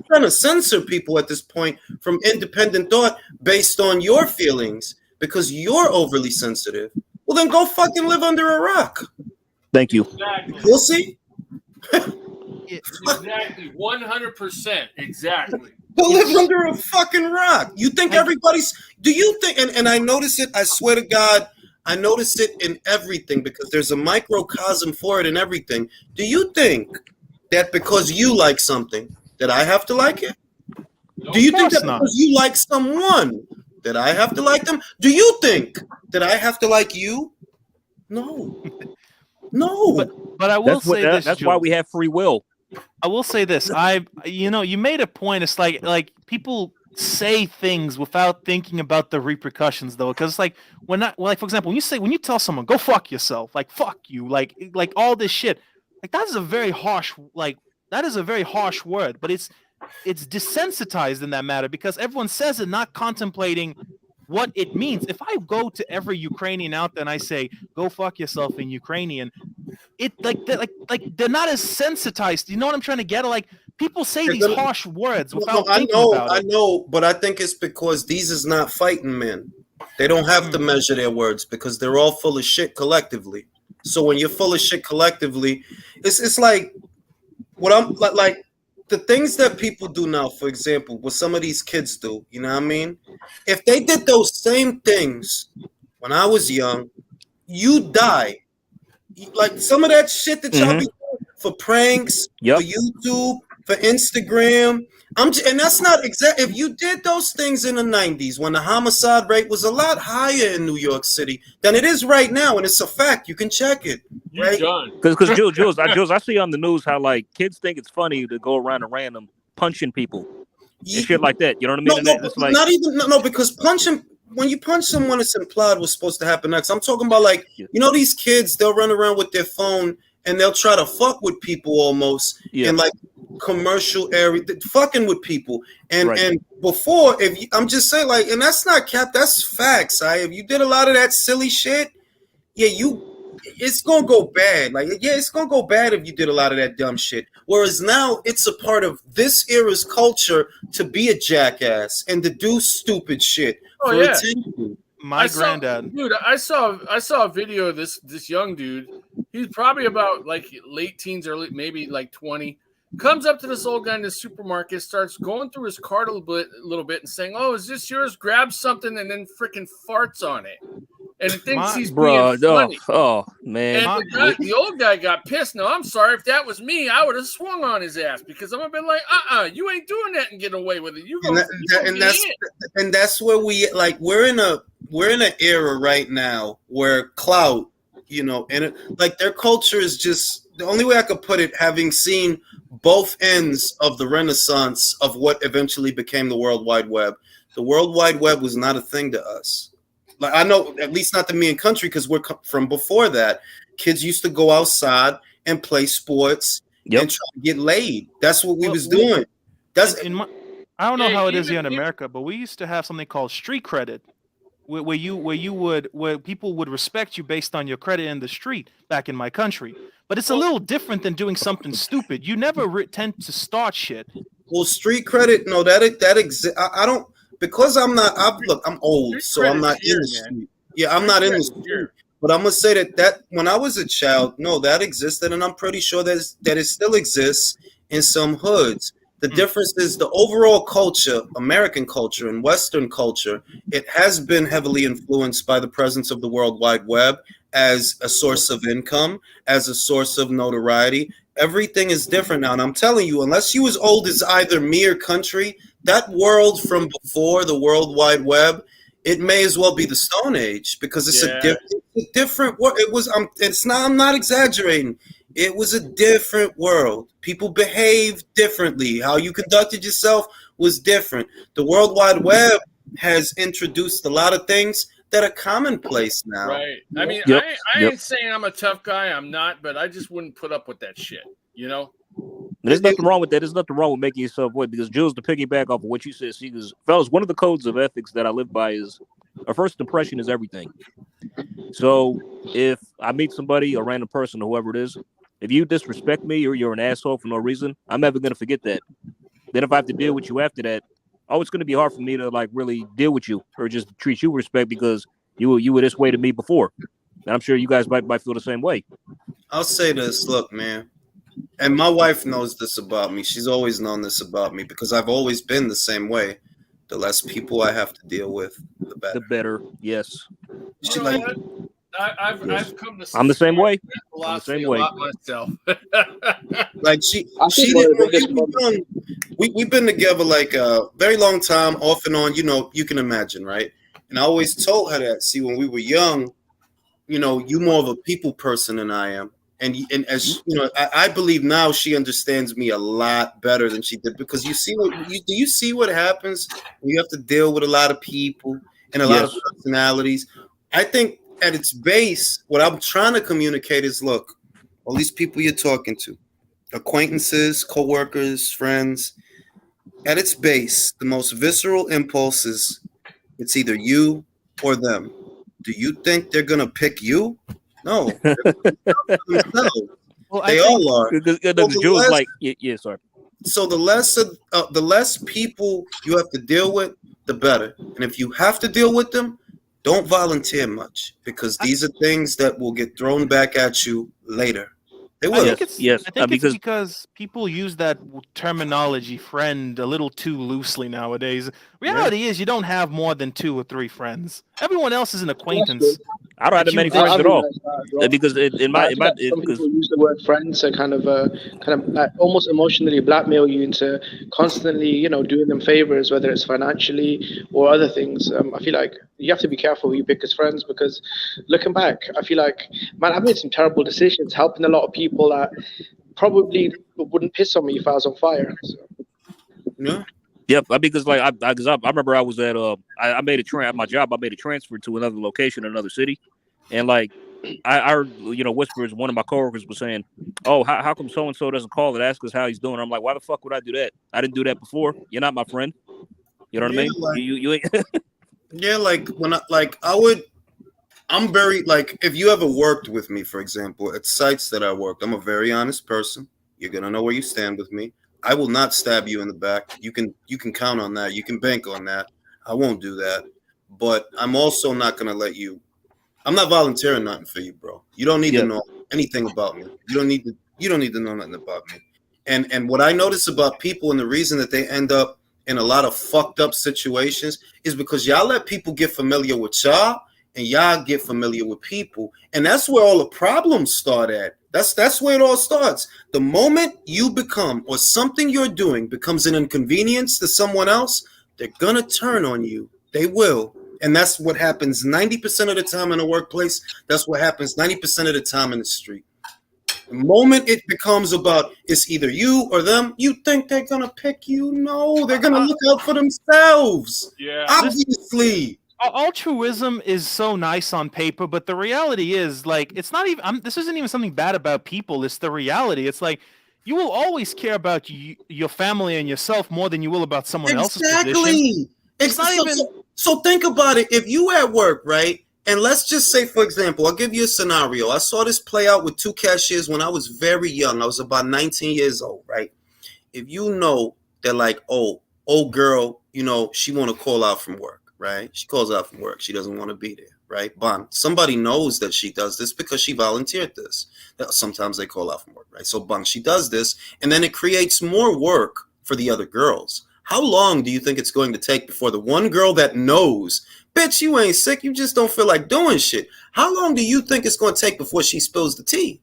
trying to censor people at this point from independent thought based on your feelings because you're overly sensitive. Well, then go fucking live under a rock. Thank you. Exactly. We'll see. Exactly. 100%. Exactly. Go live under a fucking rock. You think everybody's... Do you think... And I notice it, I swear to God, I notice it in everything because there's a microcosm for it in everything. Do you think that because you like something that I have to like it? Do you think that because you like someone that I have to like them? Do you think that I have to like you? No. No. But I will say this. That's why we have free will. I will say this. You made a point. It's like people say things without thinking about the repercussions, though, because it's like for example, when you tell someone go fuck yourself, like fuck you, like all this shit, like that is a very harsh word, but it's desensitized in that matter because everyone says it not contemplating what it means. If I go to every Ukrainian out there and I say go fuck yourself in Ukrainian, it they're not as sensitized. You know what I'm trying to get? Like people say these harsh words without thinking about it. I know, but I think it's because these is not fighting men. They don't have to measure their words because they're all full of shit collectively. So when you're full of shit collectively, it's like what I'm like the things that people do now, for example, what some of these kids do, you know what I mean? If they did those same things when I was young, you die. Like some of that shit that y'all be doing for pranks, for YouTube, for Instagram. And that's not exact. If you did those things in the 90s when the homicide rate was a lot higher in New York City than it is right now, and it's a fact, you can check it. Right? Because Jules, I see on the news how like kids think it's funny to go around a random punching people and shit like that. You know what I mean? It's like not even because punching. When you punch someone, it's implied what's supposed to happen next. I'm talking about like, you know, these kids, they'll run around with their phone and they'll try to fuck with people almost in like commercial area, fucking with people. And before, I'm just saying like, and that's not cap, that's facts. If you did a lot of that silly shit, it's gonna go bad. Like, it's gonna go bad if you did a lot of that dumb shit. Whereas now it's a part of this era's culture to be a jackass and to do stupid shit. Oh yeah. My granddad. I saw a video of this young dude. He's probably about like late teens, or maybe like 20. Comes up to this old guy in the supermarket, starts going through his cart a little bit and saying, "Oh, is this yours?" Grabs something and then freaking farts on it. And it thinks he's being funny. Oh man! And the old guy got pissed. Now I'm sorry, if that was me, I would have swung on his ass because I'm a bit like, you ain't doing that and getting away with it. And that's where we're in an era right now where clout, you know, and like their culture is just the only way I could put it. Having seen both ends of the renaissance of what eventually became the World Wide Web, the World Wide Web was not a thing to us. Like I know, at least not to me in country, because we're from before that. Kids used to go outside and play sports and try to get laid. That's what we was doing. I don't know how it is here in America, but we used to have something called street credit, where people would respect you based on your credit in the street back in my country. But it's a little different than doing something stupid. You never tend to start shit. Well, street credit, no, that exists. I don't. Because I'm old, so I'm not in the street. Yeah, I'm not in the street. But I'm gonna say that when I was a child, no, that existed, and I'm pretty sure that it still exists in some hoods. The difference is the overall culture, American culture and Western culture, it has been heavily influenced by the presence of the World Wide Web as a source of income, as a source of notoriety, Everything is different now. And I'm telling you, unless you as old as either me or country, that world from before the World Wide Web, it may as well be the Stone Age because it's a different world. It was. I'm not exaggerating. It was a different world. People behaved differently. How you conducted yourself was different. The World Wide Web has introduced a lot of things that are commonplace now. Right. I mean, I ain't saying I'm a tough guy. I'm not, but I just wouldn't put up with that shit. You know. There's nothing wrong with that. There's nothing wrong with making yourself wait. Because Jules, to piggyback off of what you said, fellas, one of the codes of ethics that I live by is a first impression is everything. So if I meet somebody, a random person, or whoever it is, if you disrespect me or you're an asshole for no reason, I'm never gonna forget that. Then if I have to deal with you after that, it's gonna be hard for me to like really deal with you or just treat you with respect because you were this way to me before. And I'm sure you guys might feel the same way. I'll say this, look, man. And my wife knows this about me. She's always known this about me because I've always been the same way. The less people I have to deal with, the better. The better, yes. I've come to. I'm the same way. I'm the same way. Myself. Like she didn't. We've been together like a very long time, off and on. You know, you can imagine, right? And I always told her that. See, when we were young, you know, you more of a people person than I am. And as you know, I believe now she understands me a lot better than she did because you see what happens when you have to deal with a lot of people and a lot of personalities. I think at its base, what I'm trying to communicate is, look, all these people you're talking to, acquaintances, coworkers, friends, at its base, the most visceral impulse is it's either you or them. Do you think they're gonna pick you? No. Well, they all are. Sorry. So the less people you have to deal with, the better. And if you have to deal with them, don't volunteer much because these are things that will get thrown back at you later. They will. I think it's because people use that terminology "friend" a little too loosely nowadays. Reality is you don't have more than 2 or 3 friends. Everyone else is an acquaintance. I don't have that many friends at all. Because in my some people use the word friends to kind of like almost emotionally blackmail you into constantly, you know, doing them favors, whether it's financially or other things. I feel like you have to be careful who you pick as friends because looking back, I feel like, man, I've made some terrible decisions, helping a lot of people that probably wouldn't piss on me if I was on fire. So. Yeah. Yep, because like I remember I was at I made at my job I made a transfer to another location in another city, and like I heard whispers. One of my coworkers was saying, "Oh, how come so and so doesn't call and ask us how he's doing?" I'm like, "Why the fuck would I do that? I didn't do that before. You're not my friend. You know what I mean? Like, you ain't." Yeah, like when I'm very like if you ever worked with me, for example, at sites that I worked, I'm a very honest person. You're gonna know where you stand with me. I will not stab you in the back. You can count on that. You can bank on that. I won't do that. But I'm also not gonna let you. I'm not volunteering nothing for you, bro. You don't need to know anything about me. You don't need to know nothing about me. And what I notice about people and the reason that they end up in a lot of fucked up situations is because y'all let people get familiar with y'all and y'all get familiar with people. And that's where all the problems start at. That's where it all starts. The moment you become or something you're doing becomes an inconvenience to someone else, they're going to turn on you. They will. And that's what happens 90% of the time in a workplace. That's what happens 90% of the time in the street. The moment it becomes about it's either you or them, you think they're going to pick you? No, they're going to look out for themselves. Yeah. Obviously. Altruism is so nice on paper, but the reality is, like, it's not even. This isn't even something bad about people. It's the reality. It's like you will always care about your family and yourself more than you will about someone else's position. It's not even. So think about it. If you at work, right, and let's just say, for example, I'll give you a scenario. I saw this play out with 2 cashiers when I was very young. I was about 19 years old, right? If you know they're like, oh, girl, she want to call out from work. Right? She calls out from work. She doesn't want to be there, right? But somebody knows that she does this because she volunteered this. Sometimes they call out from work, right? So she does this, and then it creates more work for the other girls. How long do you think it's going to take before the one girl that knows, bitch, you ain't sick, you just don't feel like doing shit? How long do you think it's going to take before she spills the tea?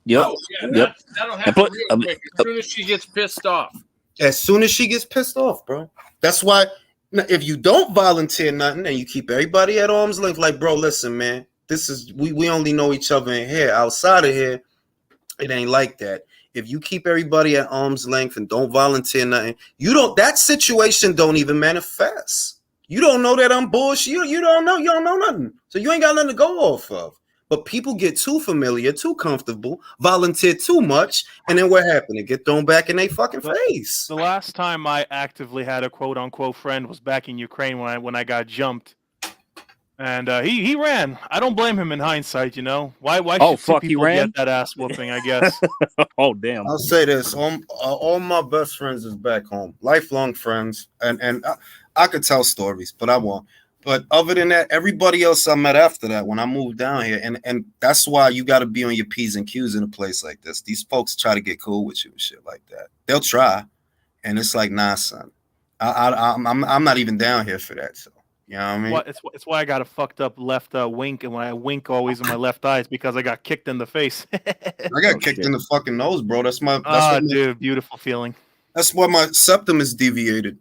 Yep. Oh, yeah, Yep. that'll happen real quick as soon as she gets pissed off. As soon as she gets pissed off, bro. That's why if you don't volunteer nothing and you keep everybody at arm's length, like, bro, listen, man, this is we only know each other in here. Outside of here, it ain't like that. If you keep everybody at arm's length and don't volunteer nothing, that situation don't even manifest. You don't know that I'm bullshit. You don't know nothing. So you ain't got nothing to go off of. But people get too familiar, too comfortable, volunteer too much, and then what happened? It get thrown back in their fucking face. The last time I actively had a quote unquote friend was back in Ukraine when I got jumped. And he ran. I don't blame him in hindsight, you know. Why should people get that ass whooping, I guess. Oh, damn. I'll say this. All my best friends is back home. Lifelong friends. And I could tell stories, but I won't. But other than that, everybody else I met after that when I moved down here. And that's why you got to be on your P's and Q's in a place like this. These folks try to get cool with you and shit like that. They'll try. And it's like, nah, son. I'm not even down here for that, so. You know what I mean? It's why I got a fucked up left wink, and when I wink always in my left eye, it's because I got kicked in the face. I got kicked in the fucking nose, bro. Dude, beautiful feeling. That's why my septum is deviated.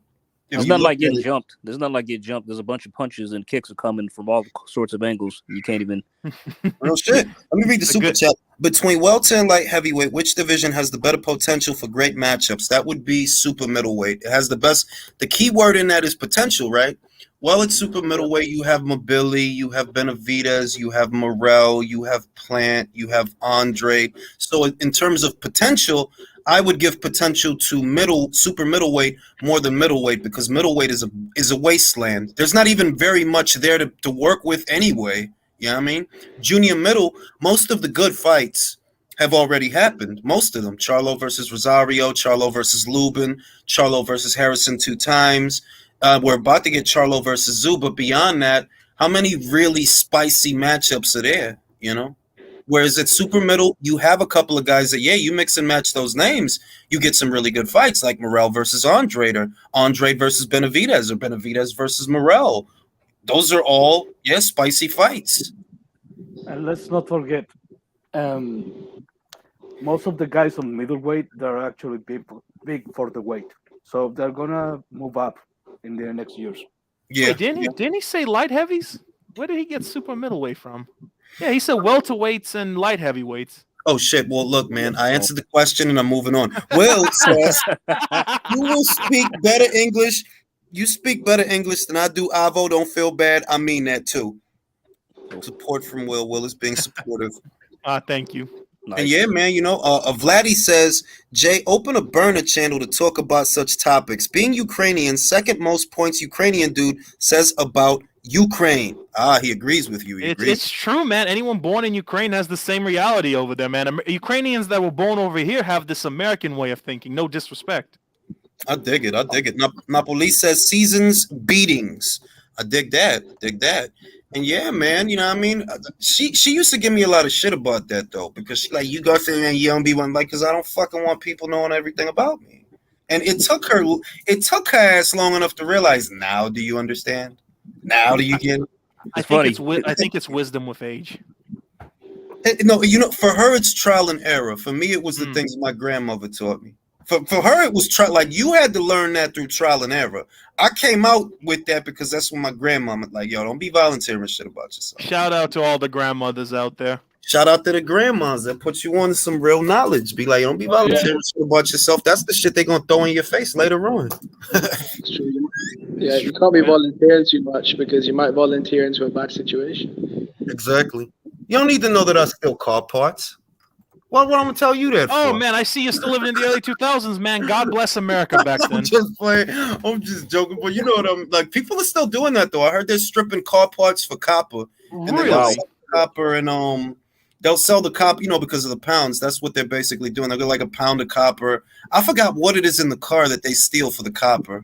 There's nothing like getting jumped. There's nothing like getting jumped. There's a bunch of punches and kicks are coming from all sorts of angles. You can't even. Real shit. Let me read the super chat. Between welter and light heavyweight, which division has the better potential for great matchups? That would be super middleweight. It has the best. The key word in that is potential, right? Well, it's super middleweight. You have Mobility, you have Benavidez, you have Morrell, you have Plant, you have Andrade. So in terms of potential, I would give potential to super middleweight more than middleweight, because middleweight is a wasteland. There's not even very much there to work with anyway. You know what I mean? Junior middle, most of the good fights have already happened. Most of them. Charlo versus Rosario, Charlo versus Lubin, Charlo versus Harrison 2 times. We're about to get Charlo versus Zoo, but beyond that, how many really spicy matchups are there, you know? Whereas at super middle, you have a couple of guys that, you mix and match those names, you get some really good fights, like Morrell versus Andrade, or Andrade versus Benavidez, or Benavidez versus Morrell. Those are all, spicy fights. And let's not forget, most of the guys on middleweight, they're actually big for the weight. So they're going to move up in the next years. Yeah. Wait, didn't he say light heavies? Where did he get super middleweight from? Yeah, he said welterweights and light heavyweights. Oh shit! Well, look, man, I answered the question and I'm moving on. Will says you will speak better English. You speak better English than I do. Avo, don't feel bad. I mean that too. Support from Will. Will is being supportive. Thank you. Nice. And yeah, man, Vladdy says, Jay, open a burner channel to talk about such topics. Being Ukrainian, second most points Ukrainian dude says about Ukraine. He agrees with you. It's true, man. Anyone born in Ukraine has the same reality over there, man. Ukrainians that were born over here have this American way of thinking. No disrespect. I dig it. Napoli says seasons beatings. I dig that. And yeah, man, you know what I mean? She used to give me a lot of shit about that, though, because she like, you go say, man, you don't be one, like, because I don't fucking want people knowing everything about me. And it took her ass long enough to realize, now do you understand? Now do you get it? I think it's wisdom with age. No, for her, it's trial and error. For me, it was the things my grandmother taught me. For her, it was like you had to learn that through trial and error. I came out with that because that's when my grandmama like, yo, don't be volunteering shit about yourself. Shout out to all the grandmothers out there. Shout out to the grandmas that put you on some real knowledge. Be like, don't be volunteering shit about yourself. That's the shit they're gonna throw in your face later on. Yeah, you can't be volunteering too much because you might volunteer into a bad situation. Exactly. You don't need to know that I steal car parts. What I'm gonna tell you that for? Oh man, I see you're still living in the early 2000s, man. God bless America back then. I'm just playing. I'm just joking, but you know what I'm like. People are still doing that though. I heard they're stripping car parts for copper, and then they'll sell copper and they'll sell the copper, because of the pounds. That's what they're basically doing. They'll get like a pound of copper. I forgot what it is in the car that they steal for the copper.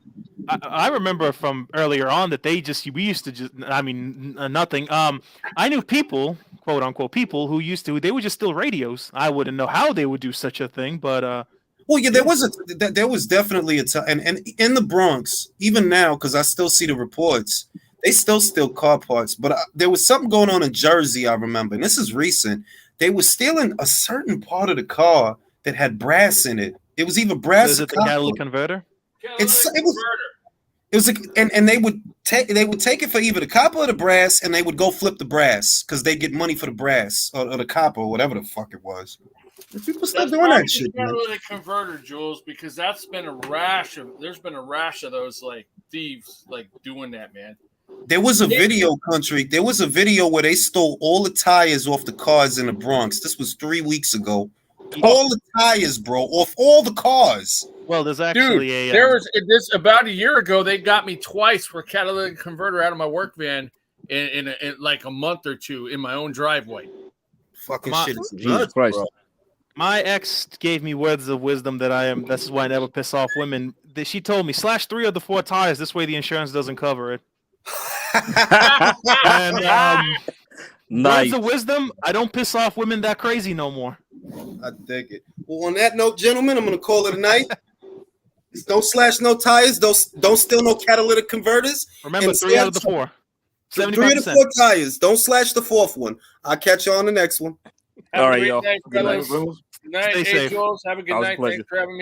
I remember from earlier on that we used to nothing. I knew people, quote unquote people, who they would just steal radios. I wouldn't know how they would do such a thing, but well, yeah, there was definitely a time, and in the Bronx, even now, because I still see the reports, they still steal car parts. But there was something going on in Jersey, I remember, and this is recent. they were stealing a certain part of the car that had brass in it. It was either brass. Is it the catalytic converter? And they would take it for either the copper or the brass, and they would go flip the brass because they get money for the brass or the copper or whatever the fuck it was. People still doing that shit. Catalytic converter, Jules, because there's been a rash of those like thieves like doing that, man. There was a video, country. There was a video where they stole all the tires off the cars in the Bronx. This was 3 weeks ago. All the tires, bro, off all the cars. Well, there's actually there was this about a year ago. They got me twice for catalytic converter out of my work van in like a month or two in my own driveway. Fucking shit is Jesus Christ. bro. My ex gave me words of wisdom this is why I never piss off women. She told me, slash 3 of the 4 tires. This way the insurance doesn't cover it. And nice. words of wisdom, I don't piss off women that crazy no more. I dig it. Well, on that note, gentlemen, I'm going to call it a night. Don't slash no tires. Don't steal no catalytic converters. Remember, 3 out of the 4. 75%. 3 of the 4 tires. Don't slash the 4th one. I'll catch you on the next one. All right, y'all. Good night. Stay Hey, safe. Jules, have a good night. Thanks for having me.